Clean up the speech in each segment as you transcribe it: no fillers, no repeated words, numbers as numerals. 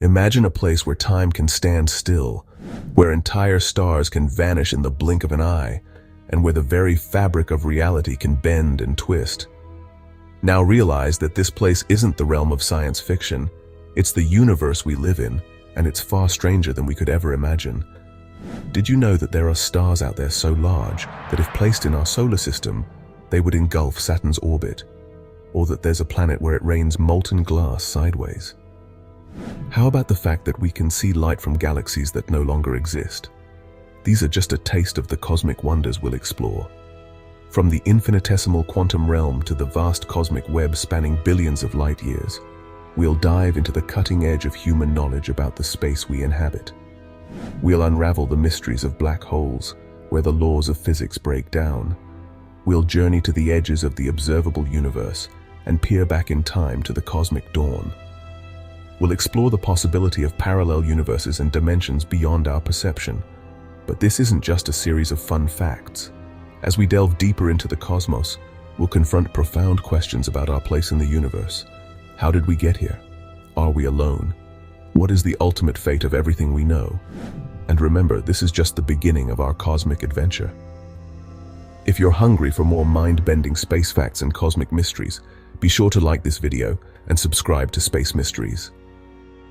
Imagine a place where time can stand still, where entire stars can vanish in the blink of an eye, and where the very fabric of reality can bend and twist. Now realize that this place isn't the realm of science fiction. It's the universe we live in, and it's far stranger than we could ever imagine. Did you know that there are stars out there so large that if placed in our solar system, they would engulf Saturn's orbit? Or that there's a planet where it rains molten glass sideways? How about the fact that we can see light from galaxies that no longer exist? These are just a taste of the cosmic wonders we'll explore. From the infinitesimal quantum realm to the vast cosmic web spanning billions of light years, we'll dive into the cutting edge of human knowledge about the space we inhabit. We'll unravel the mysteries of black holes, where the laws of physics break down. We'll journey to the edges of the observable universe and peer back in time to the cosmic dawn. We'll explore the possibility of parallel universes and dimensions beyond our perception. But this isn't just a series of fun facts. As we delve deeper into the cosmos, we'll confront profound questions about our place in the universe. How did we get here? Are we alone? What is the ultimate fate of everything we know? And remember, this is just the beginning of our cosmic adventure. If you're hungry for more mind-bending space facts and cosmic mysteries, be sure to like this video and subscribe to Space Mysteries.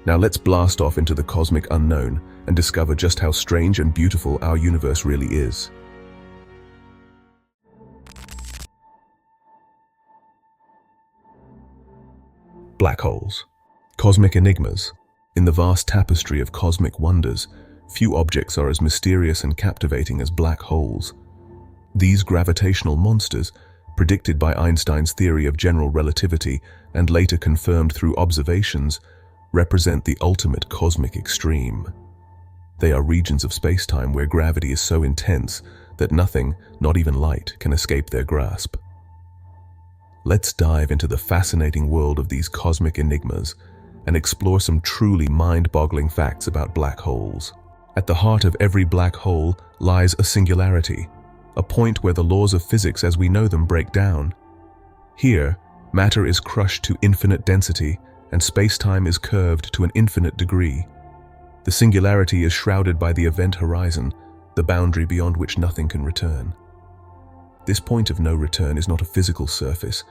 Now let's blast off into the cosmic unknown and discover just how strange and beautiful our universe really is. Black holes. Cosmic enigmas. In the vast tapestry of cosmic wonders, few objects are as mysterious and captivating as black holes. These gravitational monsters, predicted by Einstein's theory of general relativity and later confirmed through observations, represent the ultimate cosmic extreme. They are regions of space-time where gravity is so intense that nothing, not even light, can escape their grasp. Let's dive into the fascinating world of these cosmic enigmas and explore some truly mind-boggling facts about black holes. At the heart of every black hole lies a singularity, a point where the laws of physics as we know them break down. Here, matter is crushed to infinite density, and space-time is curved to an infinite degree. The singularity is shrouded by the event horizon, the boundary beyond which nothing can return. This point of no return is not a physical surface,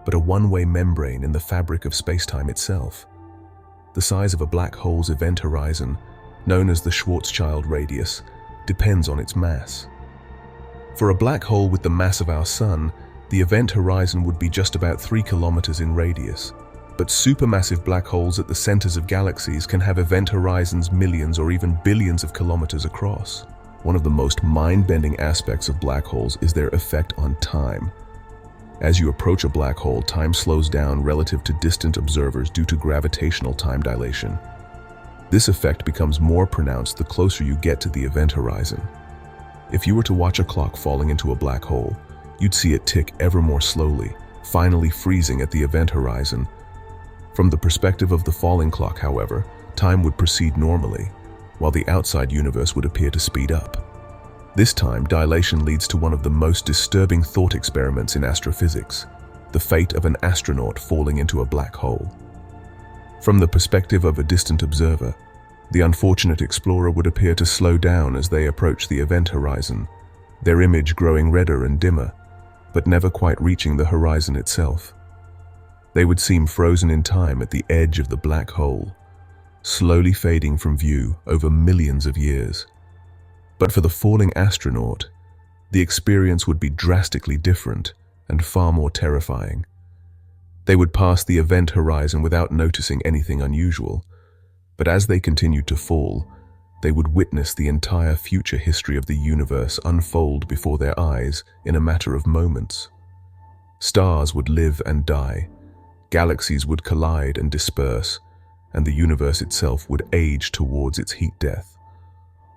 but a one-way membrane in the fabric of space-time itself. The size of a black hole's event horizon, known as the Schwarzschild radius, depends on its mass. For a black hole with the mass of our Sun, the event horizon would be just about 3 kilometers in radius. But supermassive black holes at the centers of galaxies can have event horizons millions or even billions of kilometers across. One of the most mind-bending aspects of black holes is their effect on time. As you approach a black hole, time slows down relative to distant observers due to gravitational time dilation. This effect becomes more pronounced the closer you get to the event horizon. If you were to watch a clock falling into a black hole, you'd see it tick ever more slowly, finally freezing at the event horizon. From the perspective of the falling clock, however, time would proceed normally, while the outside universe would appear to speed up. This time dilation leads to one of the most disturbing thought experiments in astrophysics, the fate of an astronaut falling into a black hole. From the perspective of a distant observer, the unfortunate explorer would appear to slow down as they approach the event horizon, their image growing redder and dimmer, but never quite reaching the horizon itself. They would seem frozen in time at the edge of the black hole, slowly fading from view over millions of years. But for the falling astronaut, the experience would be drastically different and far more terrifying. They would pass the event horizon without noticing anything unusual, but as they continued to fall, they would witness the entire future history of the universe unfold before their eyes in a matter of moments. Stars would live and die, galaxies would collide and disperse, and the universe itself would age towards its heat death,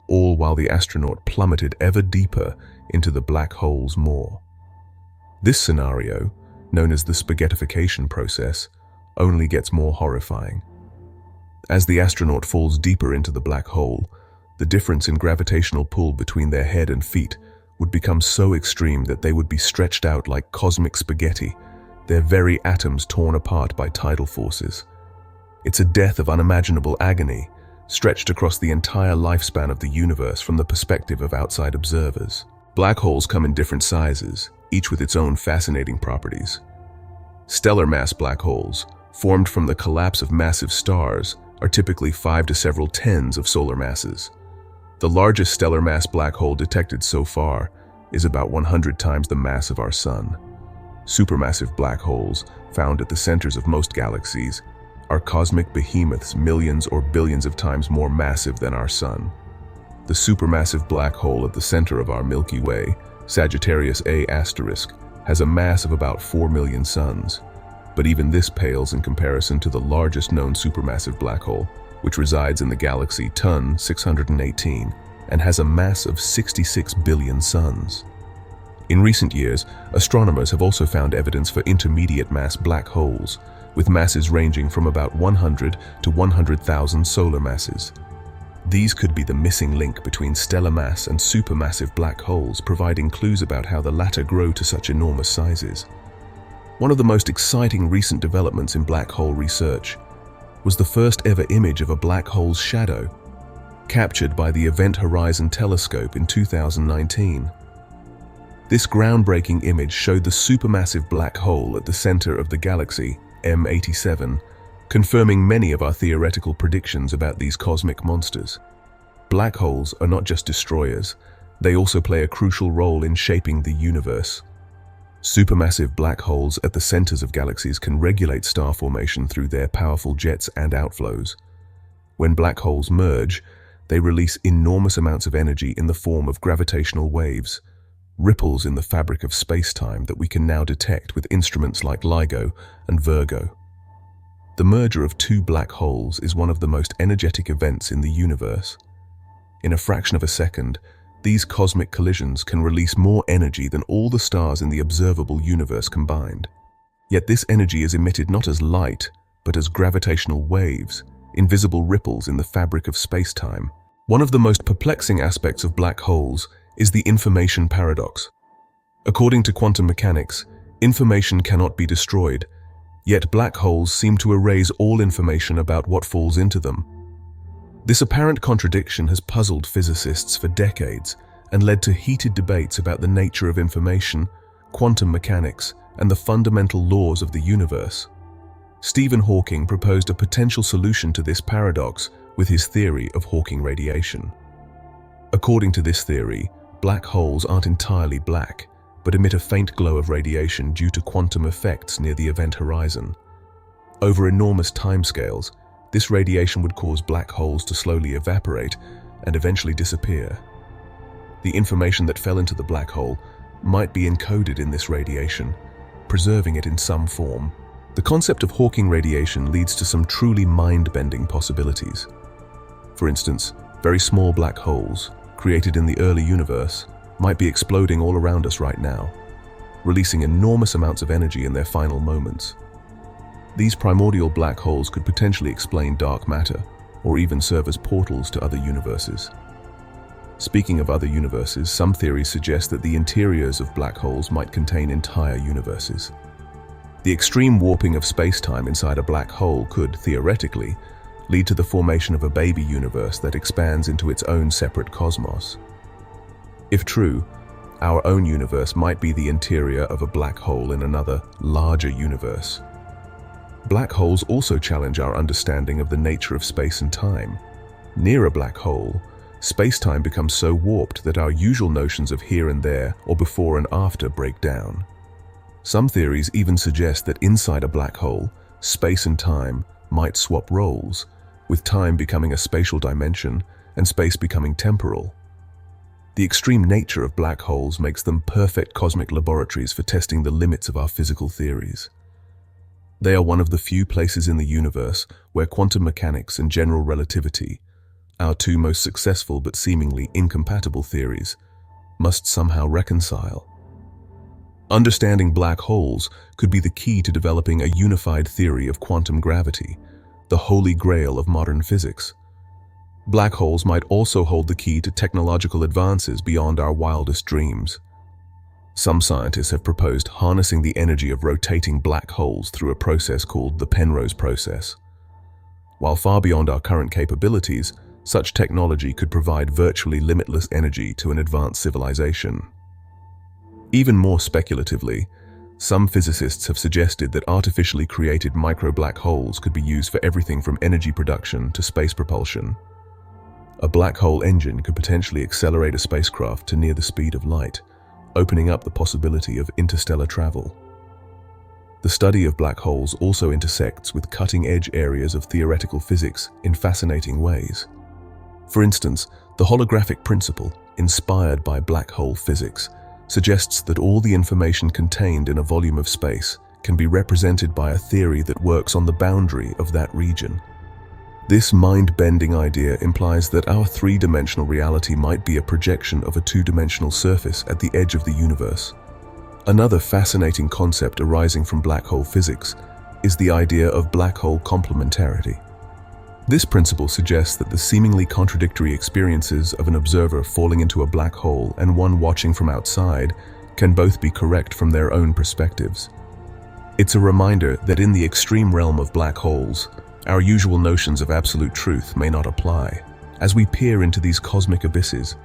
all while the astronaut plummeted ever deeper into the black hole's maw. This scenario, known as the spaghettification process, only gets more horrifying. As the astronaut falls deeper into the black hole, the difference in gravitational pull between their head and feet would become so extreme that they would be stretched out like cosmic spaghetti, their very atoms torn apart by tidal forces. It's a death of unimaginable agony, stretched across the entire lifespan of the universe from the perspective of outside observers. Black holes come in different sizes, each with its own fascinating properties. Stellar mass black holes, formed from the collapse of massive stars, are typically 5 to several tens of solar masses. The largest stellar mass black hole detected so far is about 100 times the mass of our Sun. Supermassive black holes, found at the centers of most galaxies, are cosmic behemoths millions or billions of times more massive than our Sun. The supermassive black hole at the center of our Milky Way, Sagittarius A*, has a mass of about 4 million suns. But even this pales in comparison to the largest known supermassive black hole, which resides in the galaxy TUN 618 and has a mass of 66 billion suns. In recent years, astronomers have also found evidence for intermediate mass black holes, with masses ranging from about 100 to 100,000 solar masses. These could be the missing link between stellar mass and supermassive black holes, providing clues about how the latter grow to such enormous sizes. One of the most exciting recent developments in black hole research was the first ever image of a black hole's shadow, captured by the Event Horizon Telescope in 2019. This groundbreaking image showed the supermassive black hole at the center of the galaxy M87, confirming many of our theoretical predictions about these cosmic monsters. Black holes are not just destroyers, they also play a crucial role in shaping the universe. Supermassive black holes at the centers of galaxies can regulate star formation through their powerful jets and outflows. When black holes merge, they release enormous amounts of energy in the form of gravitational waves, ripples in the fabric of space-time that we can now detect with instruments like LIGO and Virgo. The merger of two black holes is one of the most energetic events in the universe. In a fraction of a second, these cosmic collisions can release more energy than all the stars in the observable universe combined. Yet this energy is emitted not as light, but as gravitational waves, invisible ripples in the fabric of space-time. One of the most perplexing aspects of black holes is the information paradox. According to quantum mechanics, information cannot be destroyed, yet black holes seem to erase all information about what falls into them. This apparent contradiction has puzzled physicists for decades and led to heated debates about the nature of information, quantum mechanics, and the fundamental laws of the universe. Stephen Hawking proposed a potential solution to this paradox with his theory of Hawking radiation. According to this theory, black holes aren't entirely black, but emit a faint glow of radiation due to quantum effects near the event horizon. Over enormous timescales, this radiation would cause black holes to slowly evaporate and eventually disappear. The information that fell into the black hole might be encoded in this radiation, preserving it in some form. The concept of Hawking radiation leads to some truly mind-bending possibilities. For instance, very small black holes, created in the early universe, might be exploding all around us right now, releasing enormous amounts of energy in their final moments. These primordial black holes could potentially explain dark matter, or even serve as portals to other universes. Speaking of other universes, some theories suggest that the interiors of black holes might contain entire universes. The extreme warping of space-time inside a black hole could, theoretically, lead to the formation of a baby universe that expands into its own separate cosmos. If true, our own universe might be the interior of a black hole in another, larger universe. Black holes also challenge our understanding of the nature of space and time. Near a black hole, space-time becomes so warped that our usual notions of here and there or before and after break down. Some theories even suggest that inside a black hole, space and time might swap roles, with time becoming a spatial dimension and space becoming temporal. The extreme nature of black holes makes them perfect cosmic laboratories for testing the limits of our physical theories. They are one of the few places in the universe where quantum mechanics and general relativity, our two most successful but seemingly incompatible theories, must somehow reconcile. Understanding black holes could be the key to developing a unified theory of quantum gravity, the holy grail of modern physics. Black holes might also hold the key to technological advances beyond our wildest dreams. Some scientists have proposed harnessing the energy of rotating black holes through a process called the Penrose process. While far beyond our current capabilities, such technology could provide virtually limitless energy to an advanced civilization. Even more speculatively, some physicists have suggested that artificially created micro-black holes could be used for everything from energy production to space propulsion. A black hole engine could potentially accelerate a spacecraft to near the speed of light, opening up the possibility of interstellar travel. The study of black holes also intersects with cutting-edge areas of theoretical physics in fascinating ways. For instance, the holographic principle, inspired by black hole physics, suggests that all the information contained in a volume of space can be represented by a theory that works on the boundary of that region. This mind-bending idea implies that our three-dimensional reality might be a projection of a two-dimensional surface at the edge of the universe. Another fascinating concept arising from black hole physics is the idea of black hole complementarity. This principle suggests that the seemingly contradictory experiences of an observer falling into a black hole and one watching from outside can both be correct from their own perspectives. It's a reminder that in the extreme realm of black holes, our usual notions of absolute truth may not apply. As we peer into these cosmic abysses,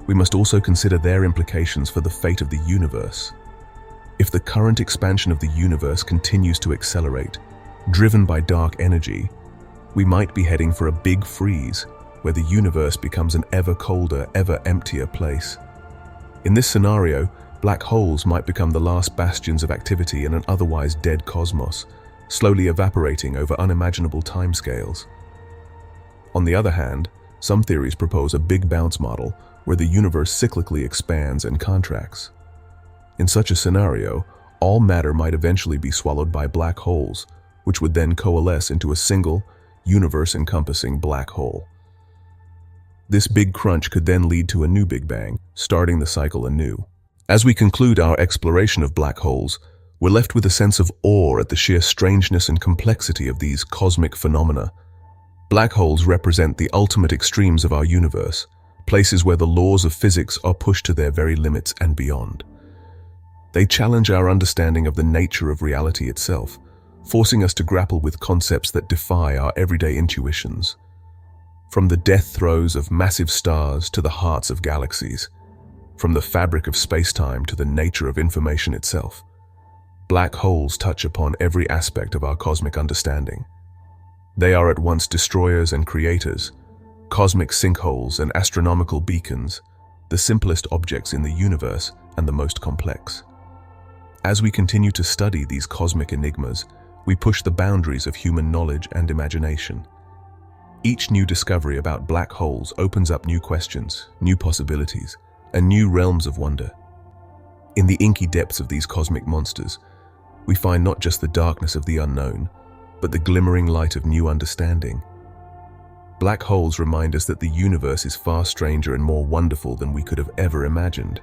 we must also consider their implications for the fate of the universe. If the current expansion of the universe continues to accelerate, driven by dark energy, we might be heading for a big freeze, where the universe becomes an ever colder, ever emptier place. In this scenario, black holes might become the last bastions of activity in an otherwise dead cosmos, slowly evaporating over unimaginable timescales. On the other hand, some theories propose a big bounce model where the universe cyclically expands and contracts. In such a scenario, all matter might eventually be swallowed by black holes, which would then coalesce into a single, universe-encompassing black hole. This big crunch could then lead to a new Big Bang, starting the cycle anew. As we conclude our exploration of black holes, we're left with a sense of awe at the sheer strangeness and complexity of these cosmic phenomena. Black holes represent the ultimate extremes of our universe, places where the laws of physics are pushed to their very limits and beyond. They challenge our understanding of the nature of reality itself, forcing us to grapple with concepts that defy our everyday intuitions. From the death throes of massive stars to the hearts of galaxies, from the fabric of space-time to the nature of information itself, black holes touch upon every aspect of our cosmic understanding. They are at once destroyers and creators, cosmic sinkholes and astronomical beacons, the simplest objects in the universe and the most complex. As we continue to study these cosmic enigmas, we push the boundaries of human knowledge and imagination. Each new discovery about black holes opens up new questions, new possibilities, and new realms of wonder. In the inky depths of these cosmic monsters, we find not just the darkness of the unknown, but the glimmering light of new understanding. Black holes remind us that the universe is far stranger and more wonderful than we could have ever imagined.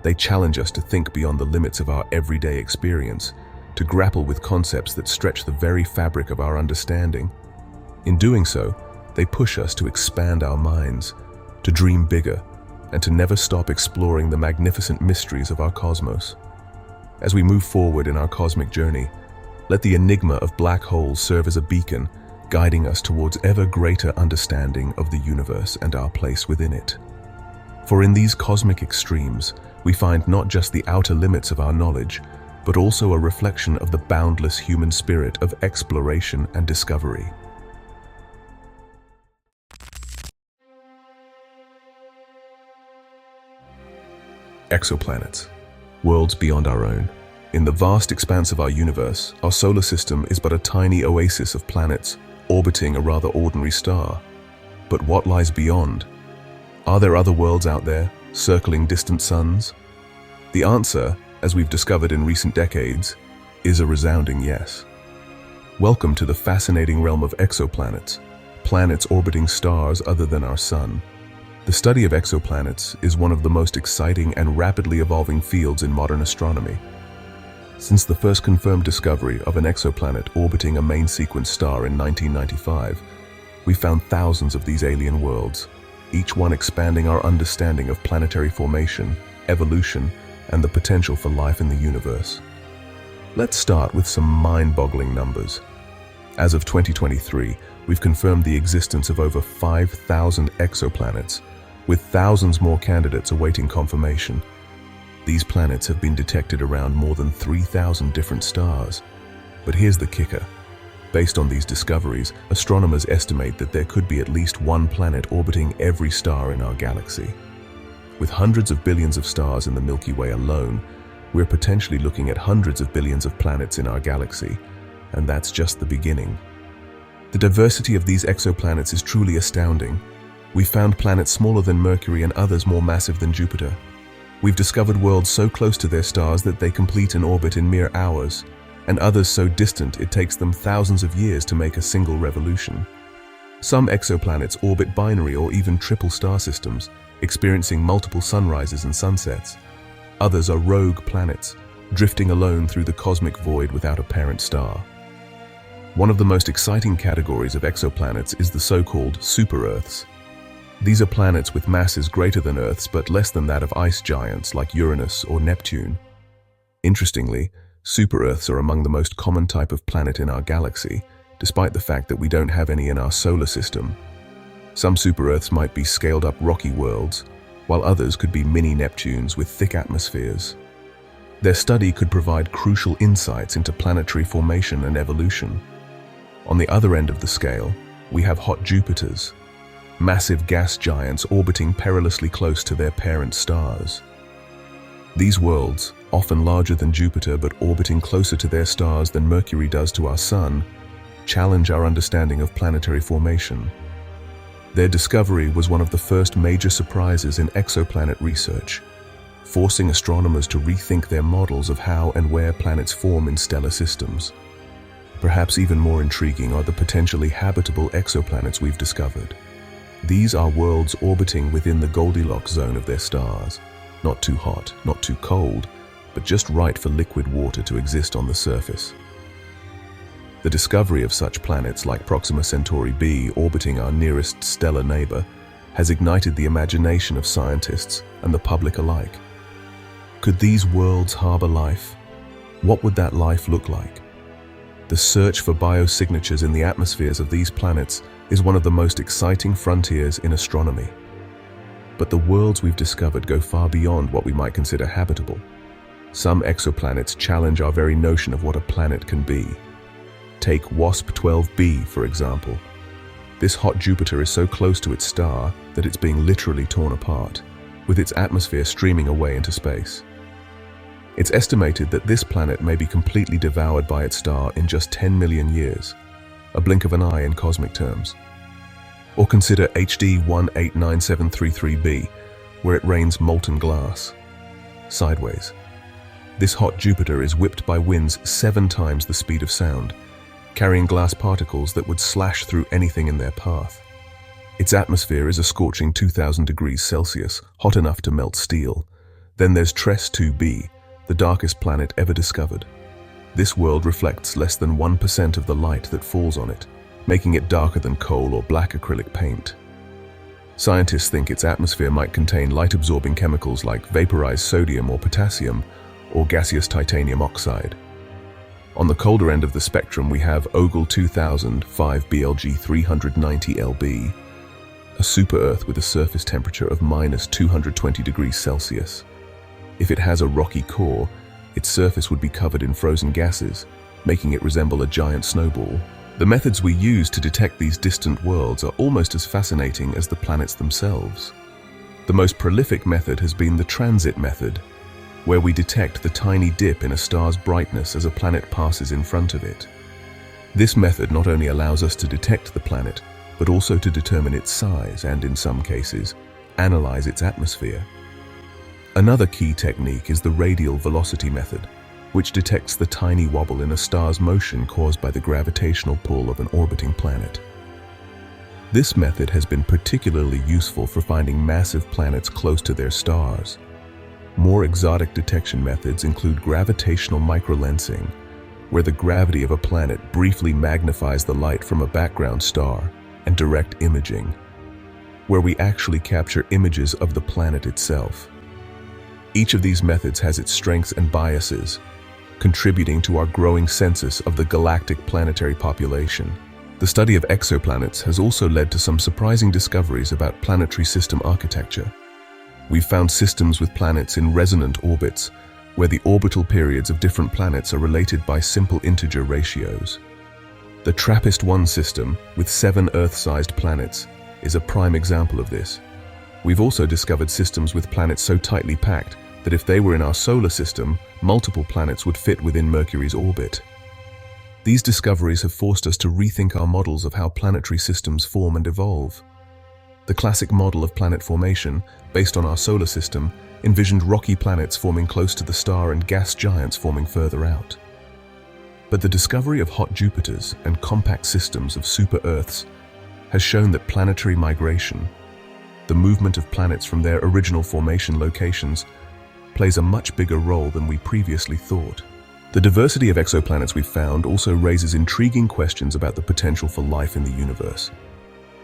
They challenge us to think beyond the limits of our everyday experience, to grapple with concepts that stretch the very fabric of our understanding. In doing so, they push us to expand our minds, to dream bigger, and to never stop exploring the magnificent mysteries of our cosmos. As we move forward in our cosmic journey, let the enigma of black holes serve as a beacon, guiding us towards ever greater understanding of the universe and our place within it. For in these cosmic extremes, we find not just the outer limits of our knowledge, but also a reflection of the boundless human spirit of exploration and discovery. Exoplanets, worlds beyond our own. In the vast expanse of our universe, our solar system is but a tiny oasis of planets orbiting a rather ordinary star. But what lies beyond? Are there other worlds out there, circling distant suns? The answer, as we've discovered in recent decades, is a resounding yes. Welcome to the fascinating realm of exoplanets, planets orbiting stars other than our Sun. The study of exoplanets is one of the most exciting and rapidly evolving fields in modern astronomy. Since the first confirmed discovery of an exoplanet orbiting a main sequence star in 1995, we found thousands of these alien worlds, each one expanding our understanding of planetary formation, evolution, and the potential for life in the universe. Let's start with some mind-boggling numbers. As of 2023, we've confirmed the existence of over 5,000 exoplanets, with thousands more candidates awaiting confirmation. These planets have been detected around more than 3,000 different stars. But here's the kicker. Based on these discoveries, astronomers estimate that there could be at least one planet orbiting every star in our galaxy. With hundreds of billions of stars in the Milky Way alone, we're potentially looking at hundreds of billions of planets in our galaxy, and that's just the beginning. The diversity of these exoplanets is truly astounding. We've found planets smaller than Mercury and others more massive than Jupiter. We've discovered worlds so close to their stars that they complete an orbit in mere hours, and others so distant it takes them thousands of years to make a single revolution. Some exoplanets orbit binary or even triple star systems, experiencing multiple sunrises and sunsets. Others are rogue planets, drifting alone through the cosmic void without a parent star. One of the most exciting categories of exoplanets is the so-called super-Earths. These are planets with masses greater than Earth's but less than that of ice giants like Uranus or Neptune. Interestingly, super-Earths are among the most common type of planet in our galaxy, despite the fact that we don't have any in our solar system. Some super-Earths might be scaled-up rocky worlds, while others could be mini-Neptunes with thick atmospheres. Their study could provide crucial insights into planetary formation and evolution. On the other end of the scale, we have hot Jupiters, massive gas giants orbiting perilously close to their parent stars. These worlds, often larger than Jupiter but orbiting closer to their stars than Mercury does to our Sun, challenge our understanding of planetary formation. Their discovery was one of the first major surprises in exoplanet research, forcing astronomers to rethink their models of how and where planets form in stellar systems. Perhaps even more intriguing are the potentially habitable exoplanets we've discovered. These are worlds orbiting within the Goldilocks zone of their stars, not too hot, not too cold, but just right for liquid water to exist on the surface. The discovery of such planets like Proxima Centauri b orbiting our nearest stellar neighbor has ignited the imagination of scientists and the public alike. Could these worlds harbor life? What would that life look like? The search for biosignatures in the atmospheres of these planets is one of the most exciting frontiers in astronomy. But the worlds we've discovered go far beyond what we might consider habitable. Some exoplanets challenge our very notion of what a planet can be. Take WASP-12b, for example. This hot Jupiter is so close to its star that it's being literally torn apart, with its atmosphere streaming away into space. It's estimated that this planet may be completely devoured by its star in just 10 million years, a blink of an eye in cosmic terms. Or consider HD 189733b, where it rains molten glass. Sideways. This hot Jupiter is whipped by winds 7 times the speed of sound, carrying glass particles that would slash through anything in their path. Its atmosphere is a scorching 2,000 degrees Celsius, hot enough to melt steel. Then there's TRES-2b, the darkest planet ever discovered. This world reflects less than 1% of the light that falls on it, making it darker than coal or black acrylic paint. Scientists think its atmosphere might contain light-absorbing chemicals like vaporized sodium or potassium, or gaseous titanium oxide. On the colder end of the spectrum, we have OGLE 2000 5BLG 390 Lb, a super-Earth with a surface temperature of -220 degrees Celsius. If it has a rocky core, its surface would be covered in frozen gases, making it resemble a giant snowball. The methods we use to detect these distant worlds are almost as fascinating as the planets themselves. The most prolific method has been the transit method, where we detect the tiny dip in a star's brightness as a planet passes in front of it. This method not only allows us to detect the planet, but also to determine its size and, in some cases, analyze its atmosphere. Another key technique is the radial velocity method, which detects the tiny wobble in a star's motion caused by the gravitational pull of an orbiting planet. This method has been particularly useful for finding massive planets close to their stars. More exotic detection methods include gravitational microlensing, where the gravity of a planet briefly magnifies the light from a background star, and direct imaging, where we actually capture images of the planet itself. Each of these methods has its strengths and biases, contributing to our growing census of the galactic planetary population. The study of exoplanets has also led to some surprising discoveries about planetary system architecture. We've found systems with planets in resonant orbits, where the orbital periods of different planets are related by simple integer ratios. The TRAPPIST-1 system, with 7 Earth-sized planets, is a prime example of this. We've also discovered systems with planets so tightly packed that if they were in our solar system, multiple planets would fit within Mercury's orbit. These discoveries have forced us to rethink our models of how planetary systems form and evolve. The classic model of planet formation, based on our solar system, envisioned rocky planets forming close to the star and gas giants forming further out. But the discovery of hot Jupiters and compact systems of super-Earths has shown that planetary migration, the movement of planets from their original formation locations, plays a much bigger role than we previously thought. The diversity of exoplanets we've found also raises intriguing questions about the potential for life in the universe.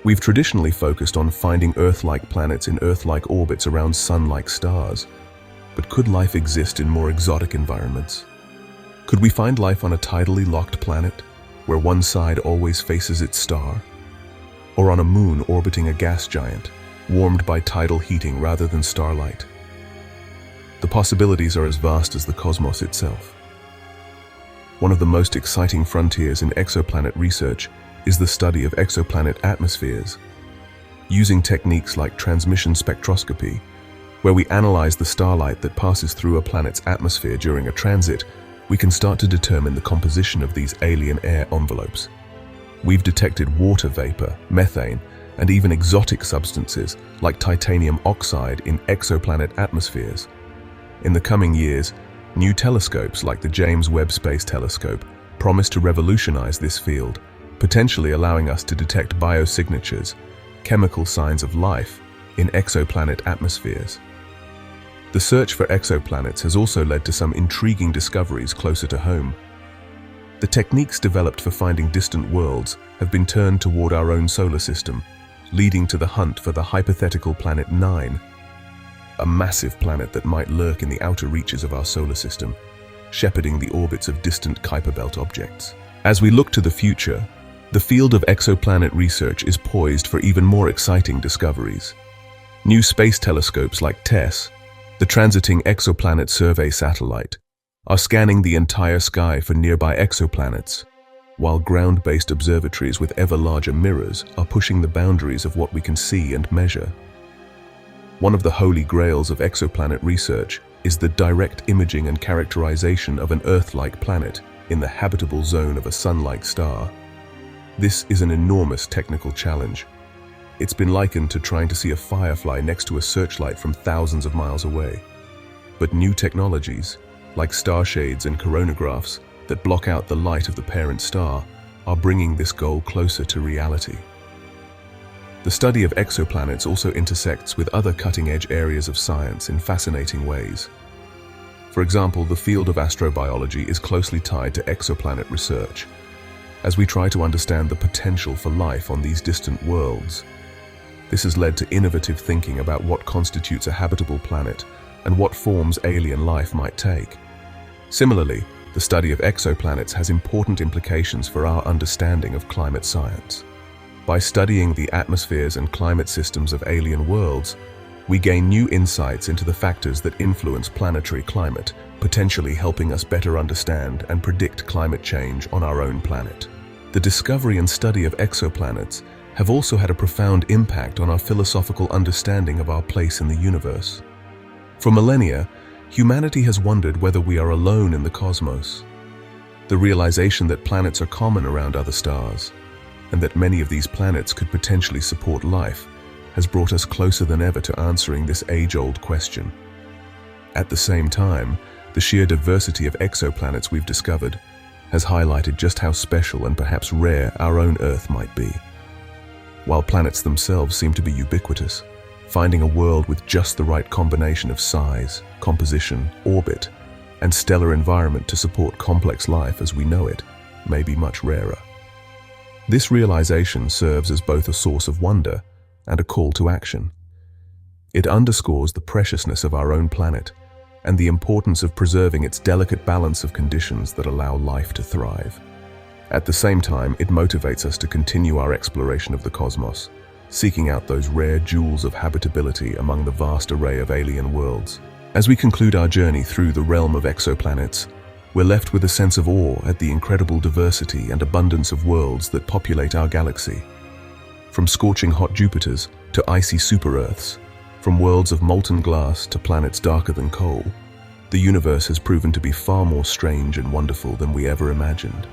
We've traditionally focused on finding Earth-like planets in Earth-like orbits around Sun-like stars, but could life exist in more exotic environments? Could we find life on a tidally locked planet, where one side always faces its star? Or on a moon orbiting a gas giant, warmed by tidal heating rather than starlight? The possibilities are as vast as the cosmos itself. One of the most exciting frontiers in exoplanet research is the study of exoplanet atmospheres. Using techniques like transmission spectroscopy, where we analyze the starlight that passes through a planet's atmosphere during a transit, we can start to determine the composition of these alien air envelopes. We've detected water vapor, methane, and even exotic substances like titanium oxide in exoplanet atmospheres. In the coming years, new telescopes like the James Webb Space Telescope promise to revolutionize this field, potentially allowing us to detect biosignatures, chemical signs of life, in exoplanet atmospheres. The search for exoplanets has also led to some intriguing discoveries closer to home. The techniques developed for finding distant worlds have been turned toward our own solar system, leading to the hunt for the hypothetical planet 9, a massive planet that might lurk in the outer reaches of our solar system, shepherding the orbits of distant Kuiper Belt objects. As we look to the future, the field of exoplanet research is poised for even more exciting discoveries. New space telescopes like TESS, the Transiting Exoplanet Survey satellite, are scanning the entire sky for nearby exoplanets, while ground-based observatories with ever larger mirrors are pushing the boundaries of what we can see and measure. One of the holy grails of exoplanet research is the direct imaging and characterization of an Earth-like planet in the habitable zone of a Sun-like star. This is an enormous technical challenge. It's been likened to trying to see a firefly next to a searchlight from thousands of miles away. But new technologies, like starshades and coronagraphs that block out the light of the parent star, are bringing this goal closer to reality. The study of exoplanets also intersects with other cutting-edge areas of science in fascinating ways. For example, the field of astrobiology is closely tied to exoplanet research, as we try to understand the potential for life on these distant worlds. This has led to innovative thinking about what constitutes a habitable planet and what forms alien life might take. Similarly, the study of exoplanets has important implications for our understanding of climate science. By studying the atmospheres and climate systems of alien worlds, we gain new insights into the factors that influence planetary climate, potentially helping us better understand and predict climate change on our own planet. The discovery and study of exoplanets have also had a profound impact on our philosophical understanding of our place in the universe. For millennia, humanity has wondered whether we are alone in the cosmos. The realization that planets are common around other stars, and that many of these planets could potentially support life, has brought us closer than ever to answering this age-old question. At the same time, the sheer diversity of exoplanets we've discovered has highlighted just how special and perhaps rare our own Earth might be. While planets themselves seem to be ubiquitous, finding a world with just the right combination of size, composition, orbit, and stellar environment to support complex life as we know it may be much rarer. This realization serves as both a source of wonder and a call to action. It underscores the preciousness of our own planet and the importance of preserving its delicate balance of conditions that allow life to thrive. At the same time, it motivates us to continue our exploration of the cosmos, seeking out those rare jewels of habitability among the vast array of alien worlds. As we conclude our journey through the realm of exoplanets, we're left with a sense of awe at the incredible diversity and abundance of worlds that populate our galaxy. From scorching hot Jupiters to icy super-Earths, from worlds of molten glass to planets darker than coal, the universe has proven to be far more strange and wonderful than we ever imagined.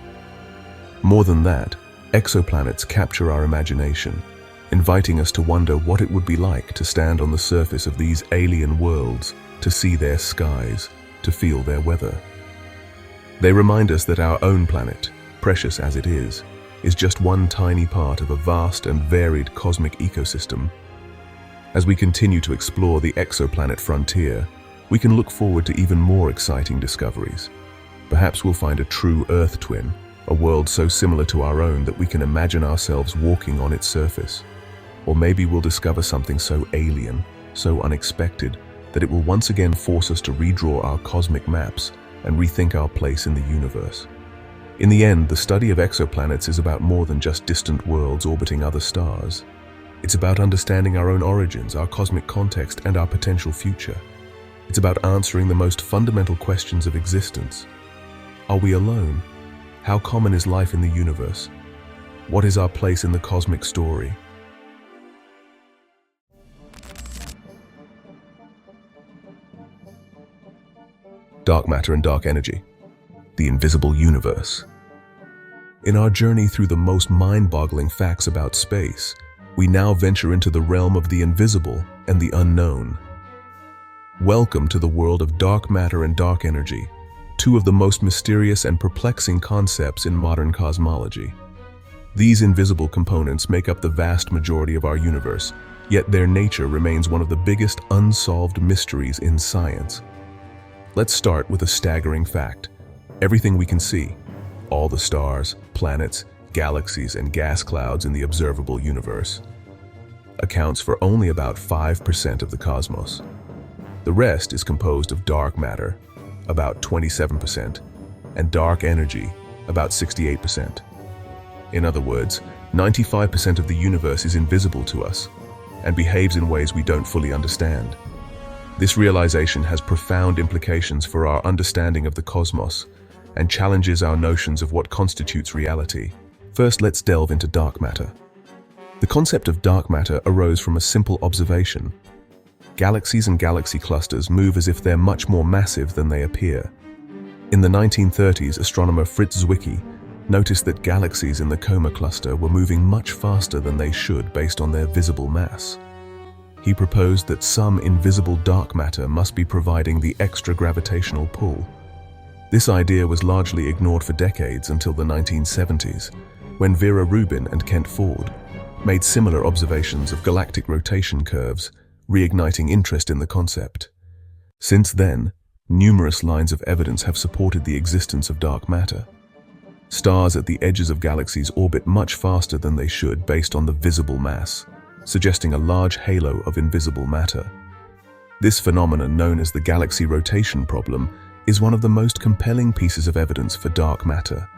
More than that, exoplanets capture our imagination, inviting us to wonder what it would be like to stand on the surface of these alien worlds, to see their skies, to feel their weather. They remind us that our own planet, precious as it is just one tiny part of a vast and varied cosmic ecosystem. As we continue to explore the exoplanet frontier, we can look forward to even more exciting discoveries. Perhaps we'll find a true Earth twin, a world so similar to our own that we can imagine ourselves walking on its surface. Or maybe we'll discover something so alien, so unexpected, that it will once again force us to redraw our cosmic maps and rethink our place in the universe. In the end, the study of exoplanets is about more than just distant worlds orbiting other stars. It's about understanding our own origins, our cosmic context, and our potential future. It's about answering the most fundamental questions of existence. Are we alone? How common is life in the universe? What is our place in the cosmic story? Dark matter and dark energy. The invisible universe. In our journey through the most mind-boggling facts about space, we now venture into the realm of the invisible and the unknown. Welcome to the world of dark matter and dark energy, two of the most mysterious and perplexing concepts in modern cosmology. These invisible components make up the vast majority of our universe, yet their nature remains one of the biggest unsolved mysteries in science. Let's start with a staggering fact. Everything we can see, all the stars, planets, galaxies, and gas clouds in the observable universe, accounts for only about 5% of the cosmos. The rest is composed of dark matter, about 27%, and dark energy, about 68%. In other words, 95% of the universe is invisible to us and behaves in ways we don't fully understand. This realization has profound implications for our understanding of the cosmos and challenges our notions of what constitutes reality. First, let's delve into dark matter. The concept of dark matter arose from a simple observation. Galaxies and galaxy clusters move as if they're much more massive than they appear. In the 1930s, astronomer Fritz Zwicky noticed that galaxies in the Coma cluster were moving much faster than they should based on their visible mass. He proposed that some invisible dark matter must be providing the extra gravitational pull. This idea was largely ignored for decades until the 1970s, when Vera Rubin and Kent Ford made similar observations of galactic rotation curves, reigniting interest in the concept. Since then, numerous lines of evidence have supported the existence of dark matter. Stars at the edges of galaxies orbit much faster than they should based on the visible mass, suggesting a large halo of invisible matter. This phenomenon, known as the galaxy rotation problem, is one of the most compelling pieces of evidence for dark matter.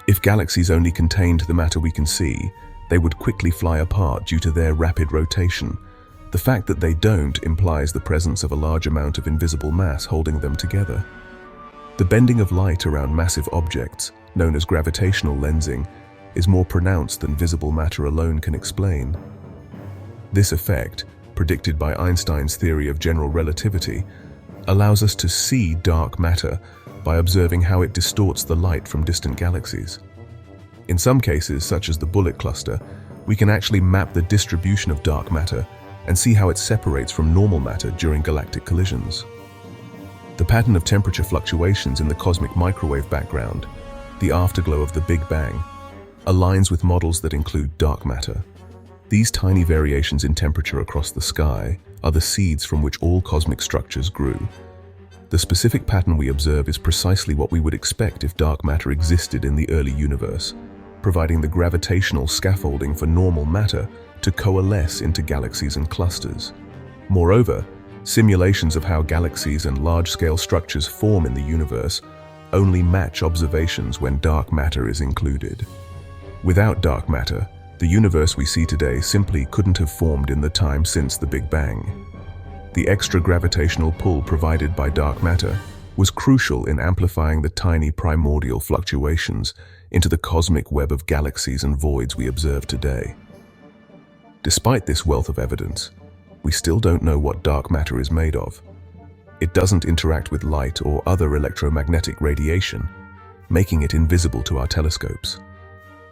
If galaxies only contained the matter we can see, they would quickly fly apart due to their rapid rotation. The fact that they don't implies the presence of a large amount of invisible mass holding them together. The bending of light around massive objects, known as gravitational lensing, is more pronounced than visible matter alone can explain. This effect, predicted by Einstein's theory of general relativity, allows us to see dark matter by observing how it distorts the light from distant galaxies. In some cases, such as the Bullet cluster, we can actually map the distribution of dark matter and see how it separates from normal matter during galactic collisions. The pattern of temperature fluctuations in the cosmic microwave background, the afterglow of the Big Bang, aligns with models that include dark matter. These tiny variations in temperature across the sky are the seeds from which all cosmic structures grew. The specific pattern we observe is precisely what we would expect if dark matter existed in the early universe, providing the gravitational scaffolding for normal matter to coalesce into galaxies and clusters. Moreover, Simulations of how galaxies and large-scale structures form in the universe only match observations when dark matter is included. Without dark matter, the universe we see today simply couldn't have formed in the time since the Big Bang. The extra gravitational pull provided by dark matter was crucial in amplifying the tiny primordial fluctuations into the cosmic web of galaxies and voids we observe today. Despite this wealth of evidence, we still don't know what dark matter is made of. It doesn't interact with light or other electromagnetic radiation, making it invisible to our telescopes.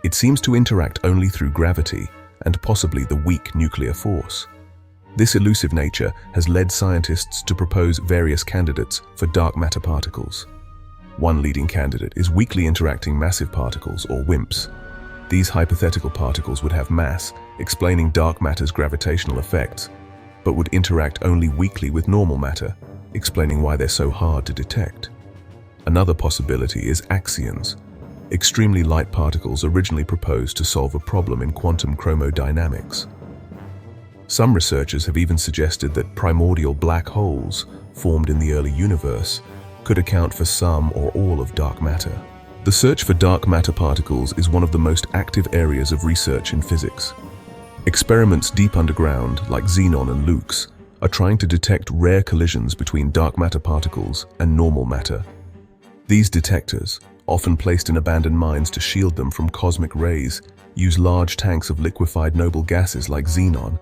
It seems to interact only through gravity and possibly the weak nuclear force. This elusive nature has led scientists to propose various candidates for dark matter particles. One leading candidate is weakly interacting massive particles, or WIMPs. These hypothetical particles would have mass, explaining dark matter's gravitational effects, but would interact only weakly with normal matter, explaining why they're so hard to detect. Another possibility is axions, extremely light particles originally proposed to solve a problem in quantum chromodynamics. Some researchers have even suggested that primordial black holes, formed in the early universe, could account for some or all of dark matter. The search for dark matter particles is one of the most active areas of research in physics. Experiments deep underground, like Xenon and LUX, are trying to detect rare collisions between dark matter particles and normal matter. These detectors, often placed in abandoned mines to shield them from cosmic rays, use large tanks of liquefied noble gases like xenon.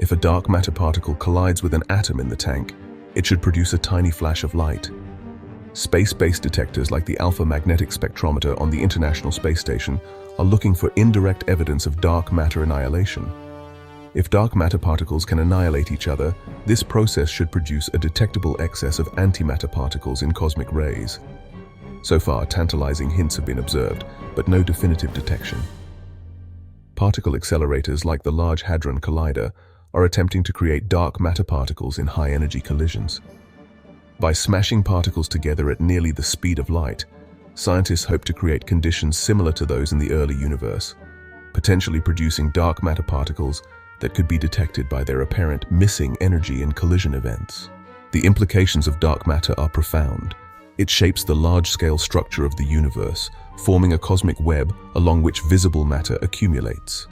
If a dark matter particle collides with an atom in the tank, it should produce a tiny flash of light. Space-based detectors like the Alpha Magnetic Spectrometer on the International Space Station are looking for indirect evidence of dark matter annihilation. If dark matter particles can annihilate each other, this process should produce a detectable excess of antimatter particles in cosmic rays. So far, tantalizing hints have been observed, but no definitive detection. Particle accelerators like the Large Hadron Collider are attempting to create dark matter particles in high-energy collisions. By smashing particles together at nearly the speed of light, scientists hope to create conditions similar to those in the early universe, potentially producing dark matter particles that could be detected by their apparent missing energy in collision events. The implications of dark matter are profound. It shapes the large-scale structure of the universe, forming a cosmic web along which visible matter accumulates.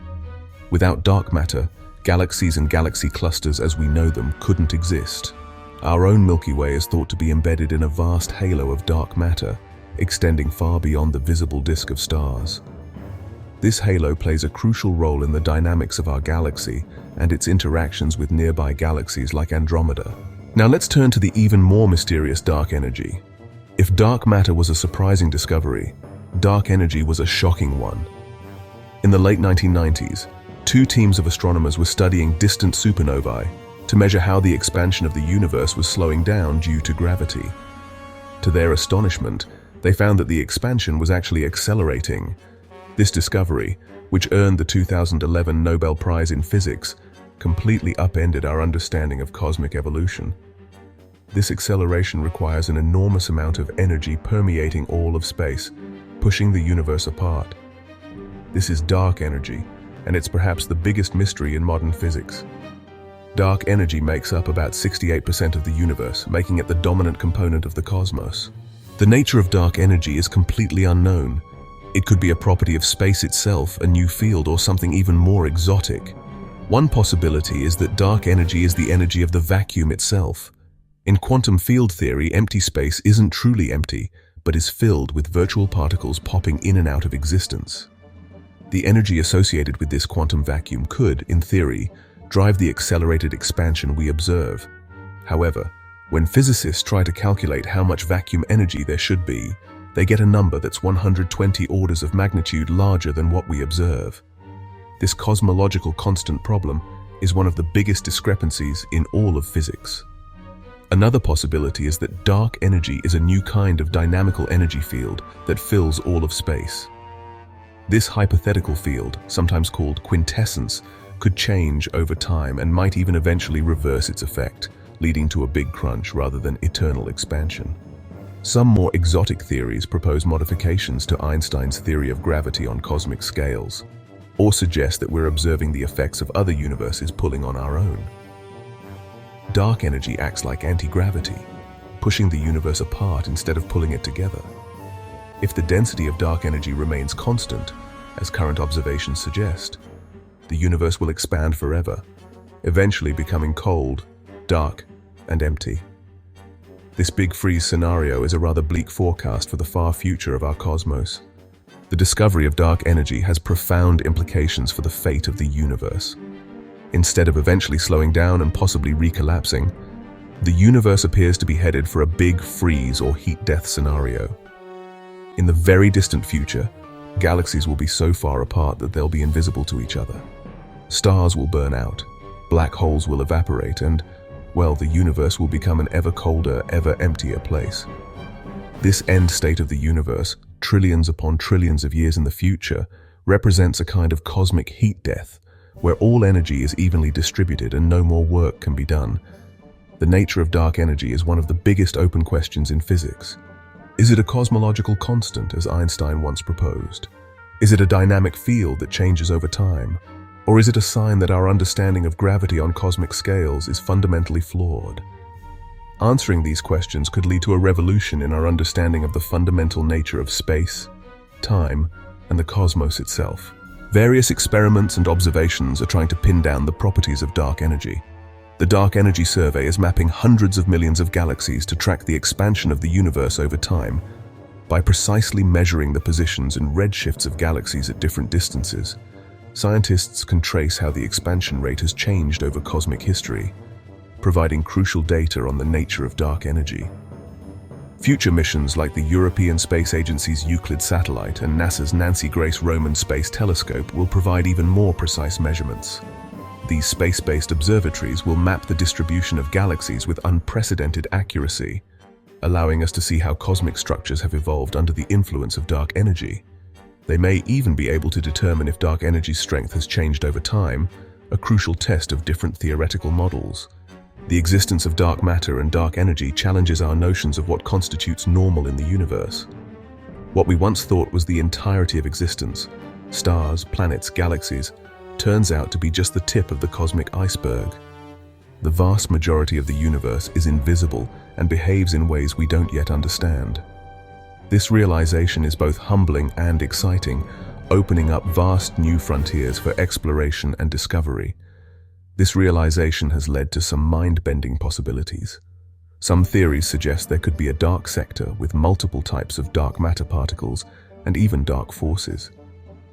Without dark matter, galaxies and galaxy clusters as we know them couldn't exist. Our own Milky Way is thought to be embedded in a vast halo of dark matter, extending far beyond the visible disk of stars. This halo plays a crucial role in the dynamics of our galaxy and its interactions with nearby galaxies like Andromeda. Now let's turn to the even more mysterious dark energy. If dark matter was a surprising discovery, dark energy was a shocking one. In the late 1990s, two teams of astronomers were studying distant supernovae to measure how the expansion of the universe was slowing down due to gravity. To their astonishment, they found that the expansion was actually accelerating. This discovery, which earned the 2011 Nobel Prize in Physics, completely upended our understanding of cosmic evolution. This acceleration requires an enormous amount of energy permeating all of space, pushing the universe apart. This is dark energy, and it's perhaps the biggest mystery in modern physics. Dark energy makes up about 68% of the universe, making it the dominant component of the cosmos. The nature of dark energy is completely unknown. It could be a property of space itself, a new field, or something even more exotic. One possibility is that dark energy is the energy of the vacuum itself. In quantum field theory, empty space isn't truly empty, but is filled with virtual particles popping in and out of existence. The energy associated with this quantum vacuum could, in theory, drive the accelerated expansion we observe. However, when physicists try to calculate how much vacuum energy there should be, they get a number that's 120 orders of magnitude larger than what we observe. This cosmological constant problem is one of the biggest discrepancies in all of physics. Another possibility is that dark energy is a new kind of dynamical energy field that fills all of space. This hypothetical field, sometimes called quintessence, could change over time and might even eventually reverse its effect, leading to a big crunch rather than eternal expansion. Some more exotic theories propose modifications to Einstein's theory of gravity on cosmic scales, or suggest that we're observing the effects of other universes pulling on our own. Dark energy acts like anti-gravity, pushing the universe apart instead of pulling it together. If the density of dark energy remains constant, as current observations suggest, the universe will expand forever, eventually becoming cold, dark, and empty. This big freeze scenario is a rather bleak forecast for the far future of our cosmos. The discovery of dark energy has profound implications for the fate of the universe. Instead of eventually slowing down and possibly recollapsing, the universe appears to be headed for a big freeze or heat death scenario. In the very distant future, galaxies will be so far apart that they'll be invisible to each other. Stars will burn out, black holes will evaporate, and, well, the universe will become an ever colder, ever emptier place. This end state of the universe, trillions upon trillions of years in the future, represents a kind of cosmic heat death, where all energy is evenly distributed and no more work can be done. The nature of dark energy is one of the biggest open questions in physics. Is it a cosmological constant, as Einstein once proposed? Is it a dynamic field that changes over time? Or is it a sign that our understanding of gravity on cosmic scales is fundamentally flawed? Answering these questions could lead to a revolution in our understanding of the fundamental nature of space, time, and the cosmos itself. Various experiments and observations are trying to pin down the properties of dark energy. The Dark Energy Survey is mapping hundreds of millions of galaxies to track the expansion of the universe over time. By precisely measuring the positions and redshifts of galaxies at different distances, scientists can trace how the expansion rate has changed over cosmic history, providing crucial data on the nature of dark energy. Future missions like the European Space Agency's Euclid satellite and NASA's Nancy Grace Roman Space Telescope will provide even more precise measurements. These space-based observatories will map the distribution of galaxies with unprecedented accuracy, allowing us to see how cosmic structures have evolved under the influence of dark energy. They may even be able to determine if dark energy's strength has changed over time, a crucial test of different theoretical models. The existence of dark matter and dark energy challenges our notions of what constitutes normal in the universe. What we once thought was the entirety of existence, stars, planets, galaxies, turns out to be just the tip of the cosmic iceberg. The vast majority of the universe is invisible and behaves in ways we don't yet understand. This realization is both humbling and exciting, opening up vast new frontiers for exploration and discovery. This realization has led to some mind-bending possibilities. Some theories suggest there could be a dark sector with multiple types of dark matter particles and even dark forces.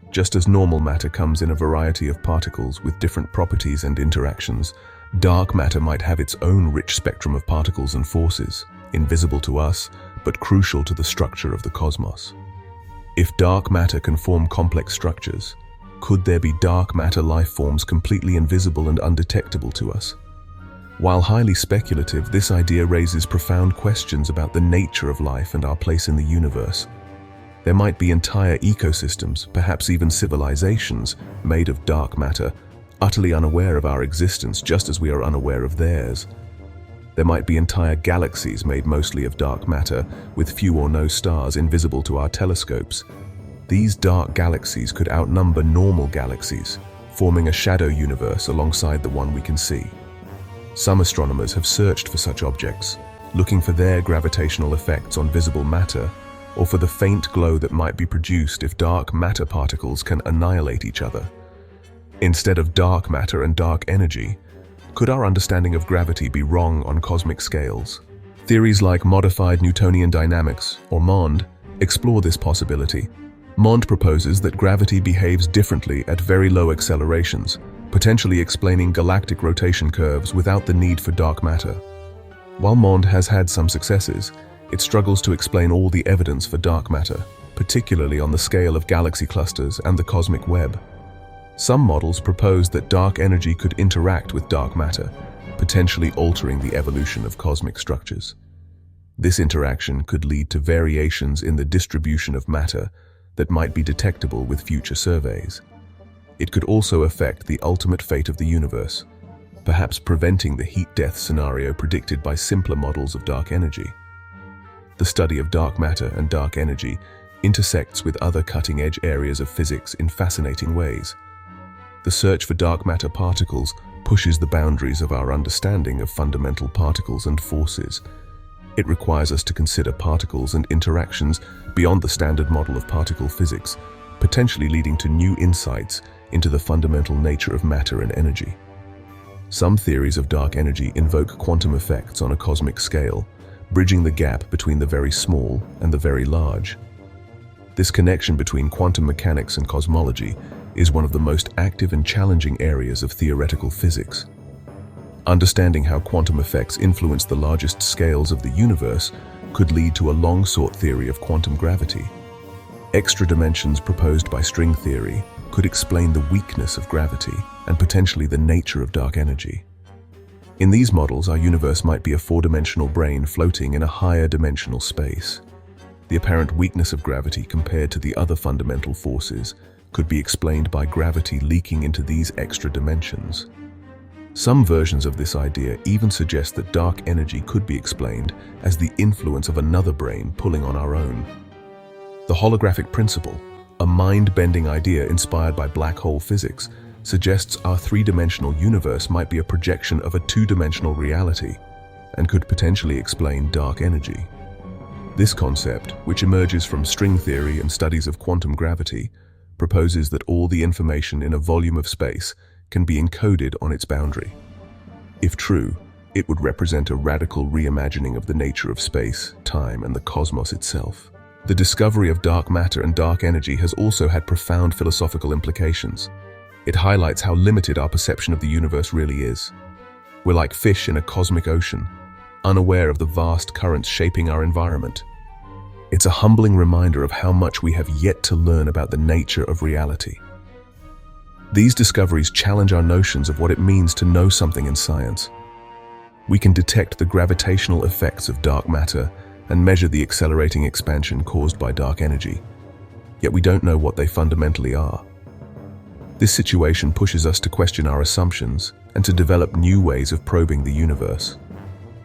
Just as normal matter comes in a variety of particles with different properties and interactions, dark matter might have its own rich spectrum of particles and forces, invisible to us, but crucial to the structure of the cosmos. If dark matter can form complex structures, could there be dark matter life forms completely invisible and undetectable to us? While highly speculative, this idea raises profound questions about the nature of life and our place in the universe. There might be entire ecosystems, perhaps even civilizations, made of dark matter, utterly unaware of our existence just as we are unaware of theirs. There might be entire galaxies made mostly of dark matter, with few or no stars invisible to our telescopes. These dark galaxies could outnumber normal galaxies, forming a shadow universe alongside the one we can see. Some astronomers have searched for such objects, looking for their gravitational effects on visible matter, or for the faint glow that might be produced if dark matter particles can annihilate each other. Instead of dark matter and dark energy, could our understanding of gravity be wrong on cosmic scales? Theories like modified Newtonian dynamics, or MOND, explore this possibility. MOND proposes that gravity behaves differently at very low accelerations, potentially explaining galactic rotation curves without the need for dark matter. While MOND has had some successes, it struggles to explain all the evidence for dark matter, particularly on the scale of galaxy clusters and the cosmic web. Some models propose that dark energy could interact with dark matter, potentially altering the evolution of cosmic structures. This interaction could lead to variations in the distribution of matter that might be detectable with future surveys. It could also affect the ultimate fate of the universe, perhaps preventing the heat death scenario predicted by simpler models of dark energy. The study of dark matter and dark energy intersects with other cutting-edge areas of physics in fascinating ways. The search for dark matter particles pushes the boundaries of our understanding of fundamental particles and forces. It requires us to consider particles and interactions beyond the standard model of particle physics, potentially leading to new insights into the fundamental nature of matter and energy. Some theories of dark energy invoke quantum effects on a cosmic scale, bridging the gap between the very small and the very large. This connection between quantum mechanics and cosmology is one of the most active and challenging areas of theoretical physics. Understanding how quantum effects influence the largest scales of the universe could lead to a long-sought theory of quantum gravity. Extra dimensions proposed by string theory could explain the weakness of gravity and potentially the nature of dark energy. In these models, our universe might be a four-dimensional brain floating in a higher dimensional space. The apparent weakness of gravity compared to the other fundamental forces could be explained by gravity leaking into these extra dimensions. Some versions of this idea even suggest that dark energy could be explained as the influence of another brain pulling on our own. The holographic principle, a mind-bending idea inspired by black hole physics, suggests our three-dimensional universe might be a projection of a two-dimensional reality and could potentially explain dark energy. This concept, which emerges from string theory and studies of quantum gravity, proposes that all the information in a volume of space can be encoded on its boundary. If true, it would represent a radical reimagining of the nature of space, time, and the cosmos itself. The discovery of dark matter and dark energy has also had profound philosophical implications. It highlights how limited our perception of the universe really is. We're like fish in a cosmic ocean, unaware of the vast currents shaping our environment. It's a humbling reminder of how much we have yet to learn about the nature of reality. These discoveries challenge our notions of what it means to know something in science. We can detect the gravitational effects of dark matter and measure the accelerating expansion caused by dark energy, yet we don't know what they fundamentally are. This situation pushes us to question our assumptions and to develop new ways of probing the universe.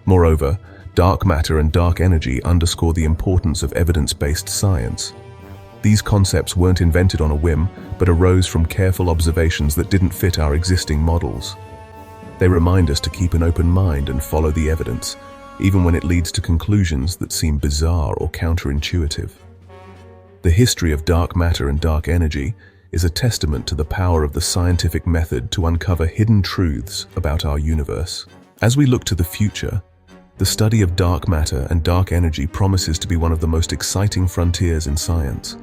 Moreover, dark matter and dark energy underscore the importance of evidence-based science. These concepts weren't invented on a whim, but arose from careful observations that didn't fit our existing models. They remind us to keep an open mind and follow the evidence, even when it leads to conclusions that seem bizarre or counterintuitive. The history of dark matter and dark energy is a testament to the power of the scientific method to uncover hidden truths about our universe. As we look to the future, the study of dark matter and dark energy promises to be one of the most exciting frontiers in science.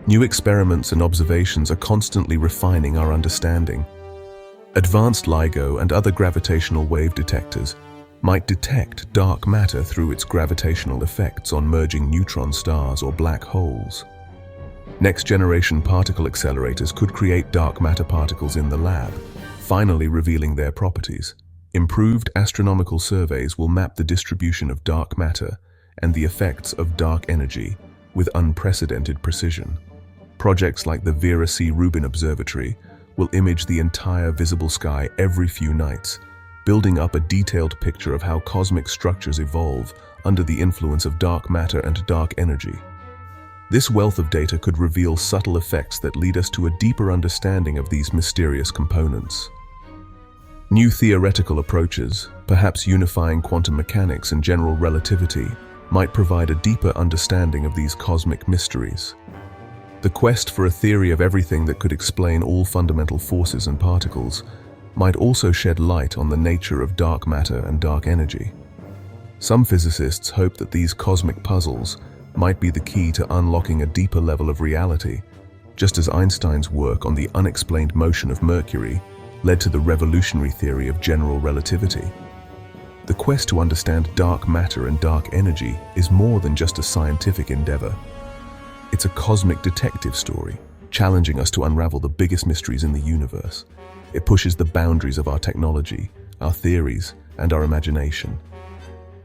New experiments and observations are constantly refining our understanding. Advanced LIGO and other gravitational wave detectors might detect dark matter through its gravitational effects on merging neutron stars or black holes. Next-generation particle accelerators could create dark matter particles in the lab, finally revealing their properties. Improved astronomical surveys will map the distribution of dark matter and the effects of dark energy with unprecedented precision. Projects like the Vera C. Rubin Observatory will image the entire visible sky every few nights, building up a detailed picture of how cosmic structures evolve under the influence of dark matter and dark energy. This wealth of data could reveal subtle effects that lead us to a deeper understanding of these mysterious components. New theoretical approaches, perhaps unifying quantum mechanics and general relativity, might provide a deeper understanding of these cosmic mysteries. The quest for a theory of everything that could explain all fundamental forces and particles might also shed light on the nature of dark matter and dark energy. Some physicists hope that these cosmic puzzles might be the key to unlocking a deeper level of reality, just as Einstein's work on the unexplained motion of Mercury led to the revolutionary theory of general relativity. The quest to understand dark matter and dark energy is more than just a scientific endeavor. It's a cosmic detective story, challenging us to unravel the biggest mysteries in the universe. It pushes the boundaries of our technology, our theories, and our imagination.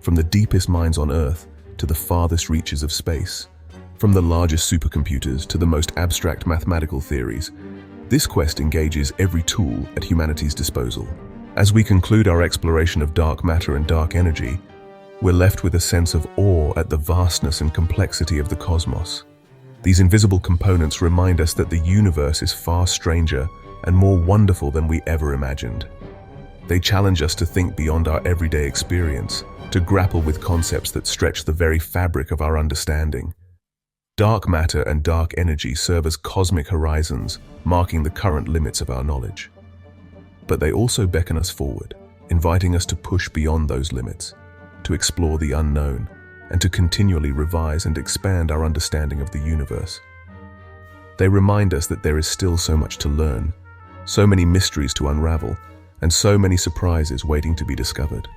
From the deepest minds on Earth to the farthest reaches of space, from the largest supercomputers to the most abstract mathematical theories, this quest engages every tool at humanity's disposal. As we conclude our exploration of dark matter and dark energy, we're left with a sense of awe at the vastness and complexity of the cosmos. These invisible components remind us that the universe is far stranger and more wonderful than we ever imagined. They challenge us to think beyond our everyday experience, to grapple with concepts that stretch the very fabric of our understanding. Dark matter and dark energy serve as cosmic horizons, marking the current limits of our knowledge. But they also beckon us forward, inviting us to push beyond those limits, to explore the unknown, and to continually revise and expand our understanding of the universe. They remind us that there is still so much to learn, so many mysteries to unravel, and so many surprises waiting to be discovered.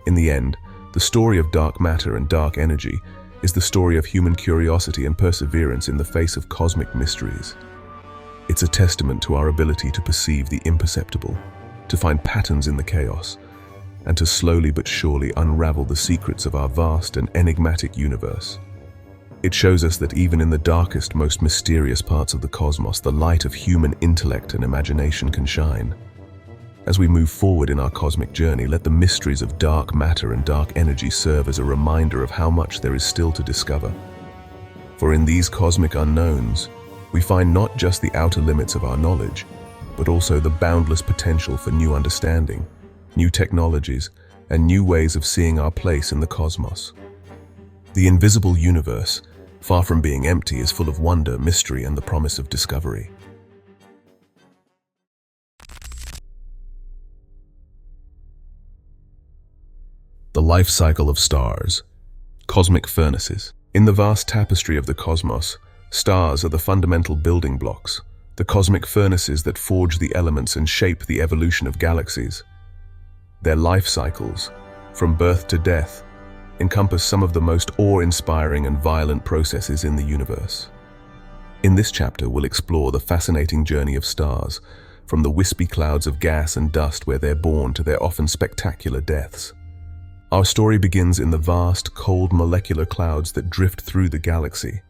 In the end, the story of dark matter and dark energy is the story of human curiosity and perseverance in the face of cosmic mysteries. It's a testament to our ability to perceive the imperceptible, to find patterns in the chaos, and to slowly but surely unravel the secrets of our vast and enigmatic universe. It shows us that even in the darkest, most mysterious parts of the cosmos, the light of human intellect and imagination can shine. As we move forward in our cosmic journey, let the mysteries of dark matter and dark energy serve as a reminder of how much there is still to discover. For in these cosmic unknowns, we find not just the outer limits of our knowledge, but also the boundless potential for new understanding, new technologies, and new ways of seeing our place in the cosmos. The invisible universe, far from being empty, is full of wonder, mystery, and the promise of discovery. The life cycle of stars. Cosmic furnaces. In the vast tapestry of the cosmos, stars are the fundamental building blocks, the cosmic furnaces that forge the elements and shape the evolution of galaxies. Their life cycles, from birth to death, encompass some of the most awe-inspiring and violent processes in the universe. In this chapter, we'll explore the fascinating journey of stars, from the wispy clouds of gas and dust where they're born to their often spectacular deaths. Our story begins in the vast, cold molecular clouds that drift through the galaxy.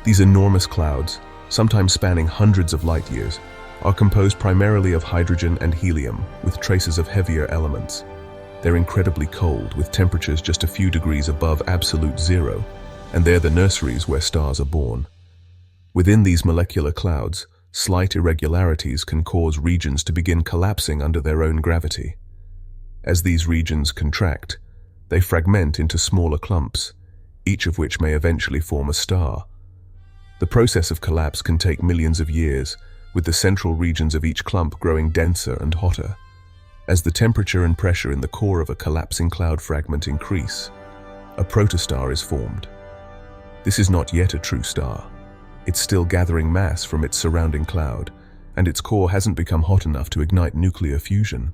These enormous clouds, sometimes spanning hundreds of light years, are composed primarily of hydrogen and helium, with traces of heavier elements. They're incredibly cold, with temperatures just a few degrees above absolute zero, and they're the nurseries where stars are born. Within these molecular clouds, slight irregularities can cause regions to begin collapsing under their own gravity. As these regions contract, they fragment into smaller clumps, each of which may eventually form a star. The process of collapse can take millions of years, with the central regions of each clump growing denser and hotter. As the temperature and pressure in the core of a collapsing cloud fragment increase, a protostar is formed. This is not yet a true star. It's still gathering mass from its surrounding cloud, and its core hasn't become hot enough to ignite nuclear fusion.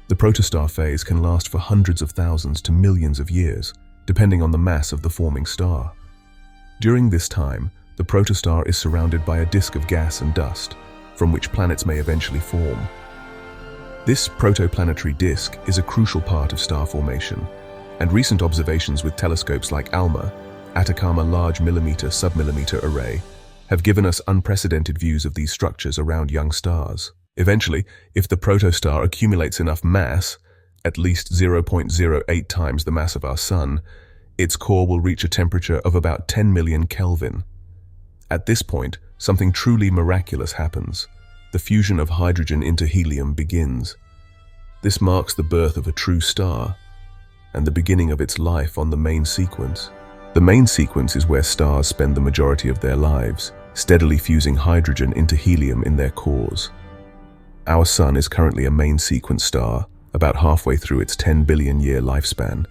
The protostar phase can last for hundreds of thousands to millions of years, depending on the mass of the forming star. During this time, the protostar is surrounded by a disk of gas and dust, from which planets may eventually form. This protoplanetary disk is a crucial part of star formation, and recent observations with telescopes like ALMA, Atacama Large Millimeter Submillimeter Array, have given us unprecedented views of these structures around young stars. Eventually, if the protostar accumulates enough mass, at least 0.08 times the mass of our Sun, its core will reach a temperature of about 10 million Kelvin. At this point, something truly miraculous happens. The fusion of hydrogen into helium begins. This marks the birth of a true star, and the beginning of its life on the main sequence. The main sequence is where stars spend the majority of their lives, steadily fusing hydrogen into helium in their cores. Our Sun is currently a main sequence star, about halfway through its 10 billion year lifespan.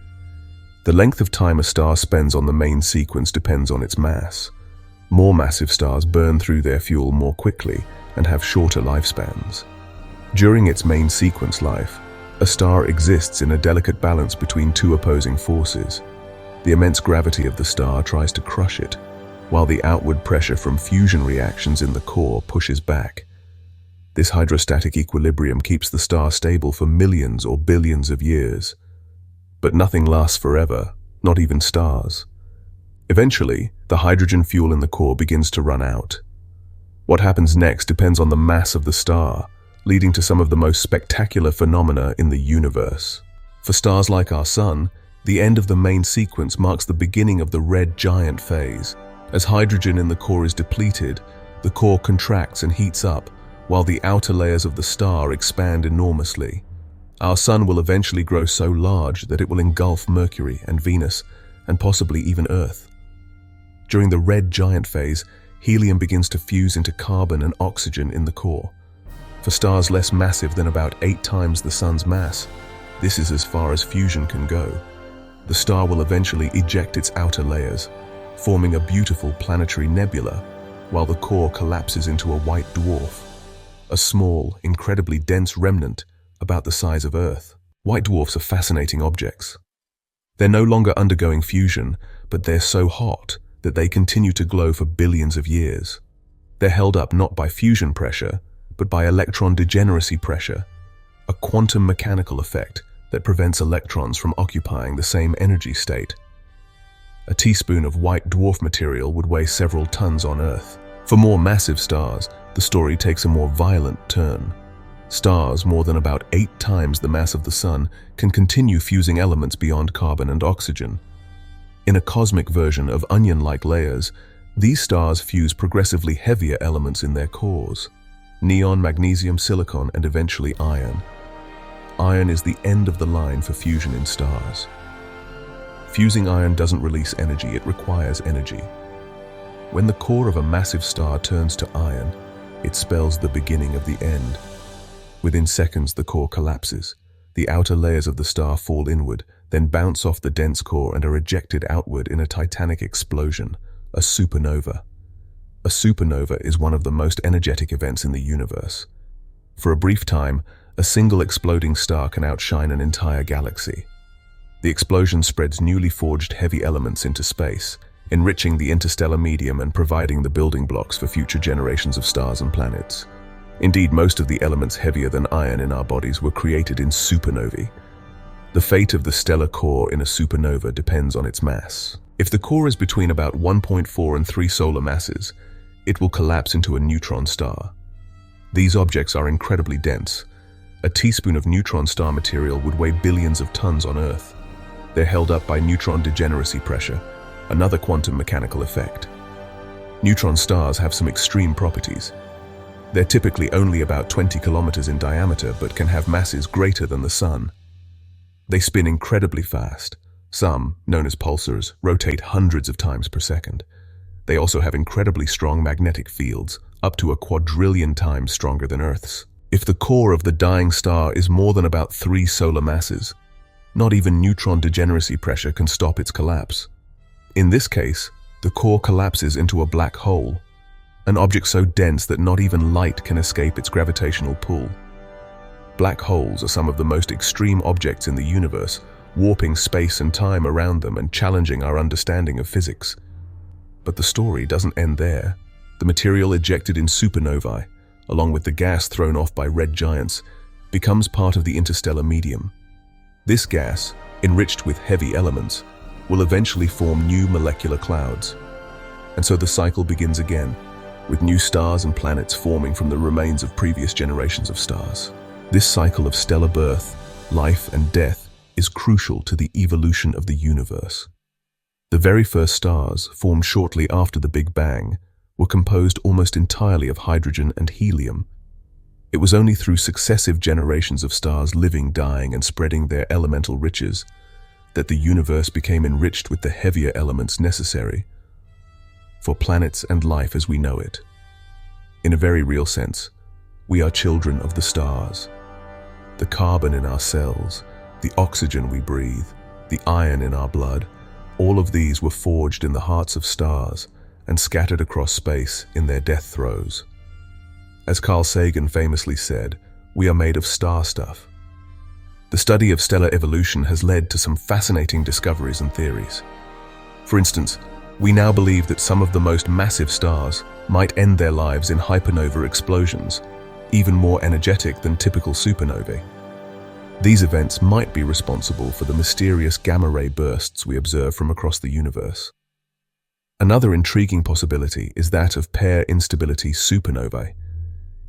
The length of time a star spends on the main sequence depends on its mass. More massive stars burn through their fuel more quickly and have shorter lifespans. During its main sequence life, a star exists in a delicate balance between two opposing forces. The immense gravity of the star tries to crush it, while the outward pressure from fusion reactions in the core pushes back. This hydrostatic equilibrium keeps the star stable for millions or billions of years. But nothing lasts forever, not even stars. Eventually, the hydrogen fuel in the core begins to run out. What happens next depends on the mass of the star, leading to some of the most spectacular phenomena in the universe. For stars like our Sun, the end of the main sequence marks the beginning of the red giant phase. As hydrogen in the core is depleted, the core contracts and heats up, while the outer layers of the star expand enormously. Our sun will eventually grow so large that it will engulf Mercury and Venus, and possibly even Earth. During the red giant phase, helium begins to fuse into carbon and oxygen in the core. For stars less massive than about 8 times the sun's mass, this is as far as fusion can go. The star will eventually eject its outer layers, forming a beautiful planetary nebula, while the core collapses into a white dwarf, a small, incredibly dense remnant about the size of Earth. White dwarfs are fascinating objects. They're no longer undergoing fusion, but they're so hot that they continue to glow for billions of years. They're held up not by fusion pressure, but by electron degeneracy pressure, a quantum mechanical effect that prevents electrons from occupying the same energy state. A teaspoon of white dwarf material would weigh several tons on Earth. For more massive stars, the story takes a more violent turn. Stars more than about 8 times the mass of the Sun can continue fusing elements beyond carbon and oxygen. In a cosmic version of onion-like layers, these stars fuse progressively heavier elements in their cores: neon, magnesium, silicon, and eventually iron. Iron is the end of the line for fusion in stars. Fusing iron doesn't release energy, it requires energy. When the core of a massive star turns to iron, it spells the beginning of the end. Within seconds, the core collapses. The outer layers of the star fall inward, then bounce off the dense core and are ejected outward in a titanic explosion, a supernova. A supernova is one of the most energetic events in the universe. For a brief time, a single exploding star can outshine an entire galaxy. The explosion spreads newly forged heavy elements into space, enriching the interstellar medium and providing the building blocks for future generations of stars and planets. Indeed, most of the elements heavier than iron in our bodies were created in supernovae. The fate of the stellar core in a supernova depends on its mass. If the core is between about 1.4 and 3 solar masses, it will collapse into a neutron star. These objects are incredibly dense. A teaspoon of neutron star material would weigh billions of tons on Earth. They're held up by neutron degeneracy pressure, another quantum mechanical effect. Neutron stars have some extreme properties. They're typically only about 20 kilometers in diameter, but can have masses greater than the Sun. They spin incredibly fast. Some, known as pulsars, rotate hundreds of times per second. They also have incredibly strong magnetic fields, up to a quadrillion times stronger than Earth's. If the core of the dying star is more than about 3 solar masses, not even neutron degeneracy pressure can stop its collapse. In this case, the core collapses into a black hole, an object so dense that not even light can escape its gravitational pull. Black holes are some of the most extreme objects in the universe, warping space and time around them and challenging our understanding of physics. But the story doesn't end there. The material ejected in supernovae, along with the gas thrown off by red giants, becomes part of the interstellar medium. This gas, enriched with heavy elements, will eventually form new molecular clouds. And so the cycle begins again, with new stars and planets forming from the remains of previous generations of stars. This cycle of stellar birth, life, and death is crucial to the evolution of the universe. The very first stars, formed shortly after the Big Bang, were composed almost entirely of hydrogen and helium. It was only through successive generations of stars living, dying, and spreading their elemental riches that the universe became enriched with the heavier elements necessary for planets and life as we know it. In a very real sense, we are children of the stars. The carbon in our cells, the oxygen we breathe, the iron in our blood, all of these were forged in the hearts of stars and scattered across space in their death throes. As Carl Sagan famously said, we are made of star stuff. The study of stellar evolution has led to some fascinating discoveries and theories. For instance, we now believe that some of the most massive stars might end their lives in hypernova explosions, even more energetic than typical supernovae. These events might be responsible for the mysterious gamma-ray bursts we observe from across the universe. Another intriguing possibility is that of pair instability supernovae.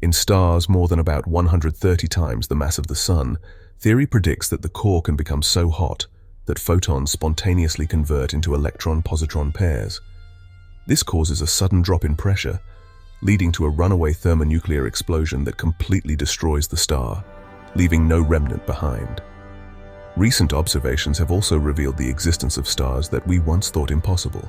In stars more than about 130 times the mass of the Sun, theory predicts that the core can become so hot that photons spontaneously convert into electron-positron pairs. This causes a sudden drop in pressure, leading to a runaway thermonuclear explosion that completely destroys the star, leaving no remnant behind. Recent observations have also revealed the existence of stars that we once thought impossible.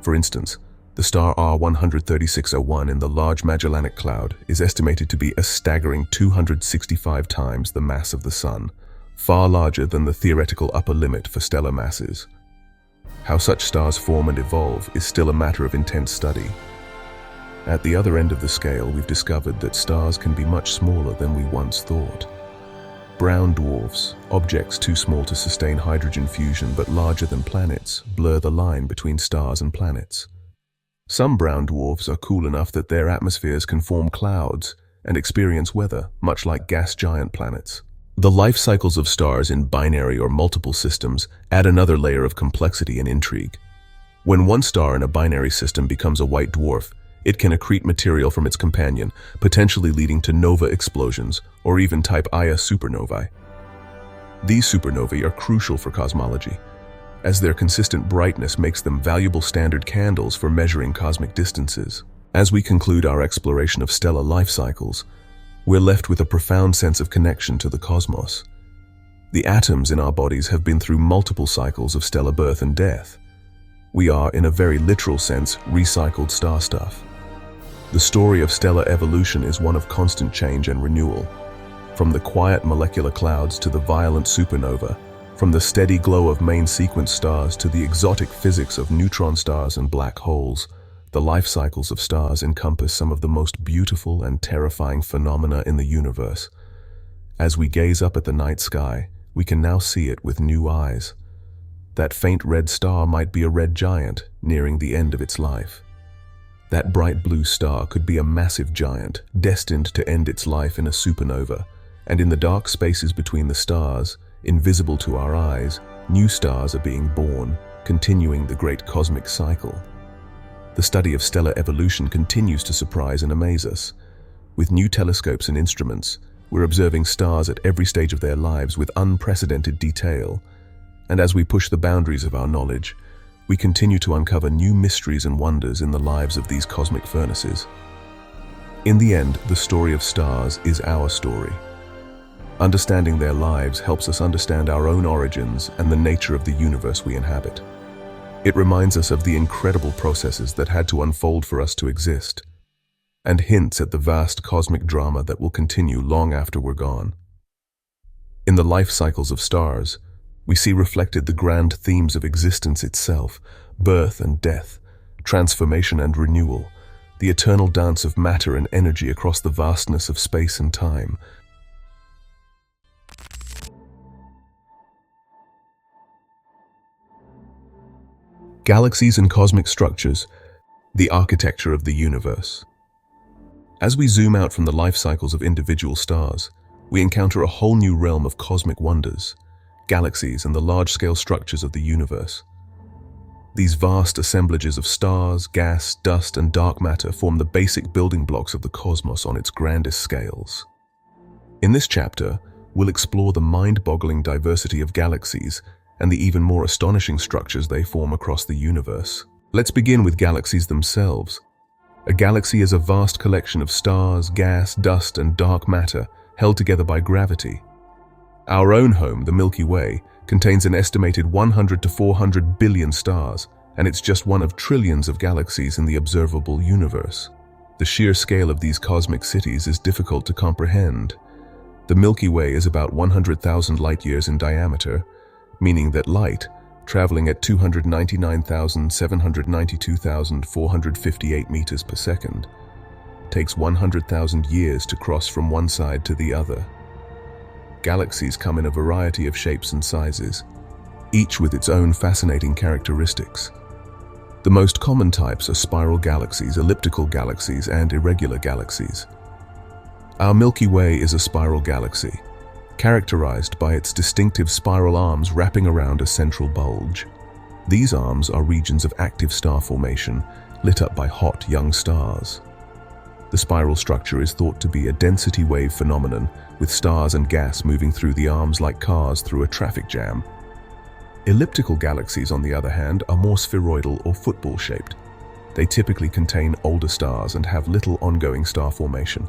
For instance, the star R13601 in the Large Magellanic Cloud is estimated to be a staggering 265 times the mass of the Sun, far larger than the theoretical upper limit for stellar masses. How such stars form and evolve is still a matter of intense study. At the other end of the scale, we've discovered that stars can be much smaller than we once thought. Brown dwarfs, objects too small to sustain hydrogen fusion but larger than planets, blur the line between stars and planets. Some brown dwarfs are cool enough that their atmospheres can form clouds and experience weather, much like gas giant planets. The life cycles of stars in binary or multiple systems add another layer of complexity and intrigue. When one star in a binary system becomes a white dwarf, it can accrete material from its companion, potentially leading to nova explosions or even type Ia supernovae. These supernovae are crucial for cosmology, as their consistent brightness makes them valuable standard candles for measuring cosmic distances. As we conclude our exploration of stellar life cycles, we're left with a profound sense of connection to the cosmos. The atoms in our bodies have been through multiple cycles of stellar birth and death. We are, in a very literal sense, recycled star stuff. The story of stellar evolution is one of constant change and renewal. From the quiet molecular clouds to the violent supernova, from the steady glow of main sequence stars to the exotic physics of neutron stars and black holes, the life cycles of stars encompass some of the most beautiful and terrifying phenomena in the universe. As we gaze up at the night sky, we can now see it with new eyes. That faint red star might be a red giant nearing the end of its life. That bright blue star could be a massive giant, destined to end its life in a supernova, and in the dark spaces between the stars, invisible to our eyes, new stars are being born, continuing the great cosmic cycle. The study of stellar evolution continues to surprise and amaze us. With new telescopes and instruments, we're observing stars at every stage of their lives with unprecedented detail, and as we push the boundaries of our knowledge, we continue to uncover new mysteries and wonders in the lives of these cosmic furnaces. In the end, the story of stars is our story. Understanding their lives helps us understand our own origins and the nature of the universe we inhabit. It reminds us of the incredible processes that had to unfold for us to exist, and hints at the vast cosmic drama that will continue long after we're gone. In the life cycles of stars, we see reflected the grand themes of existence itself, birth and death, transformation and renewal, the eternal dance of matter and energy across the vastness of space and time. Galaxies and cosmic structures, the architecture of the universe. As we zoom out from the life cycles of individual stars, we encounter a whole new realm of cosmic wonders, galaxies and the large-scale structures of the universe. These vast assemblages of stars, gas, dust, and dark matter form the basic building blocks of the cosmos on its grandest scales. In this chapter, we'll explore the mind-boggling diversity of galaxies and the even more astonishing structures they form across the universe. Let's begin with galaxies themselves. A galaxy is a vast collection of stars, gas, dust, and dark matter held together by gravity. Our own home, the Milky Way, contains an estimated 100 to 400 billion stars, and it's just one of trillions of galaxies in the observable universe. The sheer scale of these cosmic cities is difficult to comprehend. The Milky Way is about 100,000 light-years in diameter, meaning that light, traveling at 299,792,458 meters per second, takes 100,000 years to cross from one side to the other. Galaxies come in a variety of shapes and sizes, each with its own fascinating characteristics. The most common types are spiral galaxies, elliptical galaxies, and irregular galaxies. Our Milky Way is a spiral galaxy, characterized by its distinctive spiral arms wrapping around a central bulge. These arms are regions of active star formation, lit up by hot young stars. The spiral structure is thought to be a density wave phenomenon, with stars and gas moving through the arms like cars through a traffic jam. Elliptical galaxies, on the other hand, are more spheroidal or football-shaped. They typically contain older stars and have little ongoing star formation.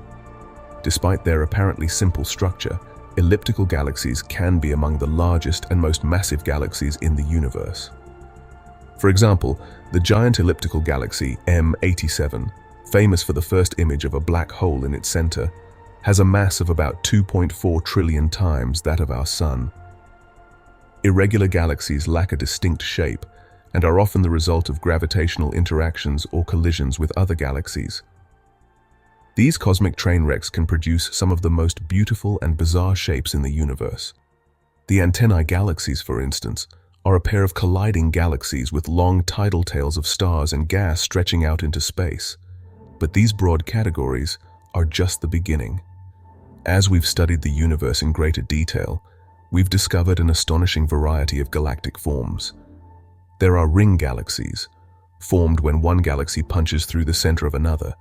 Despite their apparently simple structure, elliptical galaxies can be among the largest and most massive galaxies in the universe. For example, the giant elliptical galaxy M87, famous for the first image of a black hole in its center, has a mass of about 2.4 trillion times that of our Sun. Irregular galaxies lack a distinct shape and are often the result of gravitational interactions or collisions with other galaxies. These cosmic train wrecks can produce some of the most beautiful and bizarre shapes in the universe. The antennae galaxies, for instance, are a pair of colliding galaxies with long tidal tails of stars and gas stretching out into space. But these broad categories are just the beginning. As we've studied the universe in greater detail, we've discovered an astonishing variety of galactic forms. There are ring galaxies, formed when one galaxy punches through the center of another.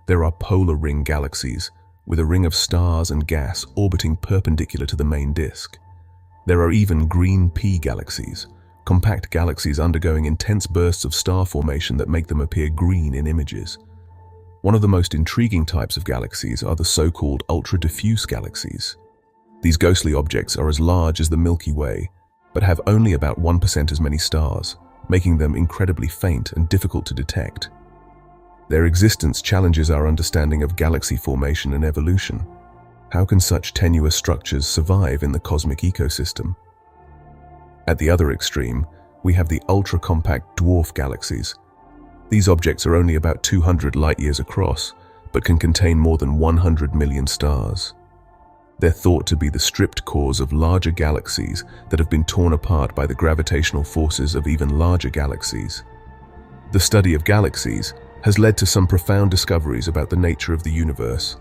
There are polar ring galaxies, with a ring of stars and gas orbiting perpendicular to the main disk. There are even green P galaxies, compact galaxies undergoing intense bursts of star formation that make them appear green in images. One of the most intriguing types of galaxies are the so-called ultra-diffuse galaxies. These ghostly objects are as large as the Milky Way, but have only about 1% as many stars, making them incredibly faint and difficult to detect. Their existence challenges our understanding of galaxy formation and evolution. How can such tenuous structures survive in the cosmic ecosystem? At the other extreme, we have the ultra-compact dwarf galaxies. These objects are only about 200 light-years across, but can contain more than 100 million stars. They're thought to be the stripped cores of larger galaxies that have been torn apart by the gravitational forces of even larger galaxies. The study of galaxies has led to some profound discoveries about the nature of the universe.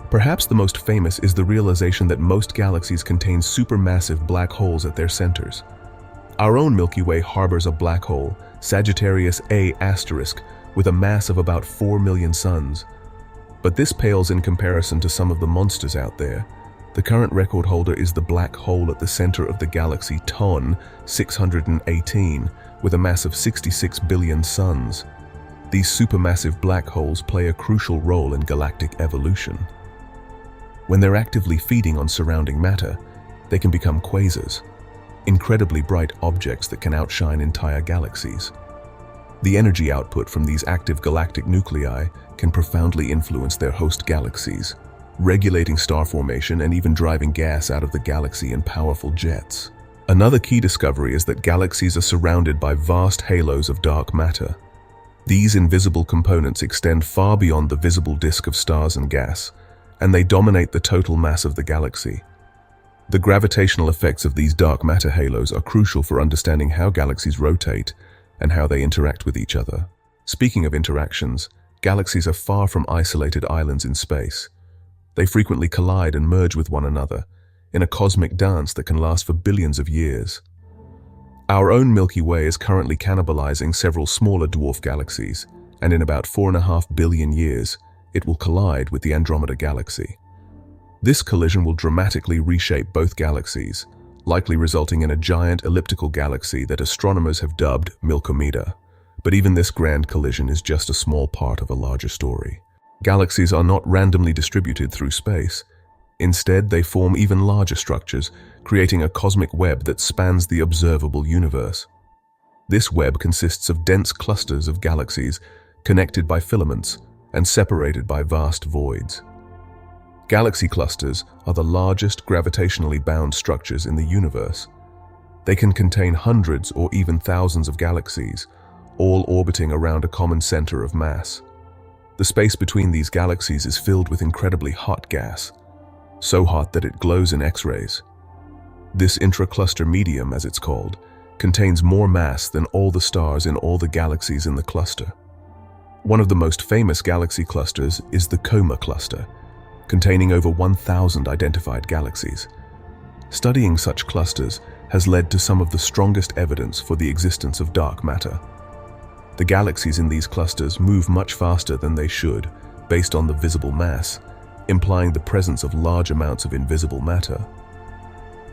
Perhaps the most famous is the realization that most galaxies contain supermassive black holes at their centers. Our own Milky Way harbors a black hole, Sagittarius A*, with a mass of about 4 million suns. But this pales in comparison to some of the monsters out there. The current record holder is the black hole at the center of the galaxy TON 618, with a mass of 66 billion suns. These supermassive black holes play a crucial role in galactic evolution. When they're actively feeding on surrounding matter, they can become quasars, incredibly bright objects that can outshine entire galaxies. The energy output from these active galactic nuclei can profoundly influence their host galaxies, regulating star formation and even driving gas out of the galaxy in powerful jets. Another key discovery is that galaxies are surrounded by vast halos of dark matter. These invisible components extend far beyond the visible disk of stars and gas, and they dominate the total mass of the galaxy. The gravitational effects of these dark matter halos are crucial for understanding how galaxies rotate and how they interact with each other. Speaking of interactions, galaxies are far from isolated islands in space. They frequently collide and merge with one another in a cosmic dance that can last for billions of years. Our own Milky Way is currently cannibalizing several smaller dwarf galaxies, and in about 4.5 billion years, it will collide with the Andromeda Galaxy. This collision will dramatically reshape both galaxies, likely resulting in a giant elliptical galaxy that astronomers have dubbed Milkomeda. But even this grand collision is just a small part of a larger story. Galaxies are not randomly distributed through space. Instead, they form even larger structures, creating a cosmic web that spans the observable universe. This web consists of dense clusters of galaxies connected by filaments and separated by vast voids. Galaxy clusters are the largest gravitationally bound structures in the universe. They can contain hundreds or even thousands of galaxies, all orbiting around a common center of mass. The space between these galaxies is filled with incredibly hot gas, so hot that it glows in X-rays. This intra-cluster medium, as it's called, contains more mass than all the stars in all the galaxies in the cluster. One of the most famous galaxy clusters is the Coma cluster, containing over 1,000 identified galaxies. Studying such clusters has led to some of the strongest evidence for the existence of dark matter. The galaxies in these clusters move much faster than they should, based on the visible mass, implying the presence of large amounts of invisible matter.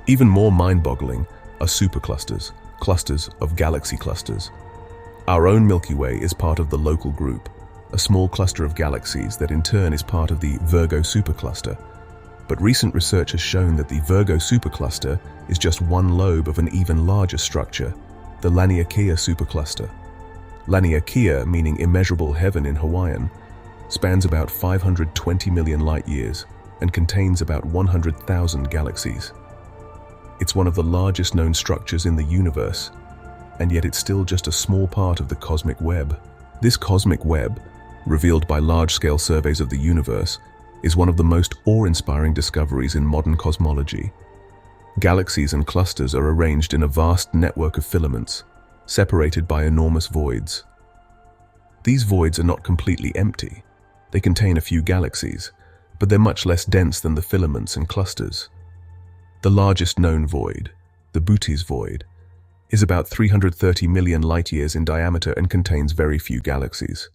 Even more mind-boggling are superclusters, clusters of galaxy clusters. Our own Milky Way is part of the Local Group, a small cluster of galaxies that in turn is part of the Virgo supercluster. But recent research has shown that the Virgo supercluster is just one lobe of an even larger structure, the Laniakea supercluster. Laniakea, meaning immeasurable heaven in Hawaiian, spans about 520 million light-years and contains about 100,000 galaxies. It's one of the largest known structures in the universe, and yet it's still just a small part of the cosmic web. This cosmic web, revealed by large-scale surveys of the universe, is one of the most awe-inspiring discoveries in modern cosmology. Galaxies and clusters are arranged in a vast network of filaments, separated by enormous voids. These voids are not completely empty. They contain a few galaxies, but they're much less dense than the filaments and clusters. The largest known void, the Bootes void, is about 330 million light-years in diameter and contains very few galaxies.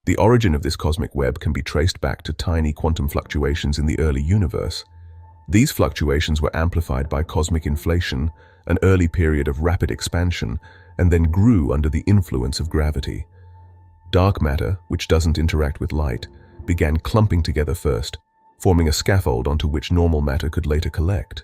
The origin of this cosmic web can be traced back to tiny quantum fluctuations in the early universe. These fluctuations were amplified by cosmic inflation, an early period of rapid expansion, and then grew under the influence of gravity. Dark matter, which doesn't interact with light, began clumping together first, forming a scaffold onto which normal matter could later collect.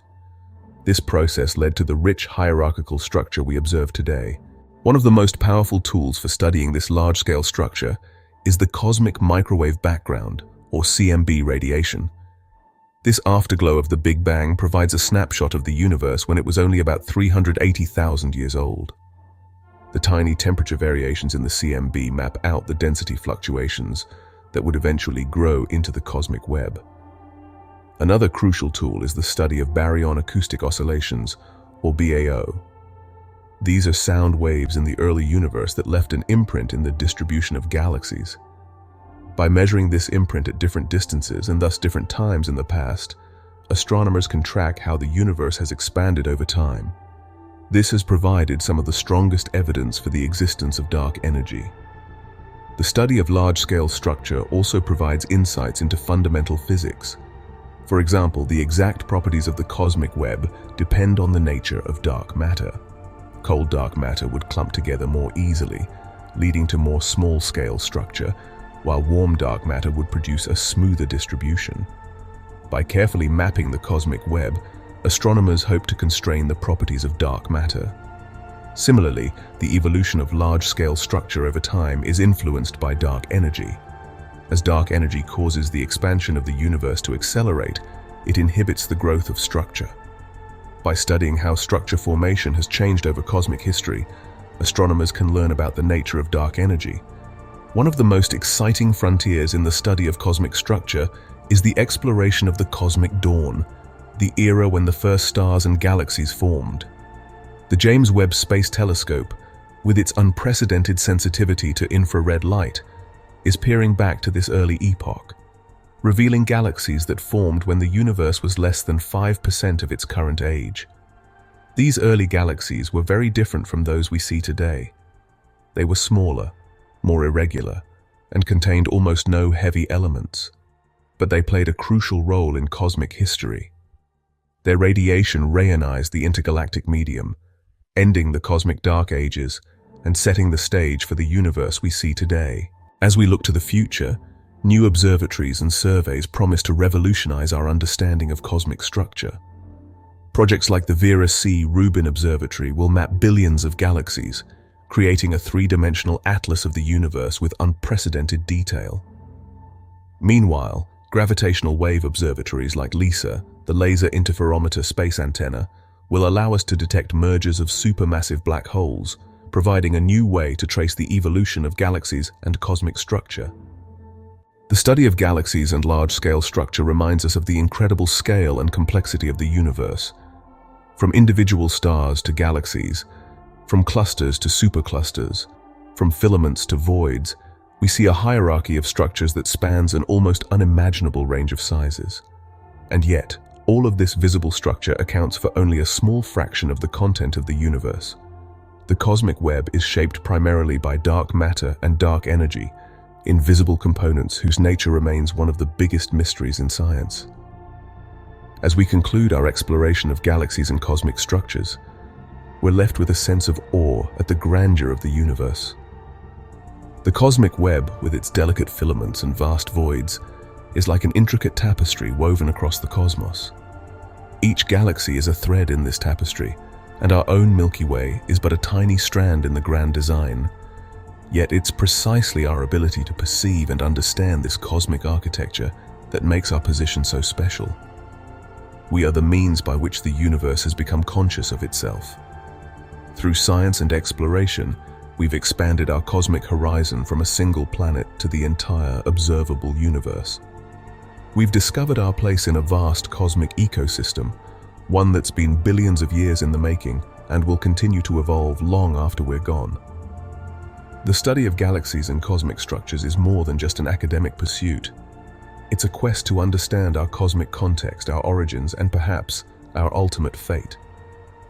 This process led to the rich hierarchical structure we observe today. One of the most powerful tools for studying this large-scale structure is the cosmic microwave background, or CMB radiation. This afterglow of the Big Bang provides a snapshot of the universe when it was only about 380,000 years old. The tiny temperature variations in the CMB map out the density fluctuations that would eventually grow into the cosmic web. Another crucial tool is the study of baryon acoustic oscillations, or BAO. These are sound waves in the early universe that left an imprint in the distribution of galaxies. By measuring this imprint at different distances and thus different times in the past, astronomers can track how the universe has expanded over time. This has provided some of the strongest evidence for the existence of dark energy. The study of large-scale structure also provides insights into fundamental physics. For example, the exact properties of the cosmic web depend on the nature of dark matter. Cold dark matter would clump together more easily, leading to more small-scale structure, while warm dark matter would produce a smoother distribution. By carefully mapping the cosmic web, astronomers hope to constrain the properties of dark matter. Similarly, the evolution of large-scale structure over time is influenced by dark energy. As dark energy causes the expansion of the universe to accelerate, it inhibits the growth of structure. By studying how structure formation has changed over cosmic history, astronomers can learn about the nature of dark energy. One of the most exciting frontiers in the study of cosmic structure is the exploration of the cosmic dawn, the era when the first stars and galaxies formed. The James Webb Space Telescope, with its unprecedented sensitivity to infrared light, is peering back to this early epoch, revealing galaxies that formed when the universe was less than 5% of its current age. These early galaxies were very different from those we see today. They were smaller, more irregular, and contained almost no heavy elements, but they played a crucial role in cosmic history. Their radiation rayonized the intergalactic medium, ending the cosmic dark ages and setting the stage for the universe we see today. As we look to the future, new observatories and surveys promise to revolutionize our understanding of cosmic structure. Projects like the Vera C. Rubin Observatory will map billions of galaxies, creating a three-dimensional atlas of the universe with unprecedented detail. Meanwhile, gravitational wave observatories like LISA, the Laser Interferometer Space Antenna, will allow us to detect mergers of supermassive black holes, providing a new way to trace the evolution of galaxies and cosmic structure. The study of galaxies and large-scale structure reminds us of the incredible scale and complexity of the universe. From individual stars to galaxies, from clusters to superclusters, from filaments to voids, we see a hierarchy of structures that spans an almost unimaginable range of sizes. And yet, all of this visible structure accounts for only a small fraction of the content of the universe. The cosmic web is shaped primarily by dark matter and dark energy, invisible components whose nature remains one of the biggest mysteries in science. As we conclude our exploration of galaxies and cosmic structures, we're left with a sense of awe at the grandeur of the universe. The cosmic web, with its delicate filaments and vast voids, is like an intricate tapestry woven across the cosmos. Each galaxy is a thread in this tapestry, and our own Milky Way is but a tiny strand in the grand design. Yet it's precisely our ability to perceive and understand this cosmic architecture that makes our position so special. We are the means by which the universe has become conscious of itself. Through science and exploration, we've expanded our cosmic horizon from a single planet to the entire observable universe. We've discovered our place in a vast cosmic ecosystem, one that's been billions of years in the making and will continue to evolve long after we're gone. The study of galaxies and cosmic structures is more than just an academic pursuit. It's a quest to understand our cosmic context, our origins, and perhaps our ultimate fate.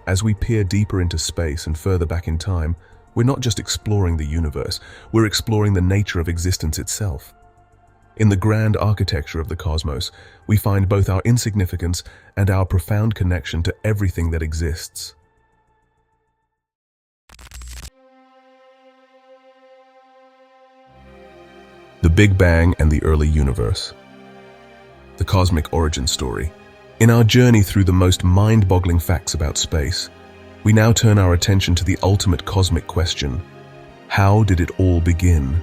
As we peer deeper into space and further back in time, we're not just exploring the universe, we're exploring the nature of existence itself. In the grand architecture of the cosmos, we find both our insignificance and our profound connection to everything that exists. The Big Bang and the early universe. The cosmic origin story. In our journey through the most mind-boggling facts about space, we now turn our attention to the ultimate cosmic question: how did it all begin?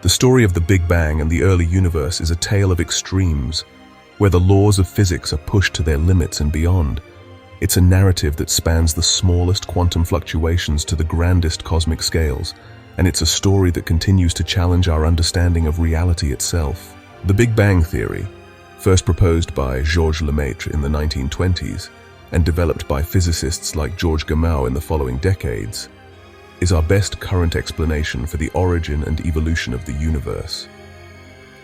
The story of the Big Bang and the early universe is a tale of extremes, where the laws of physics are pushed to their limits and beyond. It's a narrative that spans the smallest quantum fluctuations to the grandest cosmic scales, and it's a story that continues to challenge our understanding of reality itself. The Big Bang theory, first proposed by Georges Lemaitre in the 1920s and developed by physicists like George Gamow in the following decades, is our best current explanation for the origin and evolution of the universe.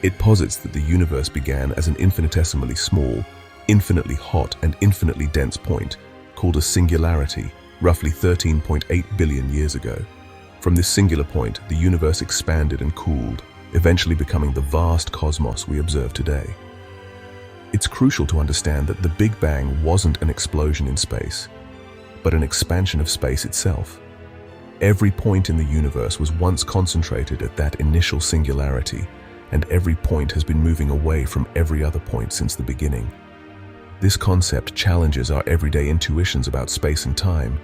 It posits that the universe began as an infinitesimally small, infinitely hot, and infinitely dense point called a singularity, roughly 13.8 billion years ago. From this singular point, the universe expanded and cooled, eventually becoming the vast cosmos we observe today. It's crucial to understand that the Big Bang wasn't an explosion in space, but an expansion of space itself. Every point in the universe was once concentrated at that initial singularity, and every point has been moving away from every other point since the beginning. This concept challenges our everyday intuitions about space and time,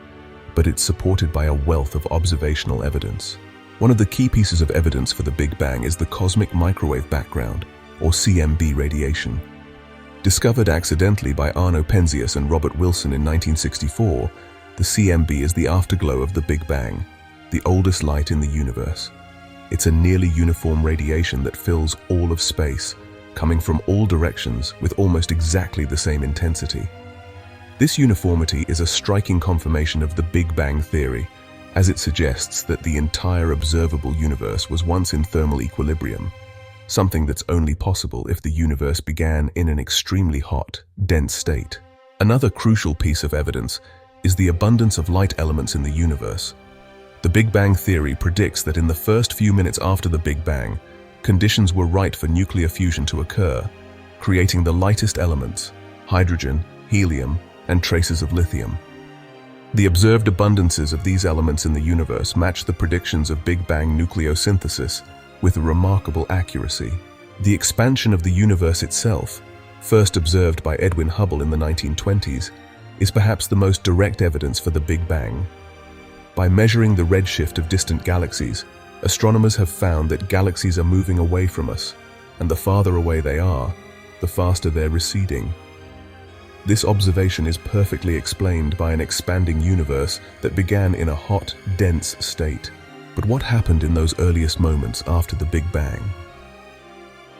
but it's supported by a wealth of observational evidence. One of the key pieces of evidence for the Big Bang is the cosmic microwave background, or CMB radiation. Discovered accidentally by Arno Penzias and Robert Wilson in 1964, the CMB is the afterglow of the Big Bang, the oldest light in the universe. It's a nearly uniform radiation that fills all of space, coming from all directions with almost exactly the same intensity. This uniformity is a striking confirmation of the Big Bang theory, as it suggests that the entire observable universe was once in thermal equilibrium, something that's only possible if the universe began in an extremely hot, dense state. Another crucial piece of evidence is the abundance of light elements in the universe. The Big Bang theory predicts that in the first few minutes after the Big Bang, conditions were right for nuclear fusion to occur, creating the lightest elements, hydrogen, helium, and traces of lithium. The observed abundances of these elements in the universe match the predictions of Big Bang nucleosynthesis with a remarkable accuracy. The expansion of the universe itself, first observed by Edwin Hubble in the 1920s, is perhaps the most direct evidence for the Big Bang. By measuring the redshift of distant galaxies, astronomers have found that galaxies are moving away from us, and the farther away they are, the faster they're receding. This observation is perfectly explained by an expanding universe that began in a hot, dense state. But what happened in those earliest moments after the Big Bang?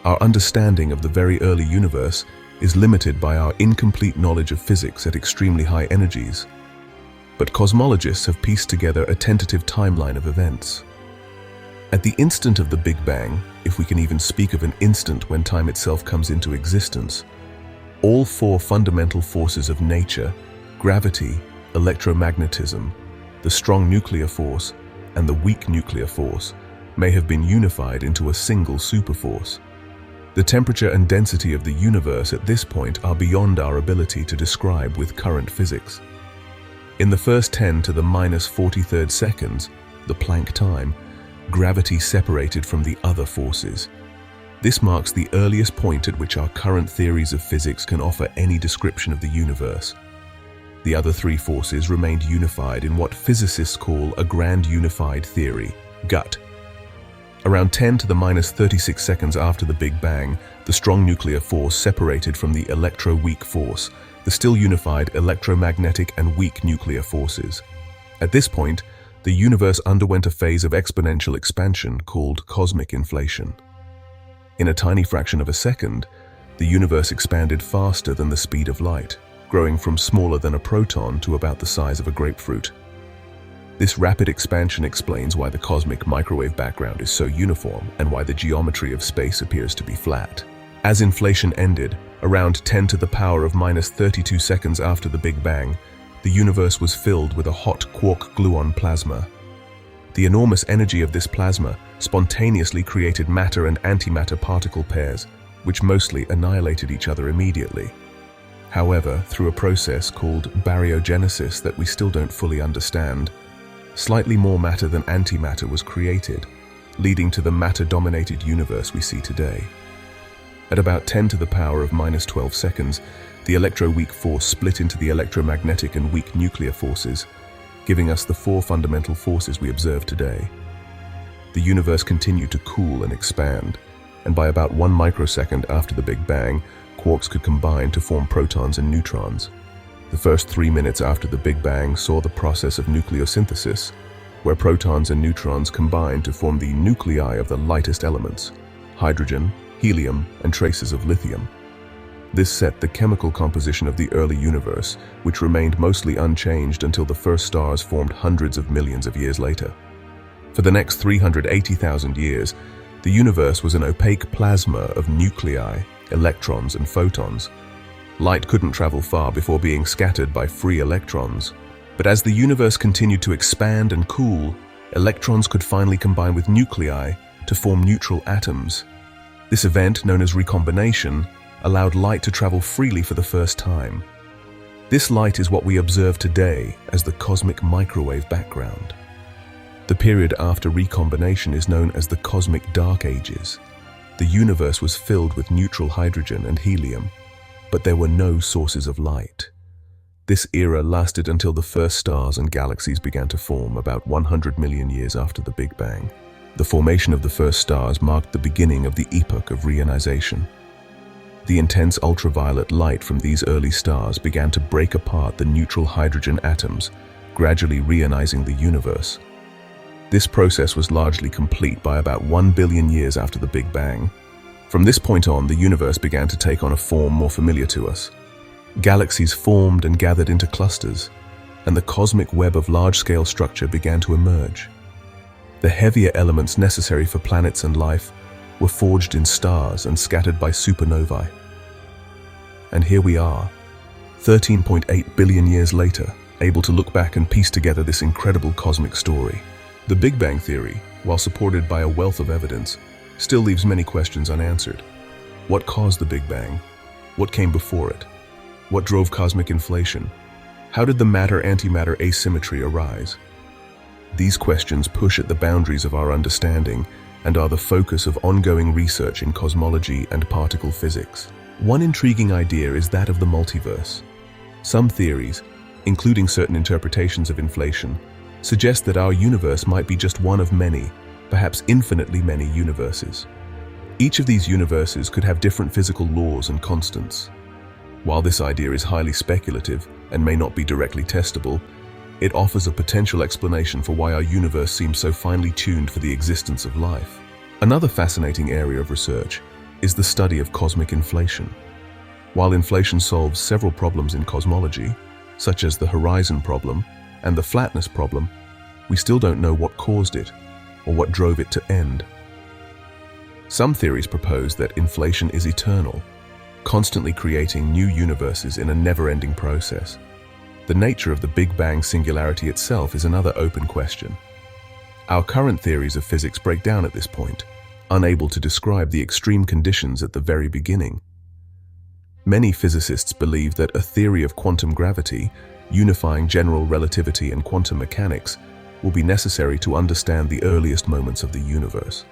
Our understanding of the very early universe is limited by our incomplete knowledge of physics at extremely high energies. But cosmologists have pieced together a tentative timeline of events. At the instant of the Big Bang, if we can even speak of an instant when time itself comes into existence, all four fundamental forces of nature, gravity, electromagnetism, the strong nuclear force, and the weak nuclear force, may have been unified into a single superforce. The temperature and density of the universe at this point are beyond our ability to describe with current physics. In the first 10 to the minus 43rd seconds, the Planck time, gravity separated from the other forces. This marks the earliest point at which our current theories of physics can offer any description of the universe. The other three forces remained unified in what physicists call a grand unified theory, GUT. Around 10 to the minus 36 seconds after the Big Bang, the strong nuclear force separated from the electro-weak force, the still unified electromagnetic and weak nuclear forces. At this point, the universe underwent a phase of exponential expansion called cosmic inflation. In a tiny fraction of a second, the universe expanded faster than the speed of light, growing from smaller than a proton to about the size of a grapefruit. This rapid expansion explains why the cosmic microwave background is so uniform and why the geometry of space appears to be flat. As inflation ended, around 10 to the power of minus 32 seconds after the Big Bang, the universe was filled with a hot quark-gluon plasma. The enormous energy of this plasma spontaneously created matter and antimatter particle pairs, which mostly annihilated each other immediately. However, through a process called baryogenesis that we still don't fully understand, slightly more matter than antimatter was created, leading to the matter-dominated universe we see today. At about 10 to the power of minus 12 seconds, the electro-weak force split into the electromagnetic and weak nuclear forces, giving us the four fundamental forces we observe today. The universe continued to cool and expand, and by about 1 microsecond after the Big Bang, quarks could combine to form protons and neutrons. The first 3 minutes after the Big Bang saw the process of nucleosynthesis, where protons and neutrons combined to form the nuclei of the lightest elements, hydrogen, helium, and traces of lithium. This set the chemical composition of the early universe, which remained mostly unchanged until the first stars formed hundreds of millions of years later. For the next 380,000 years, the universe was an opaque plasma of nuclei, electrons, and photons. Light couldn't travel far before being scattered by free electrons. But as the universe continued to expand and cool, electrons could finally combine with nuclei to form neutral atoms. This event, known as recombination, allowed light to travel freely for the first time. This light is what we observe today as the cosmic microwave background. The period after recombination is known as the cosmic dark ages. The universe was filled with neutral hydrogen and helium, but there were no sources of light. This era lasted until the first stars and galaxies began to form about 100 million years after the Big Bang. The formation of the first stars marked the beginning of the epoch of reionization. The intense ultraviolet light from these early stars began to break apart the neutral hydrogen atoms, gradually reionizing the universe. This process was largely complete by about 1 billion years after the Big Bang. From this point on, the universe began to take on a form more familiar to us. Galaxies formed and gathered into clusters, and the cosmic web of large-scale structure began to emerge. The heavier elements necessary for planets and life were forged in stars and scattered by supernovae. And here we are, 13.8 billion years later, able to look back and piece together this incredible cosmic story. The Big Bang Theory, while supported by a wealth of evidence, still leaves many questions unanswered. What caused the Big Bang? What came before it? What drove cosmic inflation? How did the matter-antimatter asymmetry arise? These questions push at the boundaries of our understanding and are the focus of ongoing research in cosmology and particle physics. One intriguing idea is that of the multiverse. Some theories, including certain interpretations of inflation, suggest that our universe might be just one of many, perhaps infinitely many universes. Each of these universes could have different physical laws and constants. While this idea is highly speculative and may not be directly testable, it offers a potential explanation for why our universe seems so finely tuned for the existence of life. Another fascinating area of research is the study of cosmic inflation. While inflation solves several problems in cosmology, such as the horizon problem and the flatness problem, we still don't know what caused it or what drove it to end. Some theories propose that inflation is eternal, constantly creating new universes in a never-ending process. The nature of the Big Bang singularity itself is another open question. Our current theories of physics break down at this point, unable to describe the extreme conditions at the very beginning. Many physicists believe that a theory of quantum gravity, unifying general relativity and quantum mechanics, will be necessary to understand the earliest moments of the universe.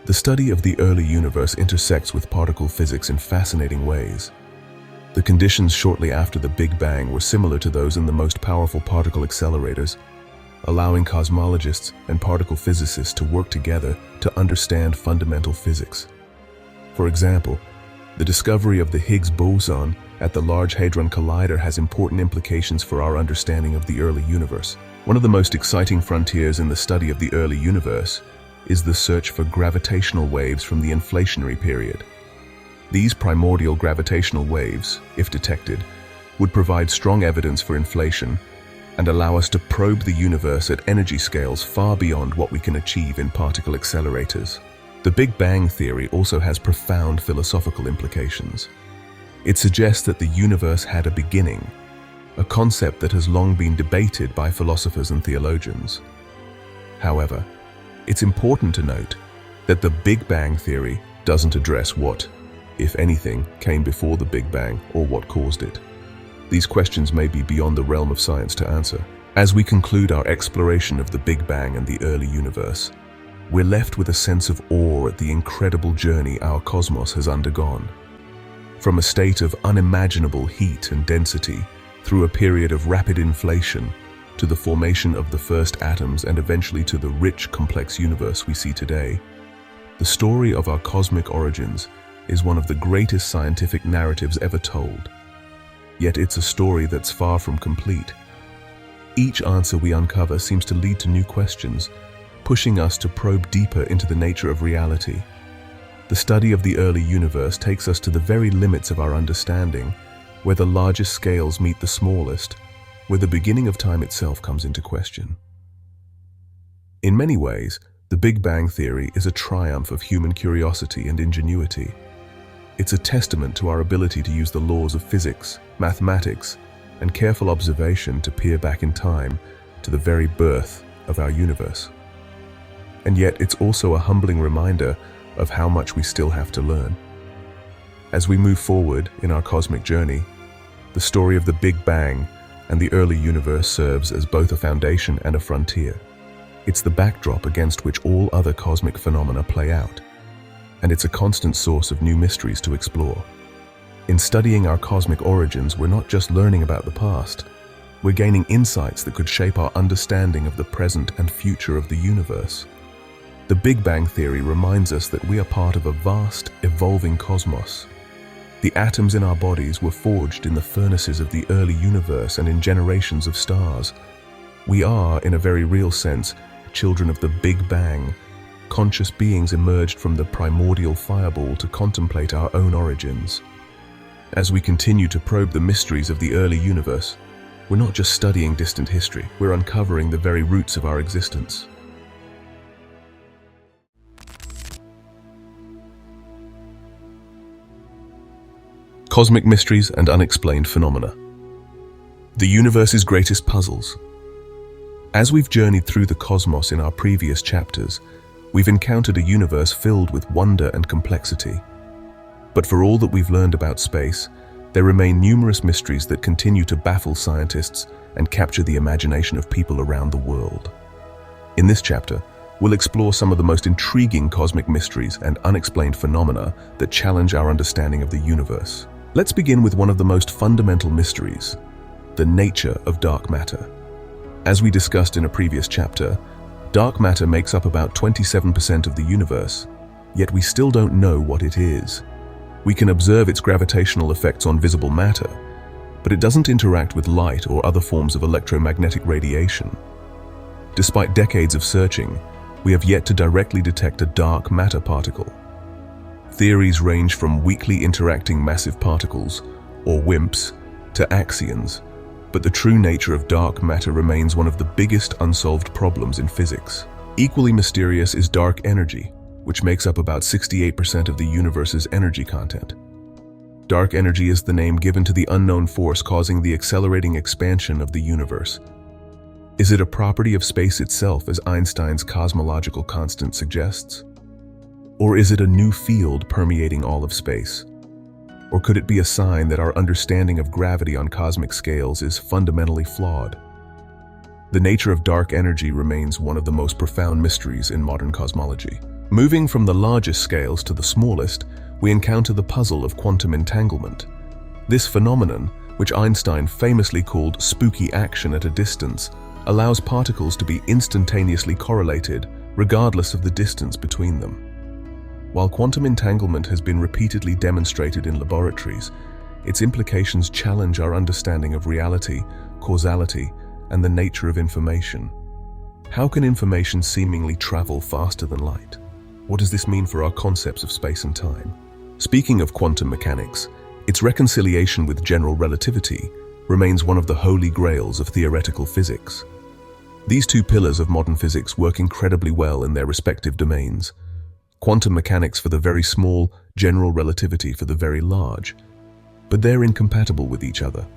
The study of the early universe intersects with particle physics in fascinating ways. The conditions shortly after the Big Bang were similar to those in the most powerful particle accelerators, allowing cosmologists and particle physicists to work together to understand fundamental physics. For example, the discovery of the Higgs boson at the Large Hadron Collider has important implications for our understanding of the early universe. One of the most exciting frontiers in the study of the early universe is the search for gravitational waves from the inflationary period. These primordial gravitational waves, if detected, would provide strong evidence for inflation and allow us to probe the universe at energy scales far beyond what we can achieve in particle accelerators. The Big Bang theory also has profound philosophical implications. It suggests that the universe had a beginning, a concept that has long been debated by philosophers and theologians. However, it's important to note that the Big Bang theory doesn't address what, if anything, came before the Big Bang or what caused it. These questions may be beyond the realm of science to answer. As we conclude our exploration of the Big Bang and the early universe, we're left with a sense of awe at the incredible journey our cosmos has undergone. From a state of unimaginable heat and density, through a period of rapid inflation, to the formation of the first atoms and eventually to the rich, complex universe we see today, the story of our cosmic origins is one of the greatest scientific narratives ever told. Yet it's a story that's far from complete. Each answer we uncover seems to lead to new questions, pushing us to probe deeper into the nature of reality. The study of the early universe takes us to the very limits of our understanding, where the largest scales meet the smallest, where the beginning of time itself comes into question. In many ways, the Big Bang theory is a triumph of human curiosity and ingenuity. It's a testament to our ability to use the laws of physics, mathematics, and careful observation to peer back in time to the very birth of our universe. And yet it's also a humbling reminder of how much we still have to learn. As we move forward in our cosmic journey, the story of the Big Bang and the early universe serves as both a foundation and a frontier. It's the backdrop against which all other cosmic phenomena play out, and it's a constant source of new mysteries to explore. In studying our cosmic origins, we're not just learning about the past, we're gaining insights that could shape our understanding of the present and future of the universe. The Big Bang theory reminds us that we are part of a vast, evolving cosmos. The atoms in our bodies were forged in the furnaces of the early universe and in generations of stars. We are, in a very real sense, children of the Big Bang. Conscious beings emerged from the primordial fireball to contemplate our own origins. As we continue to probe the mysteries of the early universe, we're not just studying distant history, we're uncovering the very roots of our existence. Cosmic mysteries and unexplained phenomena. The universe's greatest puzzles. As we've journeyed through the cosmos in our previous chapters, we've encountered a universe filled with wonder and complexity. But for all that we've learned about space, there remain numerous mysteries that continue to baffle scientists and capture the imagination of people around the world. In this chapter, we'll explore some of the most intriguing cosmic mysteries and unexplained phenomena that challenge our understanding of the universe. Let's begin with one of the most fundamental mysteries, the nature of dark matter. As we discussed in a previous chapter, dark matter makes up about 27% of the universe, yet we still don't know what it is. We can observe its gravitational effects on visible matter, but it doesn't interact with light or other forms of electromagnetic radiation. Despite decades of searching, we have yet to directly detect a dark matter particle. Theories range from weakly interacting massive particles, or WIMPs, to axions, but the true nature of dark matter remains one of the biggest unsolved problems in physics. Equally mysterious is dark energy, which makes up about 68% of the universe's energy content. Dark energy is the name given to the unknown force causing the accelerating expansion of the universe. Is it a property of space itself, as Einstein's cosmological constant suggests? Or is it a new field permeating all of space? Or could it be a sign that our understanding of gravity on cosmic scales is fundamentally flawed? The nature of dark energy remains one of the most profound mysteries in modern cosmology. Moving from the largest scales to the smallest, we encounter the puzzle of quantum entanglement. This phenomenon, which Einstein famously called spooky action at a distance, allows particles to be instantaneously correlated regardless of the distance between them. While quantum entanglement has been repeatedly demonstrated in laboratories, its implications challenge our understanding of reality, causality, and the nature of information. How can information seemingly travel faster than light? What does this mean for our concepts of space and time? Speaking of quantum mechanics, its reconciliation with general relativity remains one of the holy grails of theoretical physics. These two pillars of modern physics work incredibly well in their respective domains. Quantum mechanics for the very small, general relativity for the very large. But they're incompatible with each other.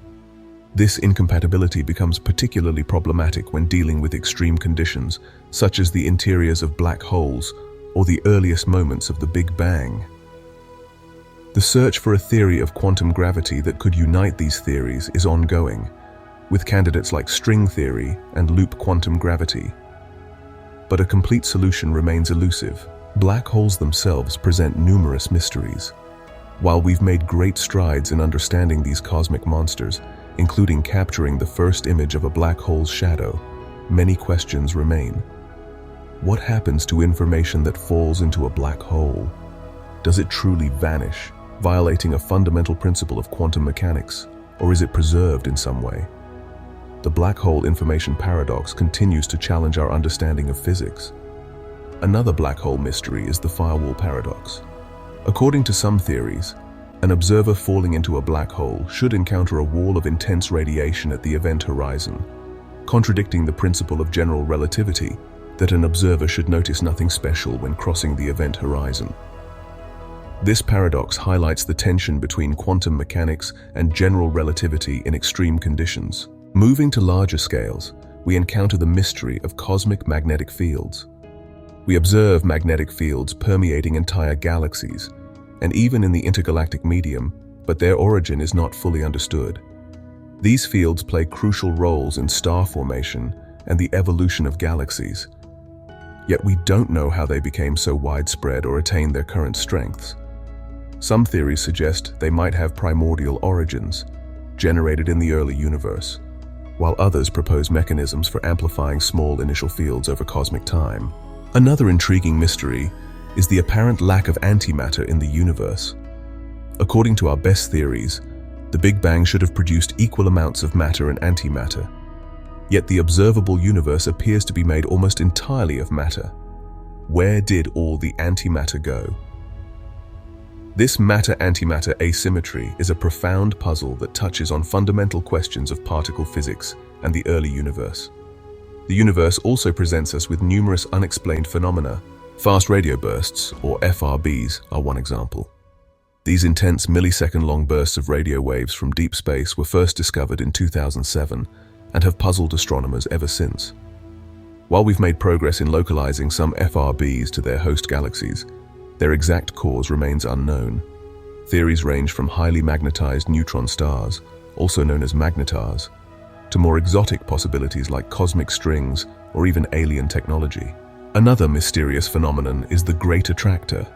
This incompatibility becomes particularly problematic when dealing with extreme conditions, such as the interiors of black holes or the earliest moments of the Big Bang. The search for a theory of quantum gravity that could unite these theories is ongoing, with candidates like string theory and loop quantum gravity. But a complete solution remains elusive. Black holes themselves present numerous mysteries. While we've made great strides in understanding these cosmic monsters, including capturing the first image of a black hole's shadow, many questions remain. What happens to information that falls into a black hole? Does it truly vanish, violating a fundamental principle of quantum mechanics, or is it preserved in some way? The black hole information paradox continues to challenge our understanding of physics. Another black hole mystery is the firewall paradox. According to some theories, an observer falling into a black hole should encounter a wall of intense radiation at the event horizon, contradicting the principle of general relativity that an observer should notice nothing special when crossing the event horizon. This paradox highlights the tension between quantum mechanics and general relativity in extreme conditions. Moving to larger scales, we encounter the mystery of cosmic magnetic fields. We observe magnetic fields permeating entire galaxies, and even in the intergalactic medium, but their origin is not fully understood. These fields play crucial roles in star formation and the evolution of galaxies. Yet we don't know how they became so widespread or attained their current strengths. Some theories suggest they might have primordial origins, generated in the early universe, while others propose mechanisms for amplifying small initial fields over cosmic time. Another intriguing mystery is the apparent lack of antimatter in the universe. According to our best theories, the Big Bang should have produced equal amounts of matter and antimatter. Yet the observable universe appears to be made almost entirely of matter. Where did all the antimatter go? This matter-antimatter asymmetry is a profound puzzle that touches on fundamental questions of particle physics and the early universe. The universe also presents us with numerous unexplained phenomena. Fast radio bursts, or FRBs, are one example. These intense millisecond-long bursts of radio waves from deep space were first discovered in 2007 and have puzzled astronomers ever since. While we've made progress in localizing some FRBs to their host galaxies, their exact cause remains unknown. Theories range from highly magnetized neutron stars, also known as magnetars, to more exotic possibilities like cosmic strings or even alien technology. Another mysterious phenomenon is the Great Attractor.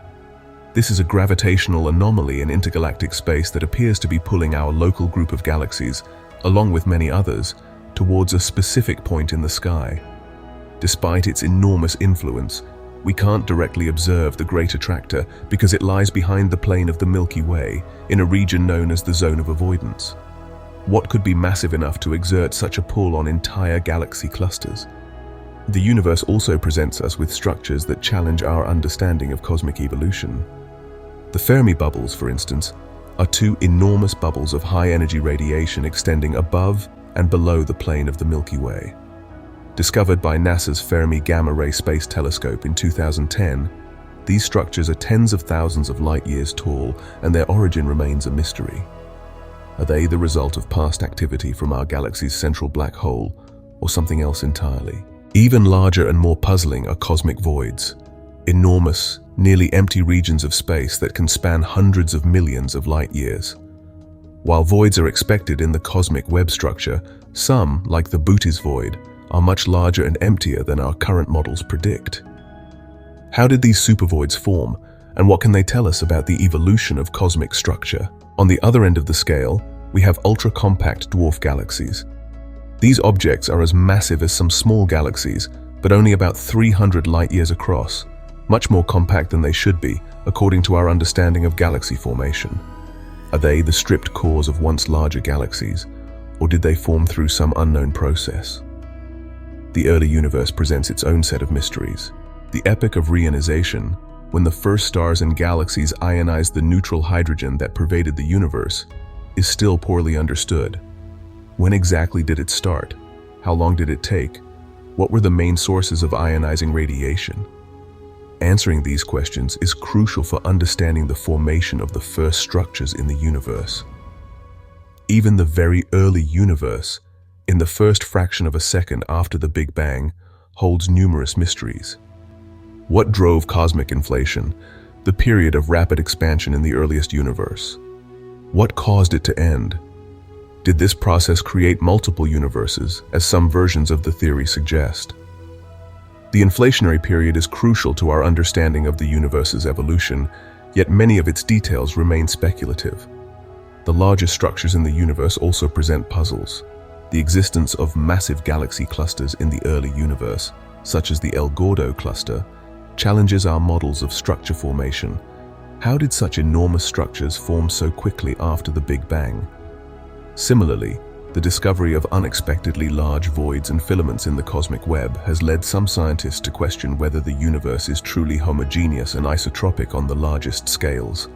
This is a gravitational anomaly in intergalactic space that appears to be pulling our local group of galaxies, along with many others, towards a specific point in the sky. Despite its enormous influence, we can't directly observe the Great Attractor because it lies behind the plane of the Milky Way in a region known as the Zone of Avoidance. What could be massive enough to exert such a pull on entire galaxy clusters? The universe also presents us with structures that challenge our understanding of cosmic evolution. The Fermi bubbles, for instance, are two enormous bubbles of high-energy radiation extending above and below the plane of the Milky Way. Discovered by NASA's Fermi Gamma Ray Space Telescope in 2010, these structures are tens of thousands of light-years tall, and their origin remains a mystery. Are they the result of past activity from our galaxy's central black hole, or something else entirely? Even larger and more puzzling are cosmic voids, enormous, nearly empty regions of space that can span hundreds of millions of light-years. While voids are expected in the cosmic web structure, some, like the Bootes void, are much larger and emptier than our current models predict. How did these supervoids form, and what can they tell us about the evolution of cosmic structure? On the other end of the scale, we have ultra-compact dwarf galaxies. These objects are as massive as some small galaxies, but only about 300 light-years across, much more compact than they should be, according to our understanding of galaxy formation. Are they the stripped cores of once larger galaxies, or did they form through some unknown process? The early universe presents its own set of mysteries. The epoch of reionization, when the first stars and galaxies ionized the neutral hydrogen that pervaded the universe, is still poorly understood. When exactly did it start? How long did it take? What were the main sources of ionizing radiation? Answering these questions is crucial for understanding the formation of the first structures in the universe. Even the very early universe, in the first fraction of a second after the Big Bang, holds numerous mysteries. What drove cosmic inflation, the period of rapid expansion in the earliest universe? What caused it to end? Did this process create multiple universes, as some versions of the theory suggest? The inflationary period is crucial to our understanding of the universe's evolution, yet many of its details remain speculative. The largest structures in the universe also present puzzles. The existence of massive galaxy clusters in the early universe, such as the El Gordo cluster, challenges our models of structure formation. How did such enormous structures form so quickly after the Big Bang? Similarly, the discovery of unexpectedly large voids and filaments in the cosmic web has led some scientists to question whether the universe is truly homogeneous and isotropic on the largest scales.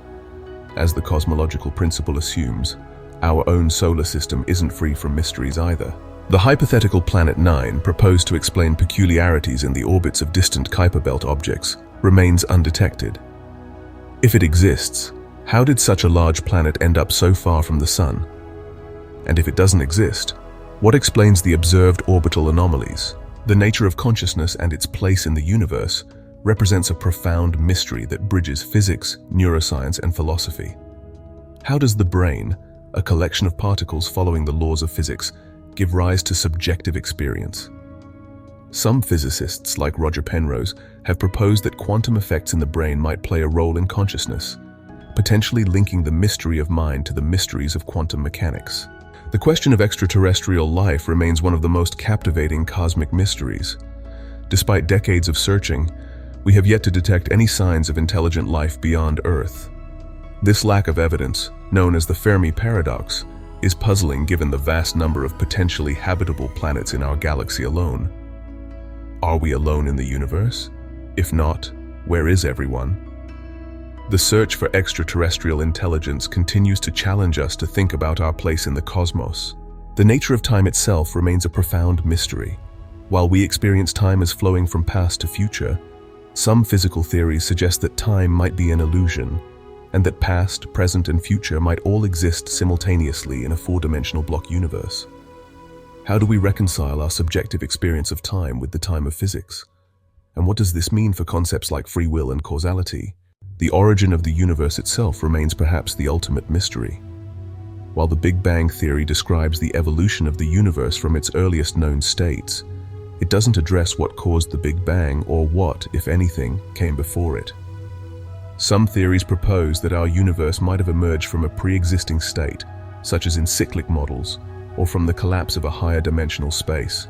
As the cosmological principle assumes, our own solar system isn't free from mysteries either. The hypothetical Planet 9, proposed to explain peculiarities in the orbits of distant Kuiper Belt objects, remains undetected. If it exists, how did such a large planet end up so far from the Sun? And if it doesn't exist, what explains the observed orbital anomalies? The nature of consciousness and its place in the universe represents a profound mystery that bridges physics, neuroscience, and philosophy. How does the brain, a collection of particles following the laws of physics, give rise to subjective experience? Some physicists, like Roger Penrose, have proposed that quantum effects in the brain might play a role in consciousness, potentially linking the mystery of mind to the mysteries of quantum mechanics. The question of extraterrestrial life remains one of the most captivating cosmic mysteries. Despite decades of searching, we have yet to detect any signs of intelligent life beyond Earth. This lack of evidence, known as the Fermi paradox, is puzzling given the vast number of potentially habitable planets in our galaxy alone. Are we alone in the universe? If not, where is everyone? The search for extraterrestrial intelligence continues to challenge us to think about our place in the cosmos. The nature of time itself remains a profound mystery. While we experience time as flowing from past to future, some physical theories suggest that time might be an illusion, and that past, present, and future might all exist simultaneously in a four-dimensional block universe. How do we reconcile our subjective experience of time with the time of physics? And what does this mean for concepts like free will and causality? The origin of the universe itself remains perhaps the ultimate mystery. While the Big Bang theory describes the evolution of the universe from its earliest known states, it doesn't address what caused the Big Bang or what, if anything, came before it. Some theories propose that our universe might have emerged from a pre-existing state, such as in cyclic models, or from the collapse of a higher dimensional space.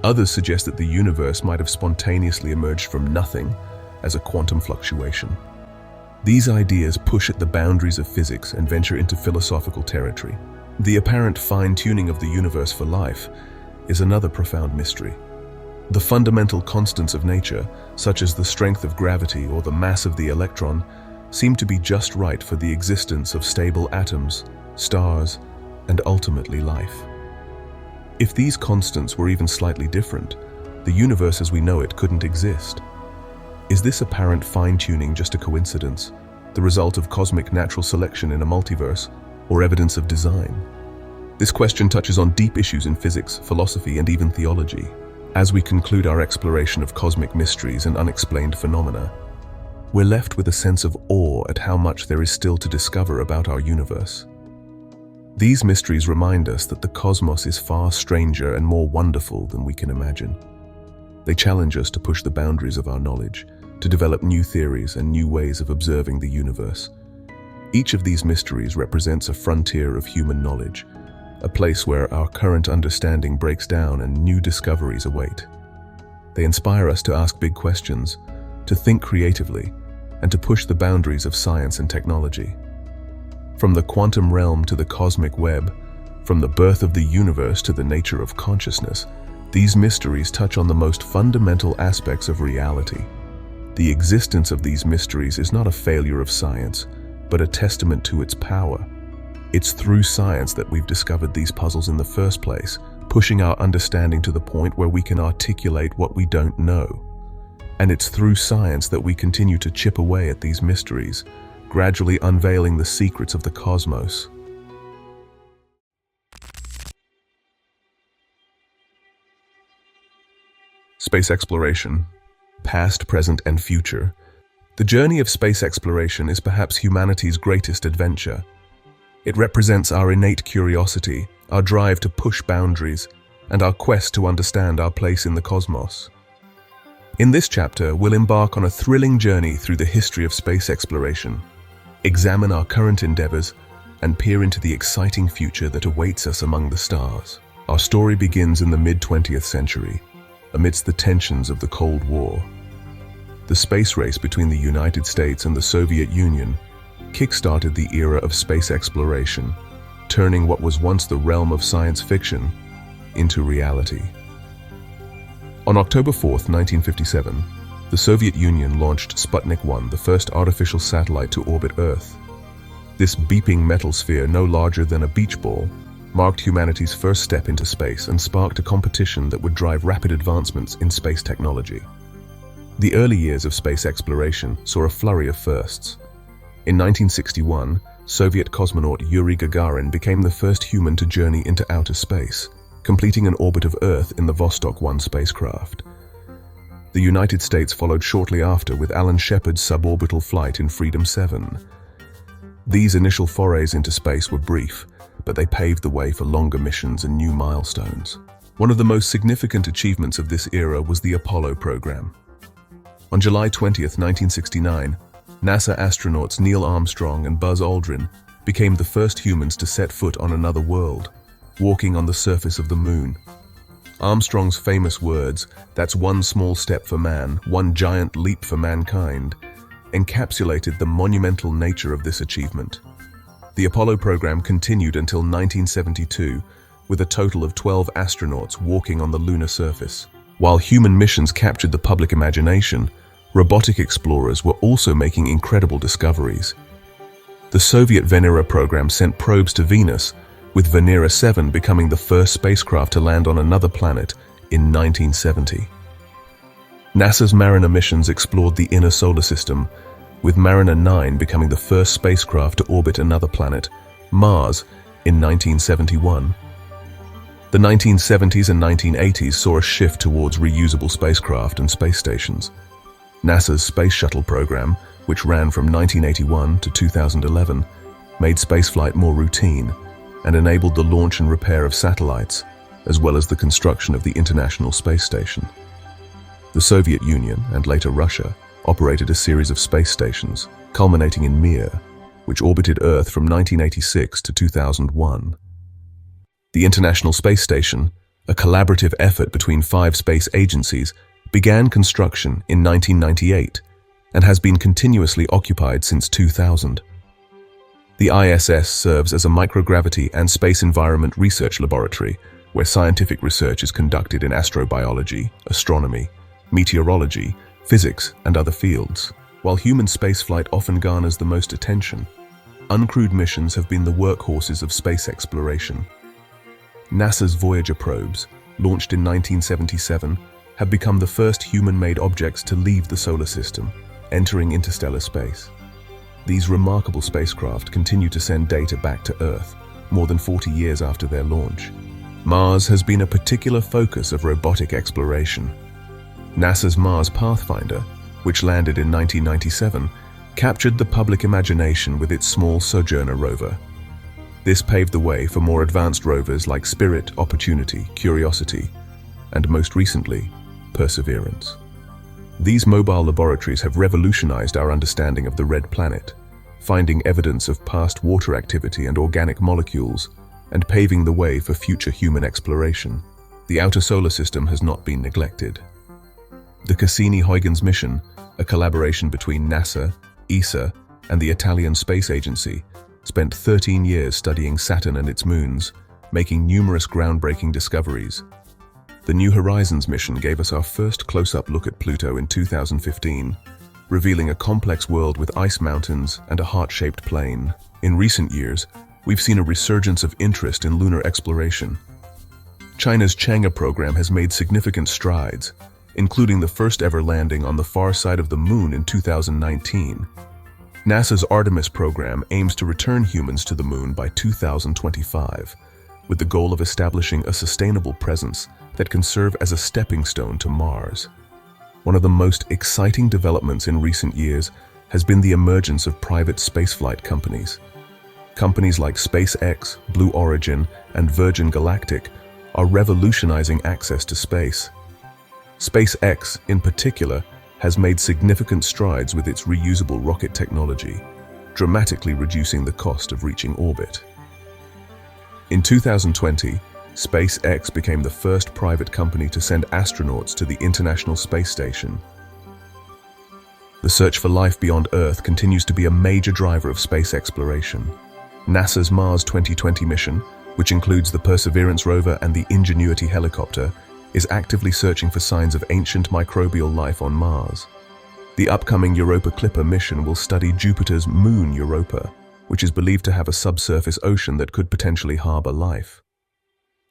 Others suggest that the universe might have spontaneously emerged from nothing as a quantum fluctuation. These ideas push at the boundaries of physics and venture into philosophical territory. The apparent fine-tuning of the universe for life is another profound mystery. The fundamental constants of nature, such as the strength of gravity or the mass of the electron, seem to be just right for the existence of stable atoms, stars, and ultimately life. If these constants were even slightly different, the universe as we know it couldn't exist. Is this apparent fine-tuning just a coincidence, the result of cosmic natural selection in a multiverse, or evidence of design? This question touches on deep issues in physics, philosophy, and even theology. As we conclude our exploration of cosmic mysteries and unexplained phenomena, we're left with a sense of awe at how much there is still to discover about our universe. These mysteries remind us that the cosmos is far stranger and more wonderful than we can imagine. They challenge us to push the boundaries of our knowledge, to develop new theories and new ways of observing the universe. Each of these mysteries represents a frontier of human knowledge, a place where our current understanding breaks down and new discoveries await. They inspire us to ask big questions, to think creatively, and to push the boundaries of science and technology. From the quantum realm to the cosmic web, from the birth of the universe to the nature of consciousness, these mysteries touch on the most fundamental aspects of reality. The existence of these mysteries is not a failure of science, but a testament to its power. It's through science that we've discovered these puzzles in the first place, pushing our understanding to the point where we can articulate what we don't know. And it's through science that we continue to chip away at these mysteries, gradually unveiling the secrets of the cosmos. Space exploration, past, present, and future. The journey of space exploration is perhaps humanity's greatest adventure. It represents our innate curiosity, our drive to push boundaries, and our quest to understand our place in the cosmos. In this chapter, we'll embark on a thrilling journey through the history of space exploration, examine our current endeavors, and peer into the exciting future that awaits us among the stars. Our story begins in the mid-20th century, amidst the tensions of the Cold War. The space race between the United States and the Soviet Union kick-started the era of space exploration, turning what was once the realm of science fiction into reality. On October 4, 1957, the Soviet Union launched Sputnik 1, the first artificial satellite to orbit Earth. This beeping metal sphere, no larger than a beach ball, marked humanity's first step into space and sparked a competition that would drive rapid advancements in space technology. The early years of space exploration saw a flurry of firsts. In 1961, Soviet cosmonaut Yuri Gagarin became the first human to journey into outer space, completing an orbit of Earth in the Vostok 1 spacecraft. The United States followed shortly after with Alan Shepard's suborbital flight in Freedom 7. These initial forays into space were brief, but they paved the way for longer missions and new milestones. One of the most significant achievements of this era was the Apollo program. On July 20, 1969, NASA astronauts Neil Armstrong and Buzz Aldrin became the first humans to set foot on another world, walking on the surface of the moon. Armstrong's famous words, "That's one small step for man, one giant leap for mankind," encapsulated the monumental nature of this achievement. The Apollo program continued until 1972, with a total of 12 astronauts walking on the lunar surface. While human missions captured the public imagination, robotic explorers were also making incredible discoveries. The Soviet Venera program sent probes to Venus, with Venera 7 becoming the first spacecraft to land on another planet in 1970. NASA's Mariner missions explored the inner solar system, with Mariner 9 becoming the first spacecraft to orbit another planet, Mars, in 1971. The 1970s and 1980s saw a shift towards reusable spacecraft and space stations. NASA's Space Shuttle program, which ran from 1981 to 2011, made spaceflight more routine and enabled the launch and repair of satellites, as well as the construction of the International Space Station. The Soviet Union, and later Russia, operated a series of space stations, culminating in Mir, which orbited Earth from 1986 to 2001. The International Space Station, a collaborative effort between 5 space agencies, began construction in 1998 and has been continuously occupied since 2000. The ISS serves as a microgravity and space environment research laboratory where scientific research is conducted in astrobiology, astronomy, meteorology, physics, and other fields. While human spaceflight often garners the most attention, uncrewed missions have been the workhorses of space exploration. NASA's Voyager probes, launched in 1977, have become the first human-made objects to leave the solar system, entering interstellar space. These remarkable spacecraft continue to send data back to Earth, more than 40 years after their launch. Mars has been a particular focus of robotic exploration. NASA's Mars Pathfinder, which landed in 1997, captured the public imagination with its small Sojourner rover. This paved the way for more advanced rovers like Spirit, Opportunity, Curiosity, and most recently, Perseverance. These mobile laboratories have revolutionized our understanding of the red planet, finding evidence of past water activity and organic molecules, and paving the way for future human exploration. The outer solar system has not been neglected. The Cassini-Huygens mission, a collaboration between NASA, ESA, and the Italian Space Agency, spent 13 years studying Saturn and its moons, making numerous groundbreaking discoveries. The New Horizons mission gave us our first close-up look at Pluto in 2015, revealing a complex world with ice mountains and a heart-shaped plain. In recent years, we've seen a resurgence of interest in lunar exploration. China's Chang'e program has made significant strides, including the first-ever landing on the far side of the Moon in 2019. NASA's Artemis program aims to return humans to the Moon by 2025, with the goal of establishing a sustainable presence that can serve as a stepping stone to Mars. One of the most exciting developments in recent years has been the emergence of private spaceflight companies. Companies like SpaceX, Blue Origin, and Virgin Galactic are revolutionizing access to space. SpaceX, in particular, has made significant strides with its reusable rocket technology, dramatically reducing the cost of reaching orbit. In 2020, SpaceX became the first private company to send astronauts to the International Space Station. The search for life beyond Earth continues to be a major driver of space exploration. NASA's Mars 2020 mission, which includes the Perseverance rover and the Ingenuity helicopter, is actively searching for signs of ancient microbial life on Mars. The upcoming Europa Clipper mission will study Jupiter's moon Europa, which is believed to have a subsurface ocean that could potentially harbor life.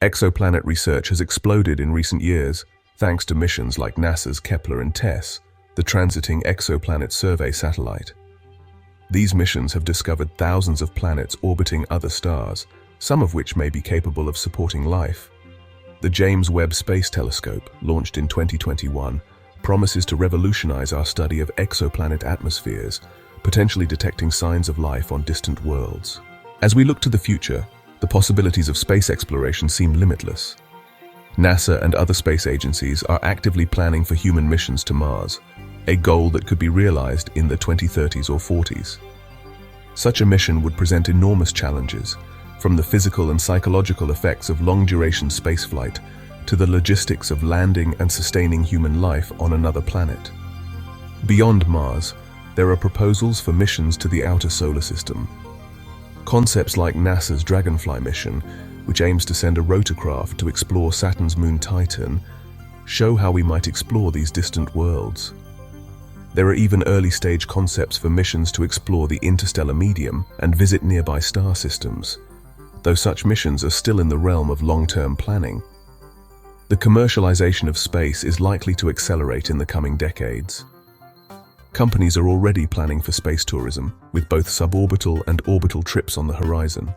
Exoplanet research has exploded in recent years, thanks to missions like NASA's Kepler and TESS, the transiting exoplanet survey satellite. These missions have discovered thousands of planets orbiting other stars, some of which may be capable of supporting life. The James Webb Space Telescope, launched in 2021, promises to revolutionize our study of exoplanet atmospheres, potentially detecting signs of life on distant worlds. As we look to the future, the possibilities of space exploration seem limitless. NASA and other space agencies are actively planning for human missions to Mars, a goal that could be realized in the 2030s or 40s. Such a mission would present enormous challenges, from the physical and psychological effects of long-duration spaceflight to the logistics of landing and sustaining human life on another planet. Beyond Mars, there are proposals for missions to the outer solar system. Concepts like NASA's Dragonfly mission, which aims to send a rotorcraft to explore Saturn's moon Titan, show how we might explore these distant worlds. There are even early-stage concepts for missions to explore the interstellar medium and visit nearby star systems, though such missions are still in the realm of long-term planning. The commercialization of space is likely to accelerate in the coming decades. Companies are already planning for space tourism, with both suborbital and orbital trips on the horizon.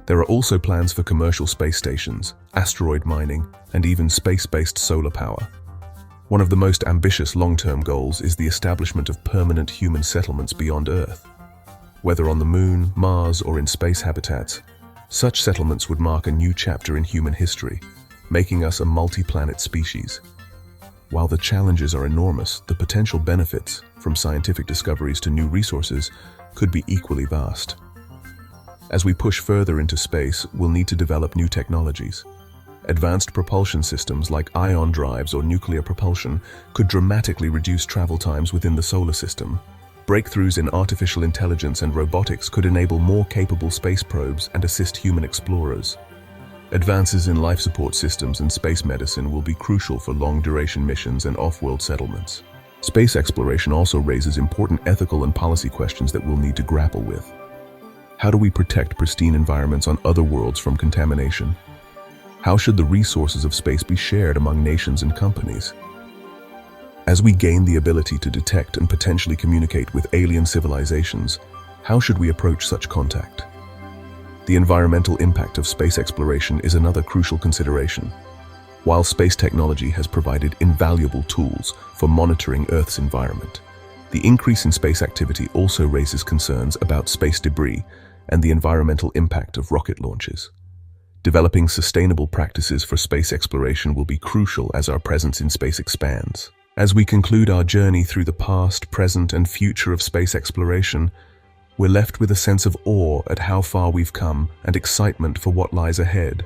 There are also plans for commercial space stations, asteroid mining, and even space-based solar power. One of the most ambitious long-term goals is the establishment of permanent human settlements beyond Earth. Whether on the Moon, Mars, or in space habitats, such settlements would mark a new chapter in human history, making us a multi-planet species. While the challenges are enormous, the potential benefits, from scientific discoveries to new resources, could be equally vast. As we push further into space, we'll need to develop new technologies. Advanced propulsion systems like ion drives or nuclear propulsion could dramatically reduce travel times within the solar system. Breakthroughs in artificial intelligence and robotics could enable more capable space probes and assist human explorers. Advances in life support systems and space medicine will be crucial for long-duration missions and off-world settlements. Space exploration also raises important ethical and policy questions that we'll need to grapple with. How do we protect pristine environments on other worlds from contamination? How should the resources of space be shared among nations and companies? As we gain the ability to detect and potentially communicate with alien civilizations, how should we approach such contact? The environmental impact of space exploration is another crucial consideration. While space technology has provided invaluable tools for monitoring Earth's environment, the increase in space activity also raises concerns about space debris and the environmental impact of rocket launches. Developing sustainable practices for space exploration will be crucial as our presence in space expands. As we conclude our journey through the past, present, and future of space exploration, we're left with a sense of awe at how far we've come and excitement for what lies ahead.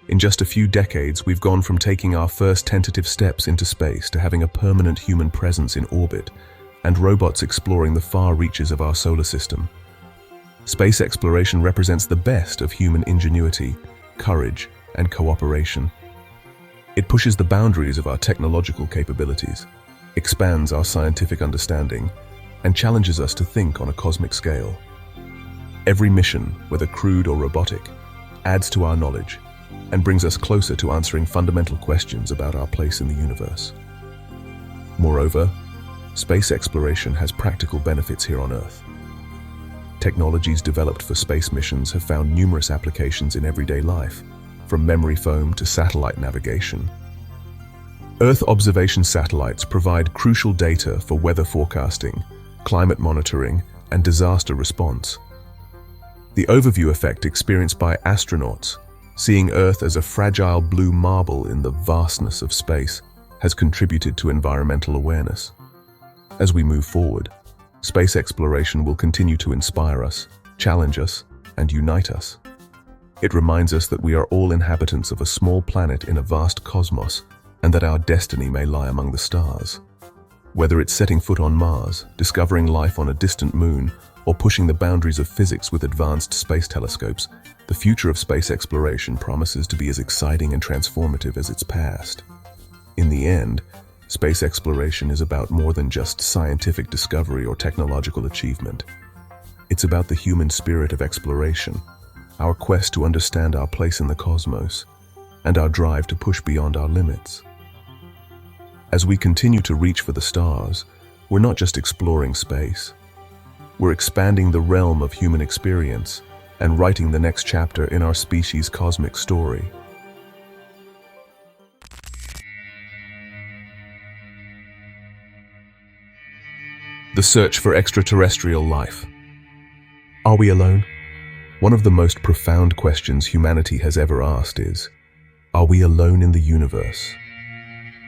In just a few decades, we've gone from taking our first tentative steps into space to having a permanent human presence in orbit and robots exploring the far reaches of our solar system. Space exploration represents the best of human ingenuity, courage, and cooperation. It pushes the boundaries of our technological capabilities, expands our scientific understanding, and challenges us to think on a cosmic scale. Every mission, whether crewed or robotic, adds to our knowledge and brings us closer to answering fundamental questions about our place in the universe. Moreover, space exploration has practical benefits here on Earth. Technologies developed for space missions have found numerous applications in everyday life, from memory foam to satellite navigation. Earth observation satellites provide crucial data for weather forecasting, climate monitoring, and disaster response. The overview effect experienced by astronauts, seeing Earth as a fragile blue marble in the vastness of space, has contributed to environmental awareness. As we move forward, space exploration will continue to inspire us, challenge us, and unite us. It reminds us that we are all inhabitants of a small planet in a vast cosmos, and that our destiny may lie among the stars. Whether it's setting foot on Mars, discovering life on a distant moon, or pushing the boundaries of physics with advanced space telescopes, the future of space exploration promises to be as exciting and transformative as its past. In the end, space exploration is about more than just scientific discovery or technological achievement. It's about the human spirit of exploration, our quest to understand our place in the cosmos, and our drive to push beyond our limits. As we continue to reach for the stars, we're not just exploring space. We're expanding the realm of human experience and writing the next chapter in our species' cosmic story. The search for extraterrestrial life. Are we alone? One of the most profound questions humanity has ever asked is, are we alone in the universe?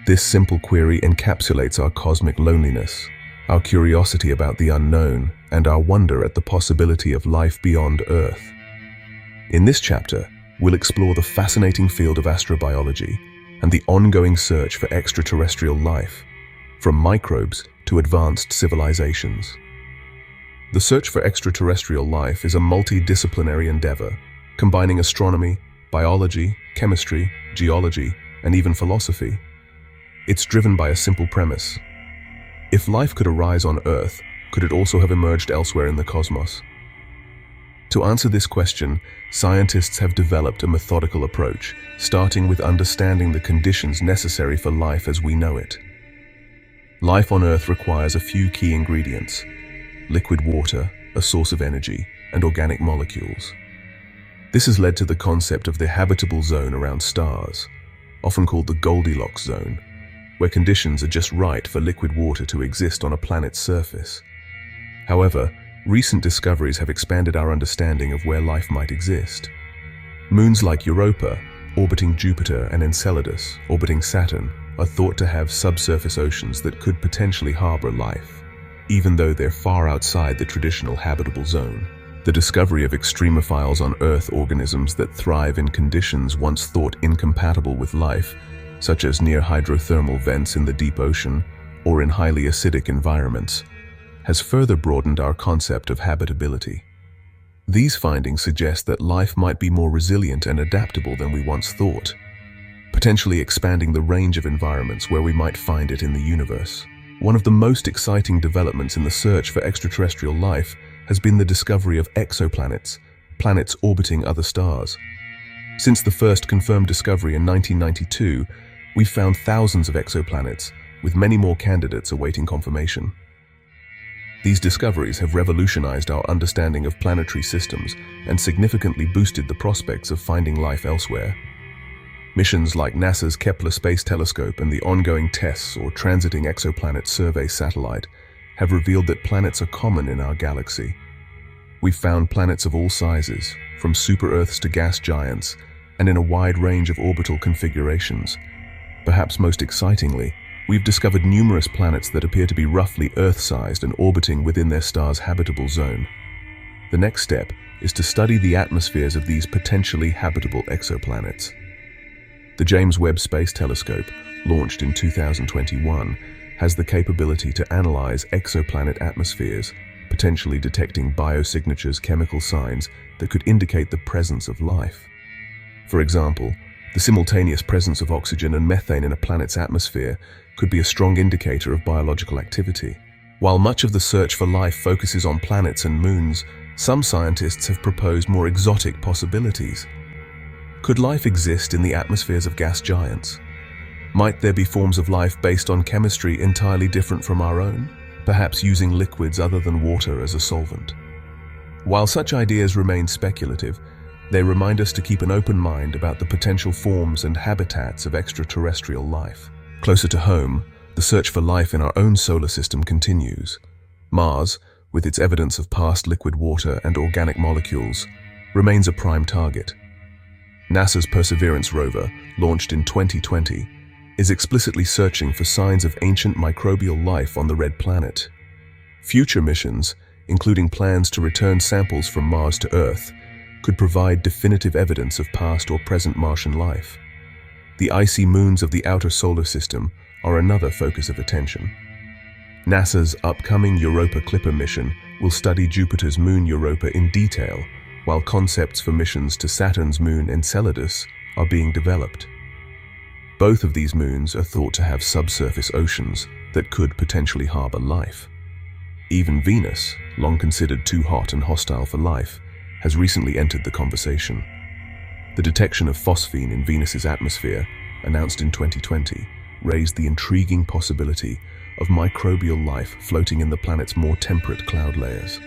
This simple query encapsulates our cosmic loneliness, our curiosity about the unknown, and our wonder at the possibility of life beyond Earth. In this chapter, we'll explore the fascinating field of astrobiology and the ongoing search for extraterrestrial life, from microbes to advanced civilizations. The search for extraterrestrial life is a multidisciplinary endeavor, combining astronomy, biology, chemistry, geology, and even philosophy. It's driven by a simple premise. If life could arise on Earth, could it also have emerged elsewhere in the cosmos? To answer this question, scientists have developed a methodical approach, starting with understanding the conditions necessary for life as we know it. Life on Earth requires a few key ingredients: liquid water, a source of energy, and organic molecules. This has led to the concept of the habitable zone around stars, often called the Goldilocks zone, where conditions are just right for liquid water to exist on a planet's surface. However, recent discoveries have expanded our understanding of where life might exist. Moons like Europa, orbiting Jupiter, and Enceladus, orbiting Saturn, are thought to have subsurface oceans that could potentially harbor life, even though they're far outside the traditional habitable zone. The discovery of extremophiles on Earth, organisms that thrive in conditions once thought incompatible with life, such as near hydrothermal vents in the deep ocean or in highly acidic environments, has further broadened our concept of habitability. These findings suggest that life might be more resilient and adaptable than we once thought, potentially expanding the range of environments where we might find it in the universe. One of the most exciting developments in the search for extraterrestrial life has been the discovery of exoplanets, planets orbiting other stars. Since the first confirmed discovery in 1992, we've found thousands of exoplanets, with many more candidates awaiting confirmation. These discoveries have revolutionized our understanding of planetary systems and significantly boosted the prospects of finding life elsewhere. Missions like NASA's Kepler Space Telescope and the ongoing TESS, or Transiting Exoplanet Survey satellite, have revealed that planets are common in our galaxy. We've found planets of all sizes, from super-Earths to gas giants, and in a wide range of orbital configurations. Perhaps most excitingly, We've discovered numerous planets that appear to be roughly Earth-sized and orbiting within their star's habitable zone. The next step is to study the atmospheres of these potentially habitable exoplanets. The James Webb Space Telescope, launched in 2021, has the capability to analyze exoplanet atmospheres, potentially detecting biosignatures, chemical signs that could indicate the presence of life. For example, the simultaneous presence of oxygen and methane in a planet's atmosphere could be a strong indicator of biological activity. While much of the search for life focuses on planets and moons, some scientists have proposed more exotic possibilities. Could life exist in the atmospheres of gas giants? Might there be forms of life based on chemistry entirely different from our own, perhaps using liquids other than water as a solvent? While such ideas remain speculative, they remind us to keep an open mind about the potential forms and habitats of extraterrestrial life. Closer to home, the search for life in our own solar system continues. Mars, with its evidence of past liquid water and organic molecules, remains a prime target. NASA's Perseverance rover, launched in 2020, is explicitly searching for signs of ancient microbial life on the red planet. Future missions, including plans to return samples from Mars to Earth, could provide definitive evidence of past or present Martian life. The icy moons of the outer solar system are another focus of attention. NASA's upcoming Europa Clipper mission will study Jupiter's moon Europa in detail, while concepts for missions to Saturn's moon Enceladus are being developed. Both of these moons are thought to have subsurface oceans that could potentially harbor life. Even Venus, long considered too hot and hostile for life, has recently entered the conversation. The detection of phosphine in Venus's atmosphere, announced in 2020, raised the intriguing possibility of microbial life floating in the planet's more temperate cloud layers.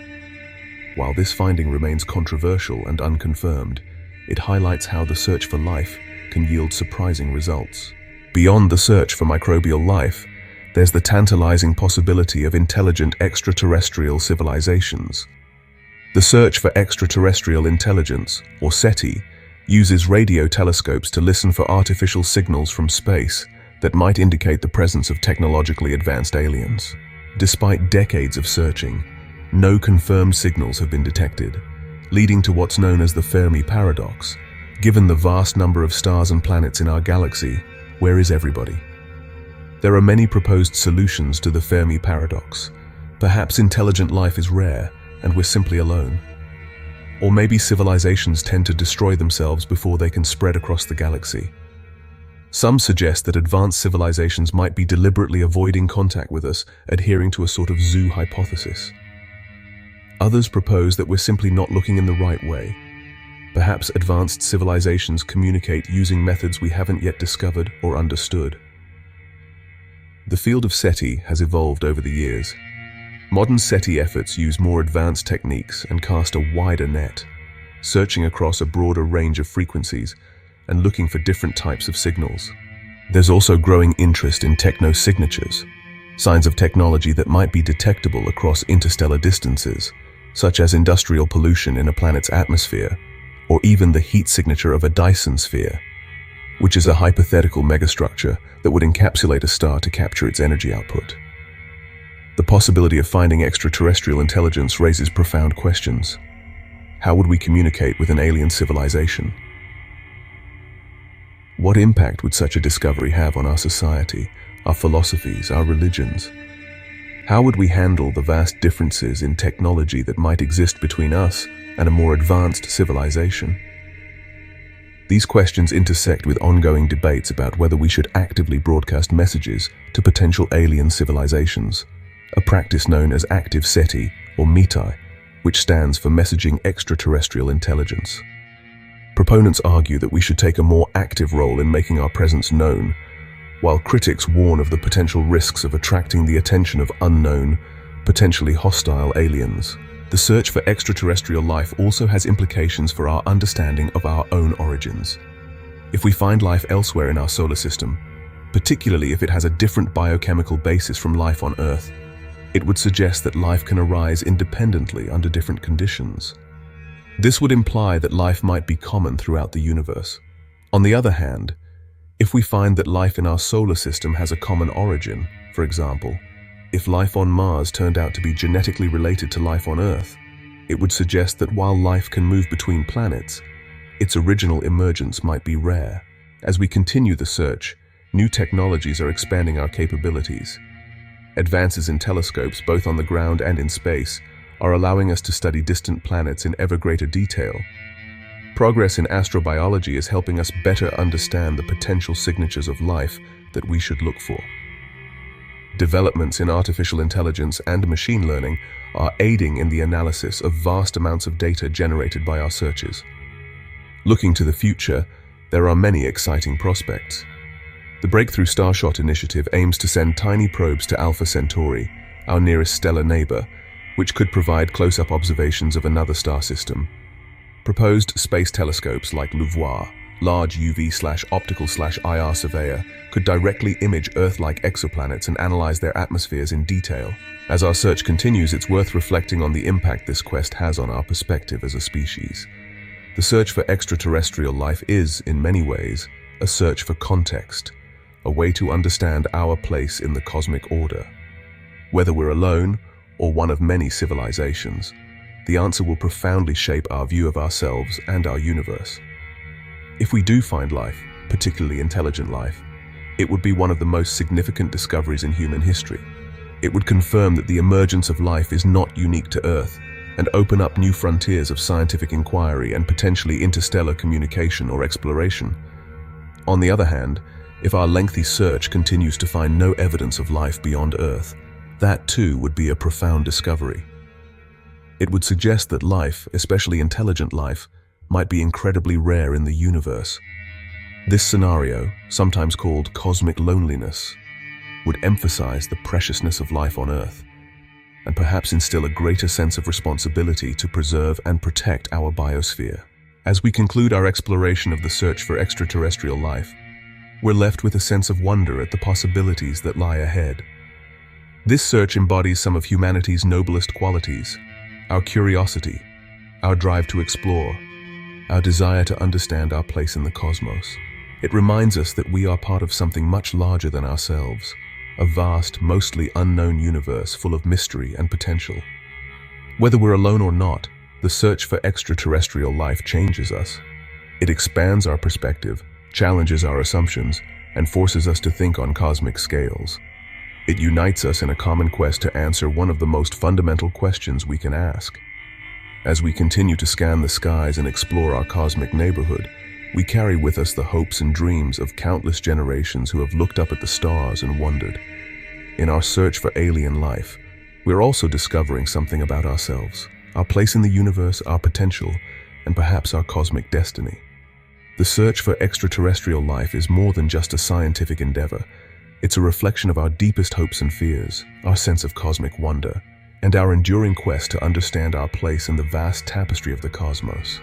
While this finding remains controversial and unconfirmed, it highlights how the search for life can yield surprising results. Beyond the search for microbial life, there's the tantalizing possibility of intelligent extraterrestrial civilizations. The search for extraterrestrial intelligence, or SETI, uses radio telescopes to listen for artificial signals from space that might indicate the presence of technologically advanced aliens. Despite decades of searching, no confirmed signals have been detected, leading to what's known as the Fermi paradox. Given the vast number of stars and planets in our galaxy, where is everybody? There are many proposed solutions to the Fermi paradox. Perhaps intelligent life is rare, and we're simply alone. Or maybe civilizations tend to destroy themselves before they can spread across the galaxy. Some suggest that advanced civilizations might be deliberately avoiding contact with us, adhering to a sort of zoo hypothesis. Others propose that we're simply not looking in the right way. Perhaps advanced civilizations communicate using methods we haven't yet discovered or understood. The field of SETI has evolved over the years. Modern SETI efforts use more advanced techniques and cast a wider net, searching across a broader range of frequencies and looking for different types of signals. There's also growing interest in techno-signatures, signs of technology that might be detectable across interstellar distances, such as industrial pollution in a planet's atmosphere, or even the heat signature of a Dyson sphere, which is a hypothetical megastructure that would encapsulate a star to capture its energy output. The possibility of finding extraterrestrial intelligence raises profound questions. How would we communicate with an alien civilization? What impact would such a discovery have on our society, our philosophies, our religions? How would we handle the vast differences in technology that might exist between us and a more advanced civilization? These questions intersect with ongoing debates about whether we should actively broadcast messages to potential alien civilizations, a practice known as active SETI, or METI, which stands for Messaging Extraterrestrial Intelligence. Proponents argue that we should take a more active role in making our presence known, while critics warn of the potential risks of attracting the attention of unknown, potentially hostile aliens. The search for extraterrestrial life also has implications for our understanding of our own origins. If we find life elsewhere in our solar system, particularly if it has a different biochemical basis from life on Earth, it would suggest that life can arise independently under different conditions. This would imply that life might be common throughout the universe. On the other hand, If we find that life in our solar system has a common origin, for example, if life on Mars turned out to be genetically related to life on Earth, it would suggest that while life can move between planets, its original emergence might be rare. As we continue the search, new technologies are expanding our capabilities. Advances in telescopes, both on the ground and in space, are allowing us to study distant planets in ever greater detail. Progress in astrobiology is helping us better understand the potential signatures of life that we should look for. Developments in artificial intelligence and machine learning are aiding in the analysis of vast amounts of data generated by our searches. Looking to the future, there are many exciting prospects. The Breakthrough Starshot initiative aims to send tiny probes to Alpha Centauri, our nearest stellar neighbor, which could provide close-up observations of another star system. Proposed space telescopes like LUVOIR, large UV/optical/IR surveyor, could directly image Earth-like exoplanets and analyze their atmospheres in detail. As our search continues, it's worth reflecting on the impact this quest has on our perspective as a species. The search for extraterrestrial life is, in many ways, a search for context, a way to understand our place in the cosmic order. Whether we're alone or one of many civilizations, the answer will profoundly shape our view of ourselves and our universe. If we do find life, particularly intelligent life, it would be one of the most significant discoveries in human history. It would confirm that the emergence of life is not unique to Earth and open up new frontiers of scientific inquiry and potentially interstellar communication or exploration. On the other hand, if our lengthy search continues to find no evidence of life beyond Earth, that too would be a profound discovery. It would suggest that life, especially intelligent life, might be incredibly rare in the universe. This scenario, sometimes called cosmic loneliness, would emphasize the preciousness of life on Earth, and perhaps instill a greater sense of responsibility to preserve and protect our biosphere. As we conclude our exploration of the search for extraterrestrial life, we're left with a sense of wonder at the possibilities that lie ahead. This search embodies some of humanity's noblest qualities: our curiosity, our drive to explore, our desire to understand our place in the cosmos. It reminds us that we are part of something much larger than ourselves, a vast, mostly unknown universe full of mystery and potential. Whether we're alone or not, the search for extraterrestrial life changes us. It expands our perspective, challenges our assumptions, and forces us to think on cosmic scales. It unites us in a common quest to answer one of the most fundamental questions we can ask. As we continue to scan the skies and explore our cosmic neighborhood, we carry with us the hopes and dreams of countless generations who have looked up at the stars and wondered. In our search for alien life, we're also discovering something about ourselves, our place in the universe, our potential, and perhaps our cosmic destiny. The search for extraterrestrial life is more than just a scientific endeavor. It's a reflection of our deepest hopes and fears, our sense of cosmic wonder, and our enduring quest to understand our place in the vast tapestry of the cosmos.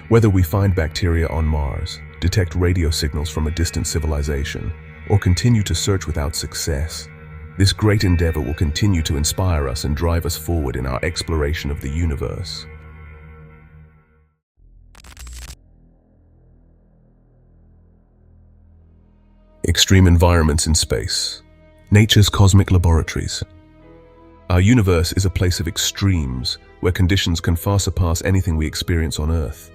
Whether we find bacteria on Mars, detect radio signals from a distant civilization, or continue to search without success, this great endeavor will continue to inspire us and drive us forward in our exploration of the universe. Extreme environments in space. Nature's cosmic laboratories. Our universe is a place of extremes, where conditions can far surpass anything we experience on Earth.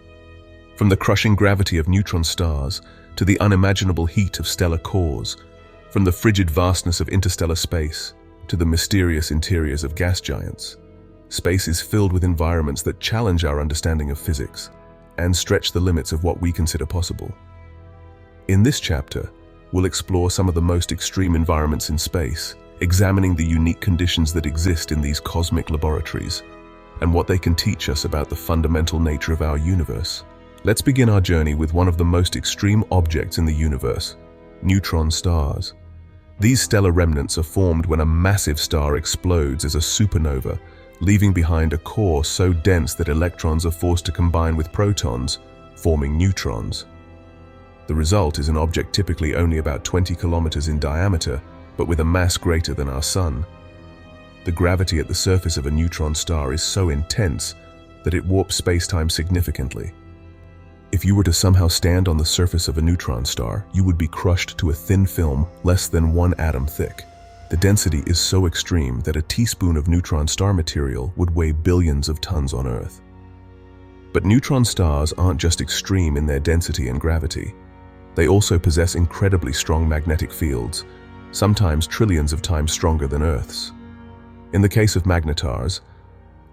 From the crushing gravity of neutron stars to the unimaginable heat of stellar cores, from the frigid vastness of interstellar space to the mysterious interiors of gas giants, space is filled with environments that challenge our understanding of physics and stretch the limits of what we consider possible. In this chapter, we'll explore some of the most extreme environments in space, examining the unique conditions that exist in these cosmic laboratories and what they can teach us about the fundamental nature of our universe. Let's begin our journey with one of the most extreme objects in the universe, neutron stars. These stellar remnants are formed when a massive star explodes as a supernova, leaving behind a core so dense that electrons are forced to combine with protons, forming neutrons. The result is an object typically only about 20 kilometers in diameter, but with a mass greater than our Sun. The gravity at the surface of a neutron star is so intense that it warps space-time significantly. If you were to somehow stand on the surface of a neutron star, you would be crushed to a thin film less than 1 atom thick. The density is so extreme that a teaspoon of neutron star material would weigh billions of tons on Earth. But neutron stars aren't just extreme in their density and gravity. They also possess incredibly strong magnetic fields, sometimes trillions of times stronger than Earth's. In the case of magnetars,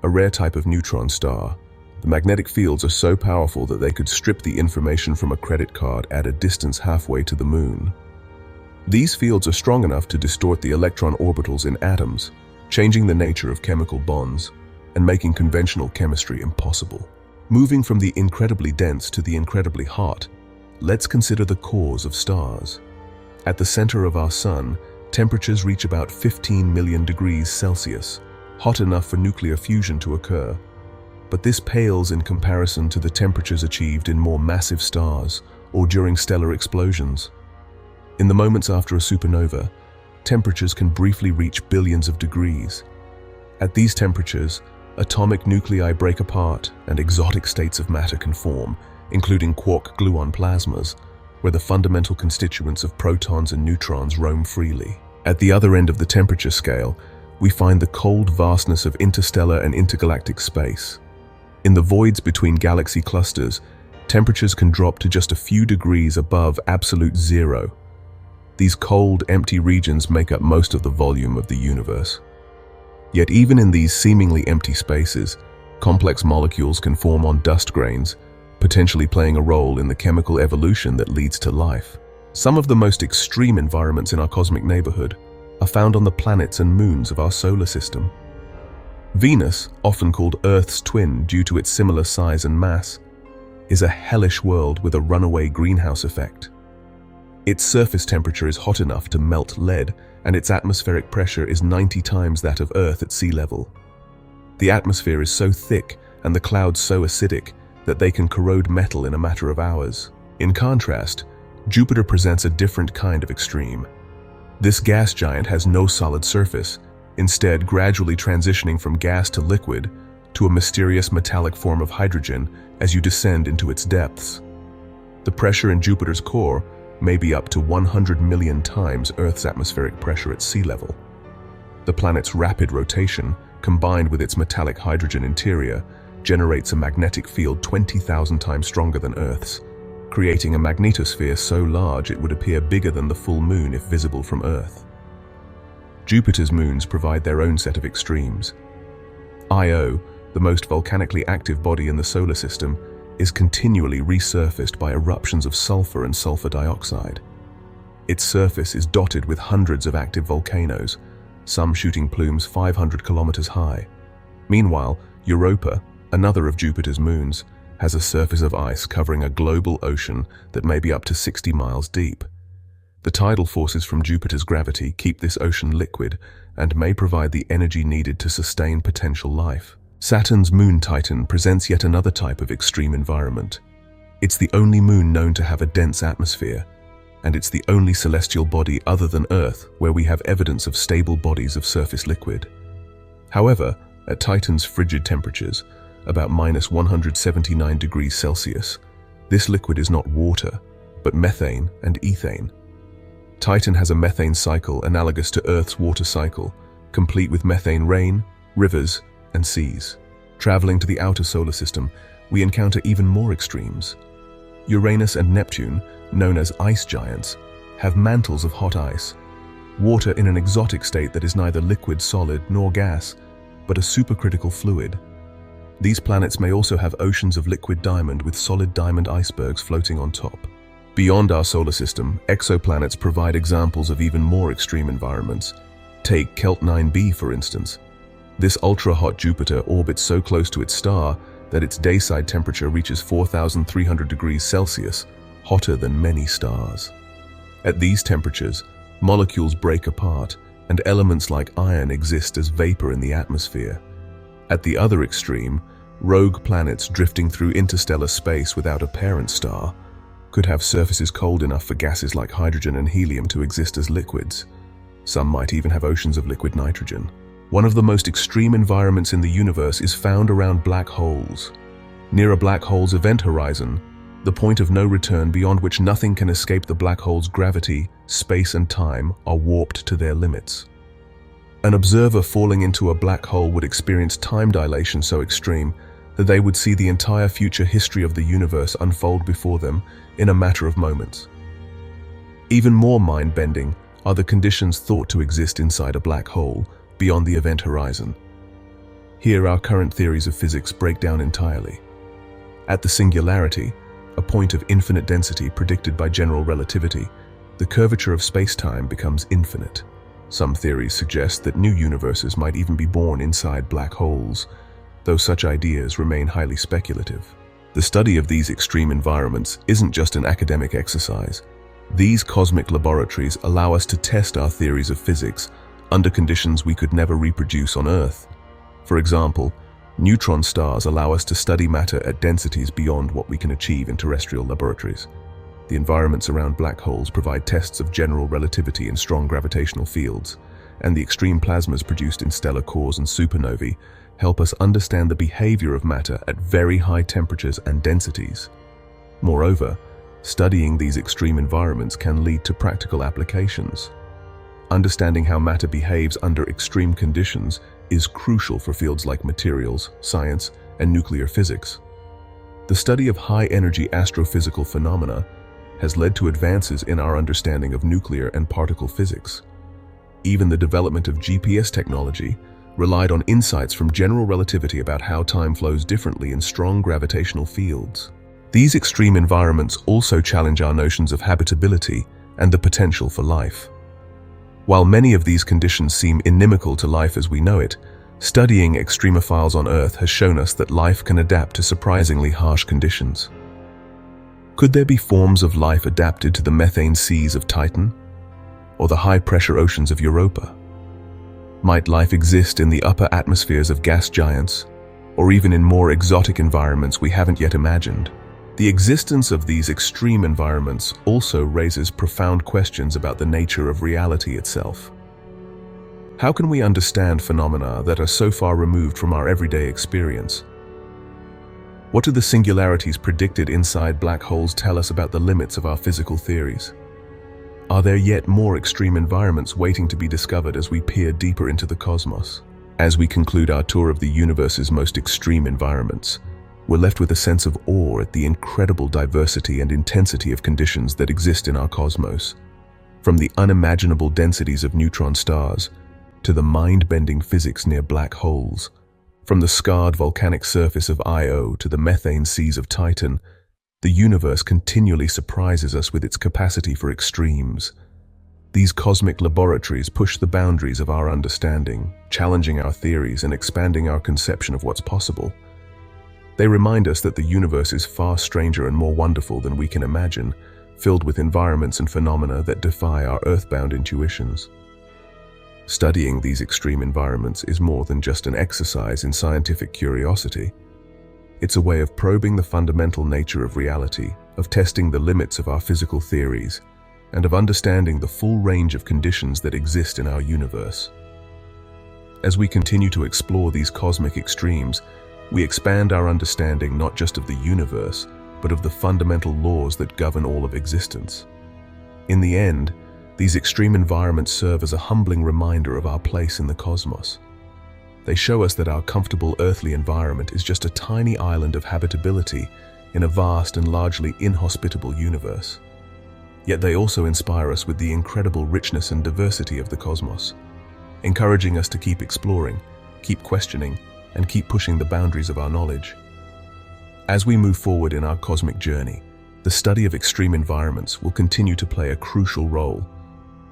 a rare type of neutron star, the magnetic fields are so powerful that they could strip the information from a credit card at a distance halfway to the moon. These fields are strong enough to distort the electron orbitals in atoms, changing the nature of chemical bonds and making conventional chemistry impossible. Moving from the incredibly dense to the incredibly hot, let's consider the cores of stars. At the center of our sun, temperatures reach about 15 million degrees Celsius, hot enough for nuclear fusion to occur. But this pales in comparison to the temperatures achieved in more massive stars or during stellar explosions. In the moments after a supernova, temperatures can briefly reach billions of degrees. At these temperatures, atomic nuclei break apart and exotic states of matter can form, including quark-gluon plasmas, where the fundamental constituents of protons and neutrons roam freely. At the other end of the temperature scale, we find the cold vastness of interstellar and intergalactic space. In the voids between galaxy clusters, temperatures can drop to just a few degrees above absolute zero. These cold, empty regions make up most of the volume of the universe. Yet even in these seemingly empty spaces, complex molecules can form on dust grains, potentially playing a role in the chemical evolution that leads to life. Some of the most extreme environments in our cosmic neighborhood are found on the planets and moons of our solar system. Venus, often called Earth's twin due to its similar size and mass, is a hellish world with a runaway greenhouse effect. Its surface temperature is hot enough to melt lead, and its atmospheric pressure is 90 times that of Earth at sea level. The atmosphere is so thick and the clouds so acidic that they can corrode metal in a matter of hours. In contrast, Jupiter presents a different kind of extreme. This gas giant has no solid surface, instead gradually transitioning from gas to liquid to a mysterious metallic form of hydrogen as you descend into its depths. The pressure in Jupiter's core may be up to 100 million times Earth's atmospheric pressure at sea level. The planet's rapid rotation, combined with its metallic hydrogen interior, generates a magnetic field 20,000 times stronger than Earth's, creating a magnetosphere so large it would appear bigger than the full moon if visible from Earth. Jupiter's moons provide their own set of extremes. Io, the most volcanically active body in the solar system, is continually resurfaced by eruptions of sulfur and sulfur dioxide. Its surface is dotted with hundreds of active volcanoes, some shooting plumes 500 kilometers high. Meanwhile, Europa, another of Jupiter's moons, has a surface of ice covering a global ocean that may be up to 60 miles deep. The tidal forces from Jupiter's gravity keep this ocean liquid and may provide the energy needed to sustain potential life. Saturn's moon Titan presents yet another type of extreme environment. It's the only moon known to have a dense atmosphere, and it's the only celestial body other than Earth where we have evidence of stable bodies of surface liquid. However, at Titan's frigid temperatures, about -179 degrees Celsius, this liquid is not water, but methane and ethane. Titan has a methane cycle analogous to Earth's water cycle, complete with methane rain, rivers, and seas. Traveling to the outer solar system, we encounter even more extremes. Uranus and Neptune, known as ice giants, have mantles of hot ice, water in an exotic state that is neither liquid, solid, nor gas, but a supercritical fluid. These planets may also have oceans of liquid diamond with solid diamond icebergs floating on top. Beyond our solar system, exoplanets provide examples of even more extreme environments. Take Kelt 9b, for instance. This ultra-hot Jupiter orbits so close to its star that its dayside temperature reaches 4,300 degrees Celsius, hotter than many stars. At these temperatures, molecules break apart, and elements like iron exist as vapor in the atmosphere. At the other extreme, rogue planets drifting through interstellar space without a parent star could have surfaces cold enough for gases like hydrogen and helium to exist as liquids. Some might even have oceans of liquid nitrogen. One of the most extreme environments in the universe is found around black holes. Near a black hole's event horizon, the point of no return beyond which nothing can escape. The black hole's gravity, space and time are warped to their limits. An observer falling into a black hole would experience time dilation so extreme that they would see the entire future history of the universe unfold before them in a matter of moments. Even more mind-bending are the conditions thought to exist inside a black hole beyond the event horizon. Here, our current theories of physics break down entirely. At the singularity, a point of infinite density predicted by general relativity, the curvature of space-time becomes infinite. Some theories suggest that new universes might even be born inside black holes, though such ideas remain highly speculative. The study of these extreme environments isn't just an academic exercise. These cosmic laboratories allow us to test our theories of physics under conditions we could never reproduce on Earth. For example, neutron stars allow us to study matter at densities beyond what we can achieve in terrestrial laboratories. The environments around black holes provide tests of general relativity and strong gravitational fields, and the extreme plasmas produced in stellar cores and supernovae help us understand the behavior of matter at very high temperatures and densities. Moreover, studying these extreme environments can lead to practical applications. Understanding how matter behaves under extreme conditions is crucial for fields like materials, science, and nuclear physics. The study of high-energy astrophysical phenomena has led to advances in our understanding of nuclear and particle physics. Even the development of GPS technology relied on insights from general relativity about how time flows differently in strong gravitational fields. These extreme environments also challenge our notions of habitability and the potential for life. While many of these conditions seem inimical to life as we know it, studying extremophiles on Earth has shown us that life can adapt to surprisingly harsh conditions. Could there be forms of life adapted to the methane seas of Titan, or the high-pressure oceans of Europa? Might life exist in the upper atmospheres of gas giants, or even in more exotic environments we haven't yet imagined? The existence of these extreme environments also raises profound questions about the nature of reality itself. How can we understand phenomena that are so far removed from our everyday experience? What do the singularities predicted inside black holes tell us about the limits of our physical theories? Are there yet more extreme environments waiting to be discovered as we peer deeper into the cosmos? As we conclude our tour of the universe's most extreme environments, we're left with a sense of awe at the incredible diversity and intensity of conditions that exist in our cosmos. From the unimaginable densities of neutron stars to the mind-bending physics near black holes, from the scarred volcanic surface of Io to the methane seas of Titan, the universe continually surprises us with its capacity for extremes. These cosmic laboratories push the boundaries of our understanding, challenging our theories and expanding our conception of what's possible. They remind us that the universe is far stranger and more wonderful than we can imagine, filled with environments and phenomena that defy our earthbound intuitions. Studying these extreme environments is more than just an exercise in scientific curiosity. It's a way of probing the fundamental nature of reality, of testing the limits of our physical theories, and of understanding the full range of conditions that exist in our universe. As we continue to explore these cosmic extremes, we expand our understanding not just of the universe, but of the fundamental laws that govern all of existence. In the end, these extreme environments serve as a humbling reminder of our place in the cosmos. They show us that our comfortable earthly environment is just a tiny island of habitability in a vast and largely inhospitable universe. Yet they also inspire us with the incredible richness and diversity of the cosmos, encouraging us to keep exploring, keep questioning, and keep pushing the boundaries of our knowledge. As we move forward in our cosmic journey, the study of extreme environments will continue to play a crucial role.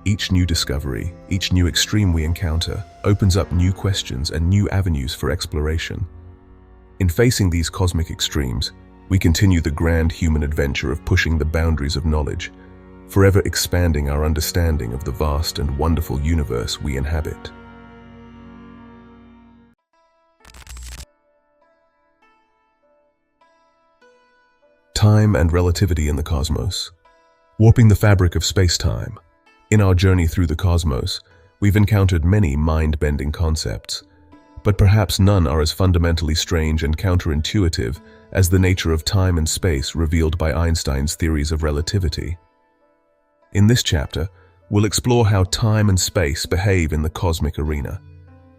Each new discovery, each new extreme we encounter, opens up new questions and new avenues for exploration. In facing these cosmic extremes, we continue the grand human adventure of pushing the boundaries of knowledge, forever expanding our understanding of the vast and wonderful universe we inhabit. Time and relativity in the cosmos. Warping the fabric of space-time. In our journey through the cosmos, we've encountered many mind-bending concepts. But perhaps none are as fundamentally strange and counterintuitive as the nature of time and space revealed by Einstein's theories of relativity. In this chapter, we'll explore how time and space behave in the cosmic arena,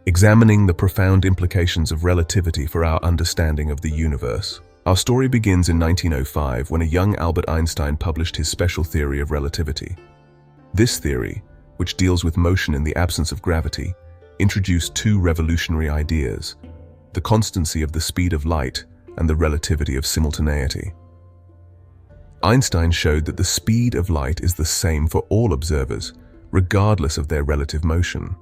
examining the profound implications of relativity for our understanding of the universe. Our story begins in 1905 when a young Albert Einstein published his special theory of relativity. This theory, which deals with motion in the absence of gravity, introduced two revolutionary ideas: the constancy of the speed of light and the relativity of simultaneity. Einstein showed that the speed of light is the same for all observers, regardless of their relative motion.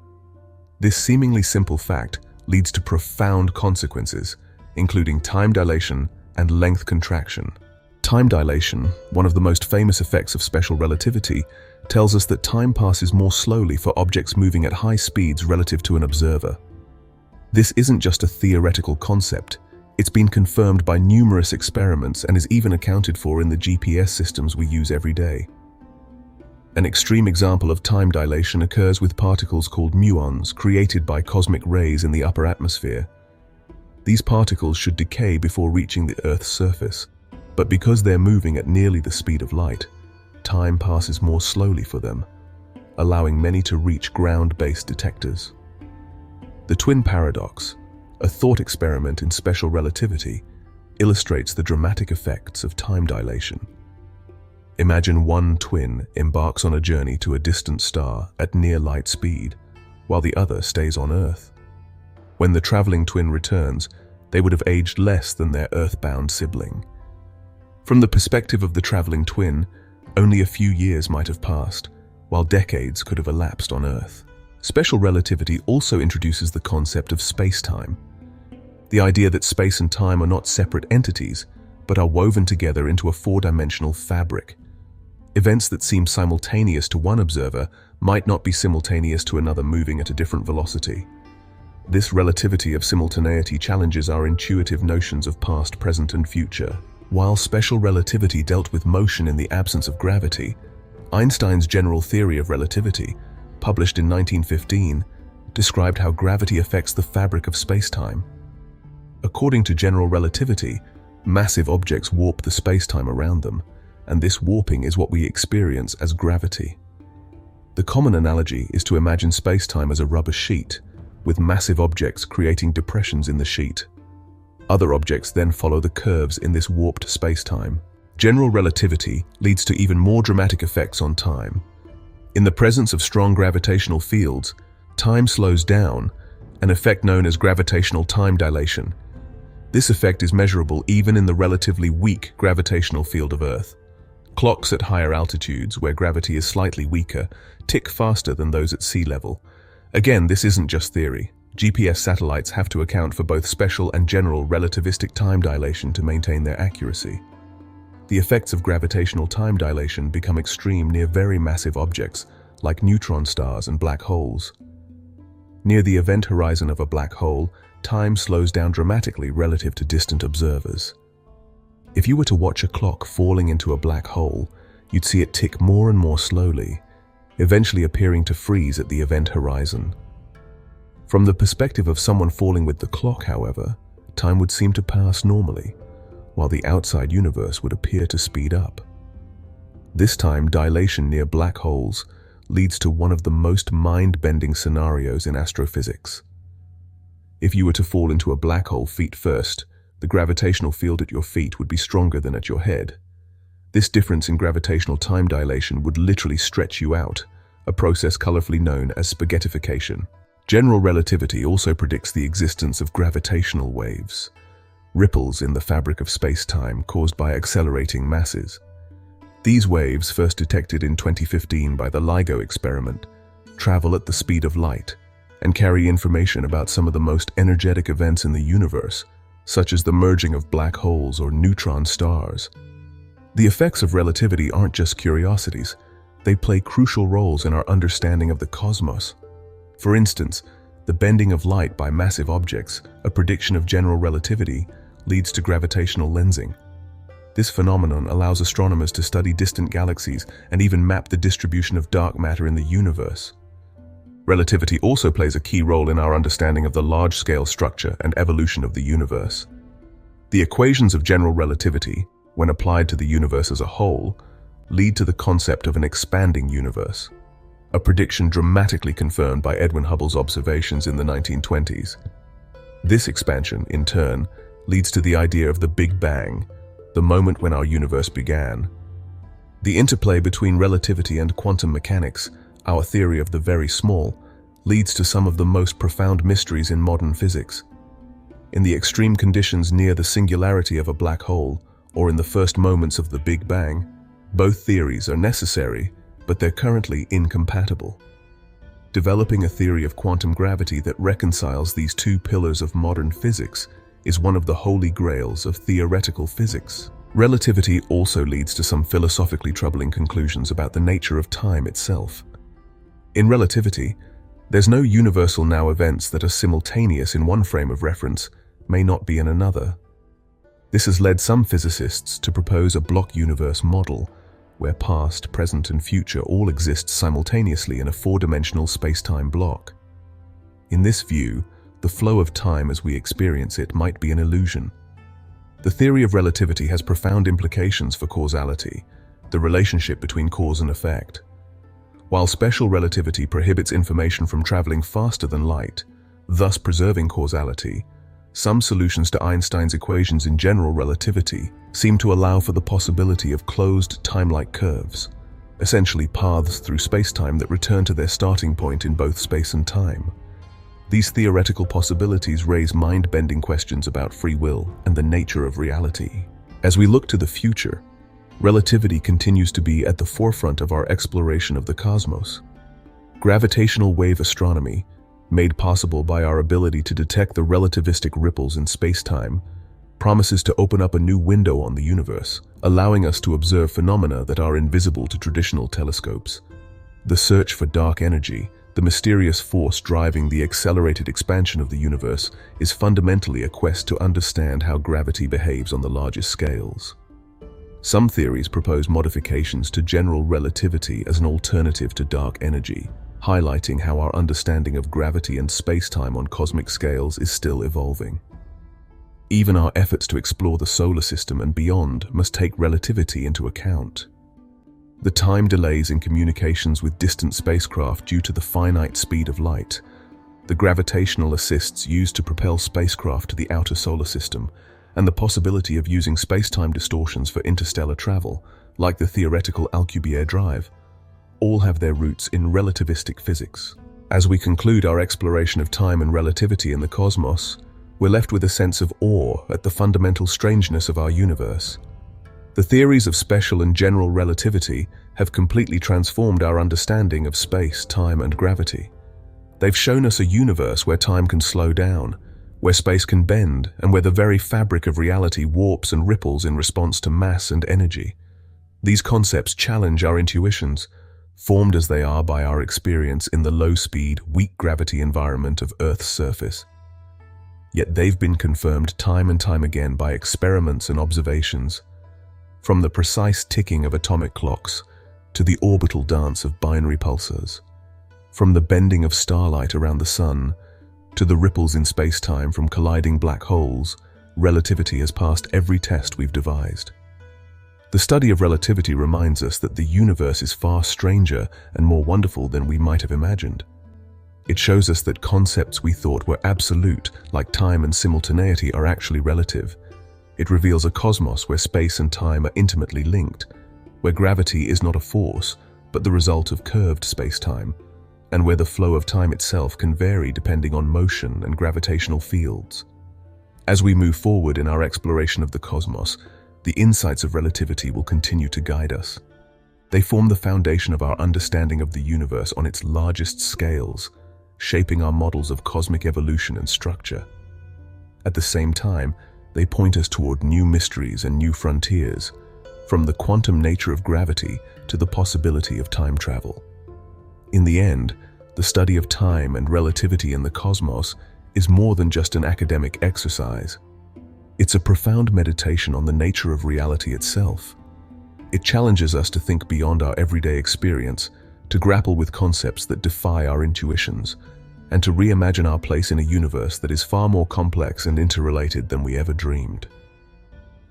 This seemingly simple fact leads to profound consequences, including time dilation and length contraction. Time dilation, one of the most famous effects of special relativity, tells us that time passes more slowly for objects moving at high speeds relative to an observer. This isn't just a theoretical concept. It's been confirmed by numerous experiments and is even accounted for in the GPS systems we use every day. An extreme example of time dilation occurs with particles called muons, created by cosmic rays in the upper atmosphere. These particles should decay before reaching the Earth's surface, but because they're moving at nearly the speed of light, time passes more slowly for them, allowing many to reach ground-based detectors. The twin paradox, a thought experiment in special relativity, illustrates the dramatic effects of time dilation. Imagine one twin embarks on a journey to a distant star at near light speed, while the other stays on Earth. When the traveling twin returns, they would have aged less than their Earth-bound sibling. From the perspective of the traveling twin, only a few years might have passed, while decades could have elapsed on Earth. Special relativity also introduces the concept of space-time, the idea that space and time are not separate entities, but are woven together into a four-dimensional fabric. Events that seem simultaneous to one observer might not be simultaneous to another moving at a different velocity. This relativity of simultaneity challenges our intuitive notions of past, present, and future. While special relativity dealt with motion in the absence of gravity, Einstein's general theory of relativity, published in 1915, described how gravity affects the fabric of space-time. According to general relativity, massive objects warp the space-time around them, and this warping is what we experience as gravity. The common analogy is to imagine space-time as a rubber sheet, with massive objects creating depressions in the sheet. Other objects then follow the curves in this warped space-time. General relativity leads to even more dramatic effects on time. In the presence of strong gravitational fields, time slows down, an effect known as gravitational time dilation. This effect is measurable even in the relatively weak gravitational field of Earth. Clocks at higher altitudes, where gravity is slightly weaker, tick faster than those at sea level. Again, this isn't just theory. GPS satellites have to account for both special and general relativistic time dilation to maintain their accuracy. The effects of gravitational time dilation become extreme near very massive objects, like neutron stars and black holes. Near the event horizon of a black hole, time slows down dramatically relative to distant observers. If you were to watch a clock falling into a black hole, you'd see it tick more and more slowly, eventually appearing to freeze at the event horizon. From the perspective of someone falling with the clock, however, time would seem to pass normally, while the outside universe would appear to speed up. This time dilation near black holes leads to one of the most mind-bending scenarios in astrophysics. If you were to fall into a black hole feet first, the gravitational field at your feet would be stronger than at your head. This difference in gravitational time dilation would literally stretch you out, a process colorfully known as spaghettification. General relativity also predicts the existence of gravitational waves, ripples in the fabric of space-time caused by accelerating masses. These waves, first detected in 2015 by the LIGO experiment, travel at the speed of light and carry information about some of the most energetic events in the universe, such as the merging of black holes or neutron stars. The effects of relativity aren't just curiosities, they play crucial roles in our understanding of the cosmos. For instance, the bending of light by massive objects, a prediction of general relativity, leads to gravitational lensing. This phenomenon allows astronomers to study distant galaxies and even map the distribution of dark matter in the universe. Relativity also plays a key role in our understanding of the large-scale structure and evolution of the universe. The equations of general relativity, when applied to the universe as a whole, lead to the concept of an expanding universe, a prediction dramatically confirmed by Edwin Hubble's observations in the 1920s. This expansion, in turn, leads to the idea of the Big Bang, the moment when our universe began. The interplay between relativity and quantum mechanics, our theory of the very small, leads to some of the most profound mysteries in modern physics. In the extreme conditions near the singularity of a black hole, or in the first moments of the Big Bang, both theories are necessary, but they're currently incompatible. Developing a theory of quantum gravity that reconciles these two pillars of modern physics is one of the holy grails of theoretical physics. Relativity also leads to some philosophically troubling conclusions about the nature of time itself. In relativity, there's no universal now events that are simultaneous in one frame of reference may not be in another. This has led some physicists to propose a block universe model, where past, present, and future all exist simultaneously in a four-dimensional space-time block. In this view, the flow of time as we experience it might be an illusion. The theory of relativity has profound implications for causality, the relationship between cause and effect. While special relativity prohibits information from traveling faster than light, thus preserving causality, some solutions to Einstein's equations in general relativity seem to allow for the possibility of closed time-like curves, essentially paths through space-time that return to their starting point in both space and time. These theoretical possibilities raise mind-bending questions about free will and the nature of reality. As we look to the future, relativity continues to be at the forefront of our exploration of the cosmos. Gravitational wave astronomy, made possible by our ability to detect the relativistic ripples in space-time, promises to open up a new window on the universe, allowing us to observe phenomena that are invisible to traditional telescopes. The search for dark energy, the mysterious force driving the accelerated expansion of the universe, is fundamentally a quest to understand how gravity behaves on the largest scales. Some theories propose modifications to general relativity as an alternative to dark energy, highlighting how our understanding of gravity and space-time on cosmic scales is still evolving. Even our efforts to explore the solar system and beyond must take relativity into account. The time delays in communications with distant spacecraft due to the finite speed of light, the gravitational assists used to propel spacecraft to the outer solar system, and the possibility of using space-time distortions for interstellar travel, like the theoretical Alcubierre drive, all have their roots in relativistic physics. As we conclude our exploration of time and relativity in the cosmos, we're left with a sense of awe at the fundamental strangeness of our universe. The theories of special and general relativity have completely transformed our understanding of space, time, and gravity. They've shown us a universe where time can slow down, where space can bend, and where the very fabric of reality warps and ripples in response to mass and energy. These concepts challenge our intuitions, formed as they are by our experience in the low-speed, weak-gravity environment of Earth's surface. Yet they've been confirmed time and time again by experiments and observations. From the precise ticking of atomic clocks to the orbital dance of binary pulsars, from the bending of starlight around the sun to the ripples in space-time from colliding black holes, relativity has passed every test we've devised. The study of relativity reminds us that the universe is far stranger and more wonderful than we might have imagined. It shows us that concepts we thought were absolute, like time and simultaneity, are actually relative. It reveals a cosmos where space and time are intimately linked, where gravity is not a force, but the result of curved space-time, and where the flow of time itself can vary depending on motion and gravitational fields. As we move forward in our exploration of the cosmos, the insights of relativity will continue to guide us. They form the foundation of our understanding of the universe on its largest scales, shaping our models of cosmic evolution and structure. At the same time, they point us toward new mysteries and new frontiers, from the quantum nature of gravity to the possibility of time travel. In the end, the study of time and relativity in the cosmos is more than just an academic exercise. It's a profound meditation on the nature of reality itself. It challenges us to think beyond our everyday experience, to grapple with concepts that defy our intuitions, and to reimagine our place in a universe that is far more complex and interrelated than we ever dreamed.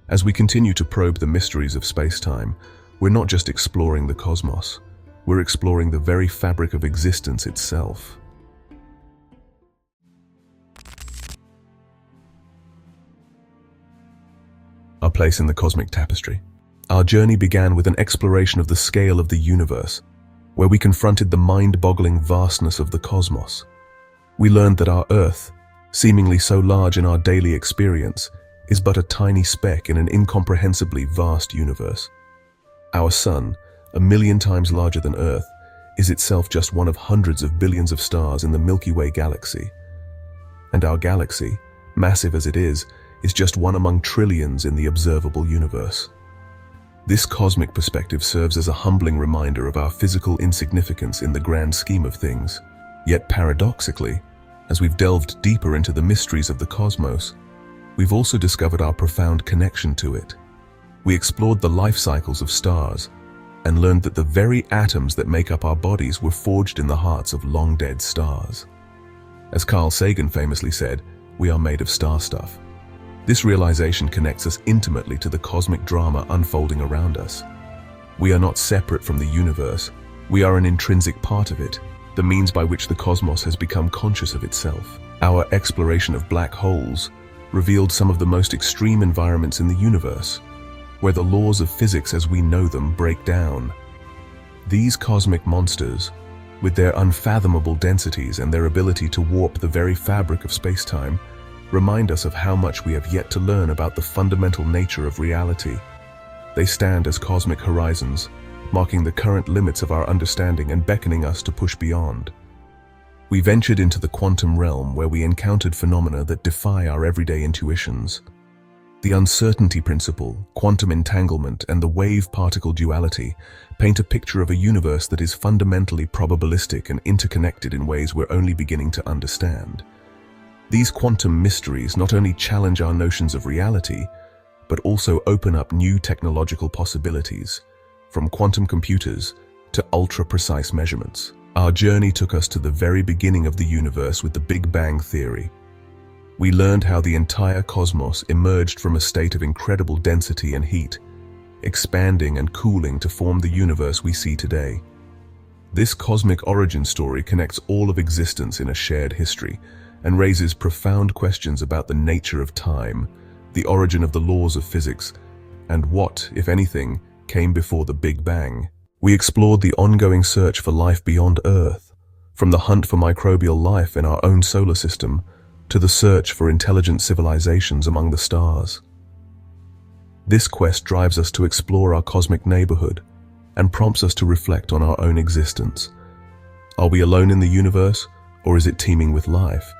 As we continue to probe the mysteries of space-time, we're not just exploring the cosmos, we're exploring the very fabric of existence itself. Our place in the cosmic tapestry. Our journey began with an exploration of the scale of the universe, where we confronted the mind-boggling vastness of the cosmos. We learned that our Earth, seemingly so large in our daily experience, is but a tiny speck in an incomprehensibly vast universe. Our Sun, 1,000,000 times larger than Earth, is itself just one of hundreds of billions of stars in the Milky Way galaxy. And our galaxy, massive as it is just one among trillions in the observable universe. This cosmic perspective serves as a humbling reminder of our physical insignificance in the grand scheme of things. Yet paradoxically, as we've delved deeper into the mysteries of the cosmos, we've also discovered our profound connection to it. We explored the life cycles of stars and learned that the very atoms that make up our bodies were forged in the hearts of long-dead stars. As Carl Sagan famously said, "We are made of star stuff." This realization connects us intimately to the cosmic drama unfolding around us. We are not separate from the universe, we are an intrinsic part of it, the means by which the cosmos has become conscious of itself. Our exploration of black holes revealed some of the most extreme environments in the universe, where the laws of physics as we know them break down. These cosmic monsters, with their unfathomable densities and their ability to warp the very fabric of space-time, remind us of how much we have yet to learn about the fundamental nature of reality. They stand as cosmic horizons, marking the current limits of our understanding and beckoning us to push beyond. We ventured into the quantum realm where we encountered phenomena that defy our everyday intuitions. The uncertainty principle, quantum entanglement, and the wave-particle duality paint a picture of a universe that is fundamentally probabilistic and interconnected in ways we're only beginning to understand. These quantum mysteries not only challenge our notions of reality, but also open up new technological possibilities, from quantum computers to ultra-precise measurements. Our journey took us to the very beginning of the universe with the Big Bang theory. We learned how the entire cosmos emerged from a state of incredible density and heat, expanding and cooling to form the universe we see today. This cosmic origin story connects all of existence in a shared history, and raises profound questions about the nature of time, the origin of the laws of physics, and what, if anything, came before the Big Bang. We explored the ongoing search for life beyond Earth, from the hunt for microbial life in our own solar system to the search for intelligent civilizations among the stars. This quest drives us to explore our cosmic neighborhood and prompts us to reflect on our own existence. Are we alone in the universe, or is it teeming with life?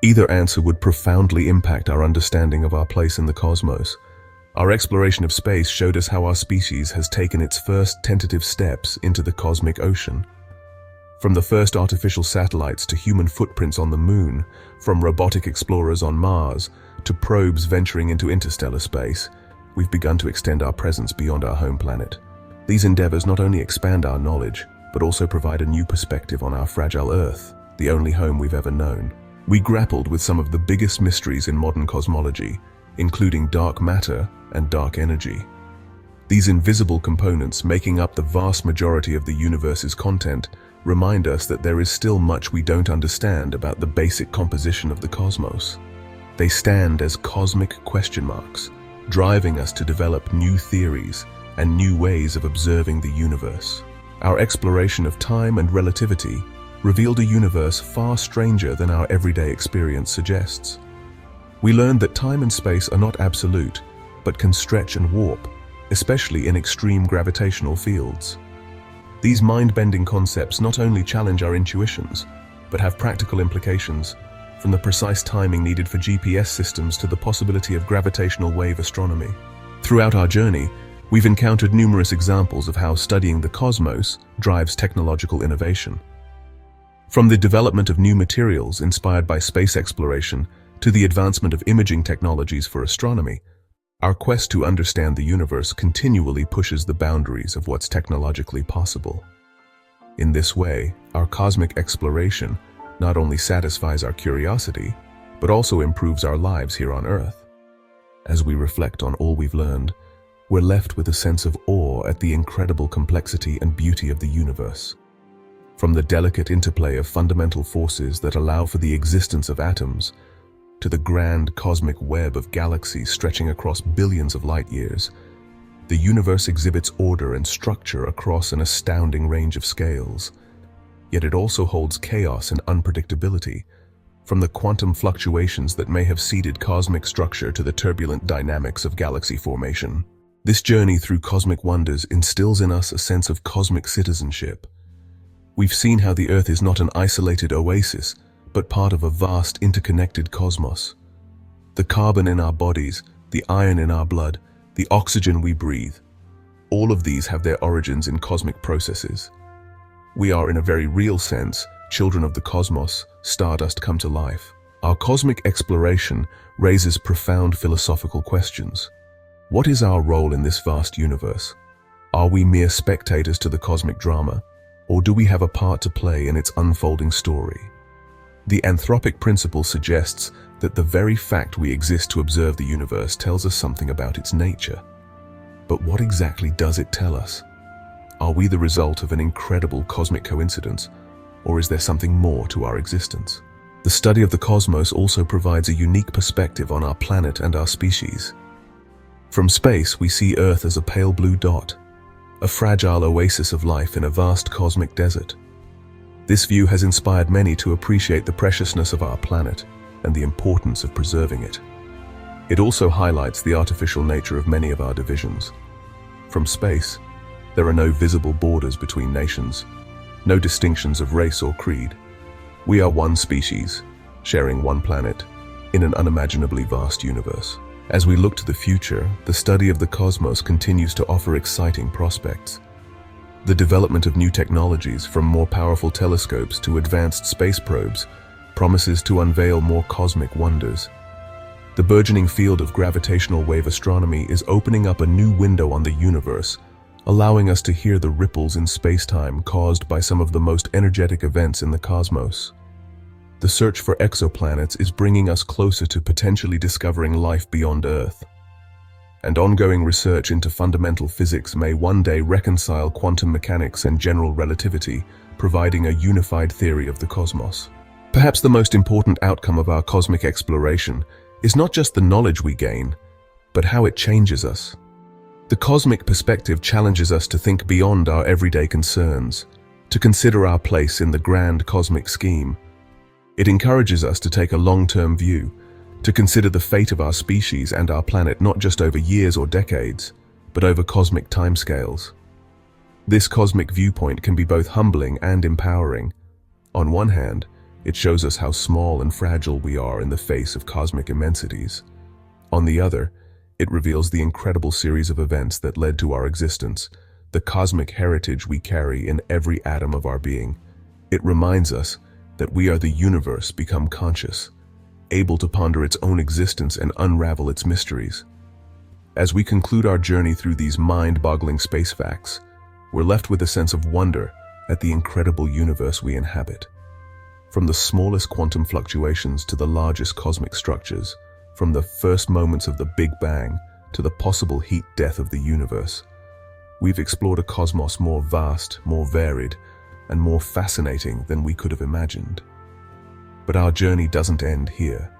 Either answer would profoundly impact our understanding of our place in the cosmos. Our exploration of space showed us how our species has taken its first tentative steps into the cosmic ocean. From the first artificial satellites to human footprints on the Moon, from robotic explorers on Mars to probes venturing into interstellar space, we've begun to extend our presence beyond our home planet. These endeavors not only expand our knowledge, but also provide a new perspective on our fragile Earth, the only home we've ever known. We grappled with some of the biggest mysteries in modern cosmology, including dark matter and dark energy. These invisible components making up the vast majority of the universe's content remind us that there is still much we don't understand about the basic composition of the cosmos. They stand as cosmic question marks, driving us to develop new theories and new ways of observing the universe. Our exploration of time and relativity revealed a universe far stranger than our everyday experience suggests. We learned that time and space are not absolute, but can stretch and warp, especially in extreme gravitational fields. These mind-bending concepts not only challenge our intuitions, but have practical implications, from the precise timing needed for GPS systems to the possibility of gravitational wave astronomy. Throughout our journey, we've encountered numerous examples of how studying the cosmos drives technological innovation. From the development of new materials inspired by space exploration to the advancement of imaging technologies for astronomy, our quest to understand the universe continually pushes the boundaries of what's technologically possible. In this way, our cosmic exploration not only satisfies our curiosity, but also improves our lives here on Earth. As we reflect on all we've learned, we're left with a sense of awe at the incredible complexity and beauty of the universe. From the delicate interplay of fundamental forces that allow for the existence of atoms, to the grand cosmic web of galaxies stretching across billions of light years, the universe exhibits order and structure across an astounding range of scales. Yet it also holds chaos and unpredictability, from the quantum fluctuations that may have seeded cosmic structure to the turbulent dynamics of galaxy formation. This journey through cosmic wonders instills in us a sense of cosmic citizenship. We've seen how the Earth is not an isolated oasis, but part of a vast interconnected cosmos. The carbon in our bodies, the iron in our blood, the oxygen we breathe, all of these have their origins in cosmic processes. We are, in a very real sense, children of the cosmos, stardust come to life. Our cosmic exploration raises profound philosophical questions. What is our role in this vast universe? Are we mere spectators to the cosmic drama, or do we have a part to play in its unfolding story? The anthropic principle suggests that the very fact we exist to observe the universe tells us something about its nature. But what exactly does it tell us? Are we the result of an incredible cosmic coincidence, or is there something more to our existence? The study of the cosmos also provides a unique perspective on our planet and our species. From space, we see Earth as a pale blue dot, a fragile oasis of life in a vast cosmic desert. This view has inspired many to appreciate the preciousness of our planet and the importance of preserving it. It also highlights the artificial nature of many of our divisions. From space, there are no visible borders between nations, no distinctions of race or creed. We are one species, sharing one planet, in an unimaginably vast universe. As we look to the future, the study of the cosmos continues to offer exciting prospects. The development of new technologies, from more powerful telescopes to advanced space probes, promises to unveil more cosmic wonders. The burgeoning field of gravitational wave astronomy is opening up a new window on the universe, allowing us to hear the ripples in space-time caused by some of the most energetic events in the cosmos. The search for exoplanets is bringing us closer to potentially discovering life beyond Earth. And ongoing research into fundamental physics may one day reconcile quantum mechanics and general relativity, providing a unified theory of the cosmos. Perhaps the most important outcome of our cosmic exploration is not just the knowledge we gain, but how it changes us. The cosmic perspective challenges us to think beyond our everyday concerns, to consider our place in the grand cosmic scheme. It encourages us to take a long-term view, to consider the fate of our species and our planet not just over years or decades, but over cosmic timescales. This cosmic viewpoint can be both humbling and empowering. On one hand, it shows us how small and fragile we are in the face of cosmic immensities. On the other, it reveals the incredible series of events that led to our existence, the cosmic heritage we carry in every atom of our being. It reminds us that we are the universe become conscious, able to ponder its own existence and unravel its mysteries. As we conclude our journey through these mind-boggling space facts, we're left with a sense of wonder at the incredible universe we inhabit. From the smallest quantum fluctuations to the largest cosmic structures, from the first moments of the Big Bang to the possible heat death of the universe, we've explored a cosmos more vast, more varied, and more fascinating than we could have imagined. But our journey doesn't end here.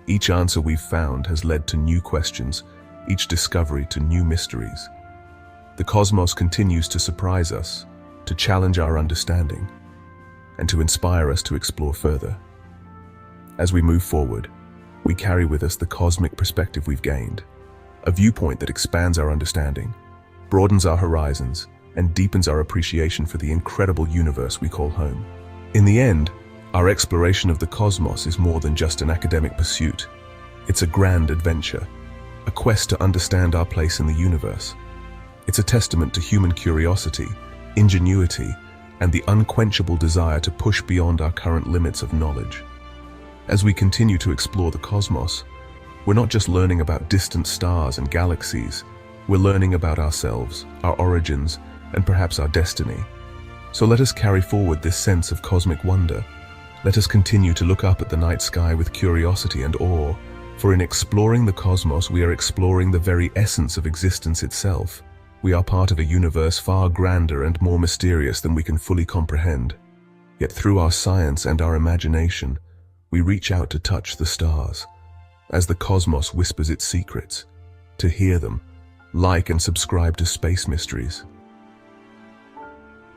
Each answer we've found has led to new questions, each discovery to new mysteries. The cosmos continues to surprise us, to challenge our understanding, and to inspire us to explore further. As we move forward, we carry with us the cosmic perspective we've gained, a viewpoint that expands our understanding, broadens our horizons, and deepens our appreciation for the incredible universe we call home. In the end, our exploration of the cosmos is more than just an academic pursuit. It's a grand adventure, a quest to understand our place in the universe. It's a testament to human curiosity, ingenuity, and the unquenchable desire to push beyond our current limits of knowledge. As we continue to explore the cosmos, we're not just learning about distant stars and galaxies, we're learning about ourselves, our origins, and perhaps our destiny. So let us carry forward this sense of cosmic wonder. Let us continue to look up at the night sky with curiosity and awe, for in exploring the cosmos we are exploring the very essence of existence itself. We are part of a universe far grander and more mysterious than we can fully comprehend. Yet through our science and our imagination, we reach out to touch the stars, as the cosmos whispers its secrets, to hear them, like and subscribe to Space Mysteries.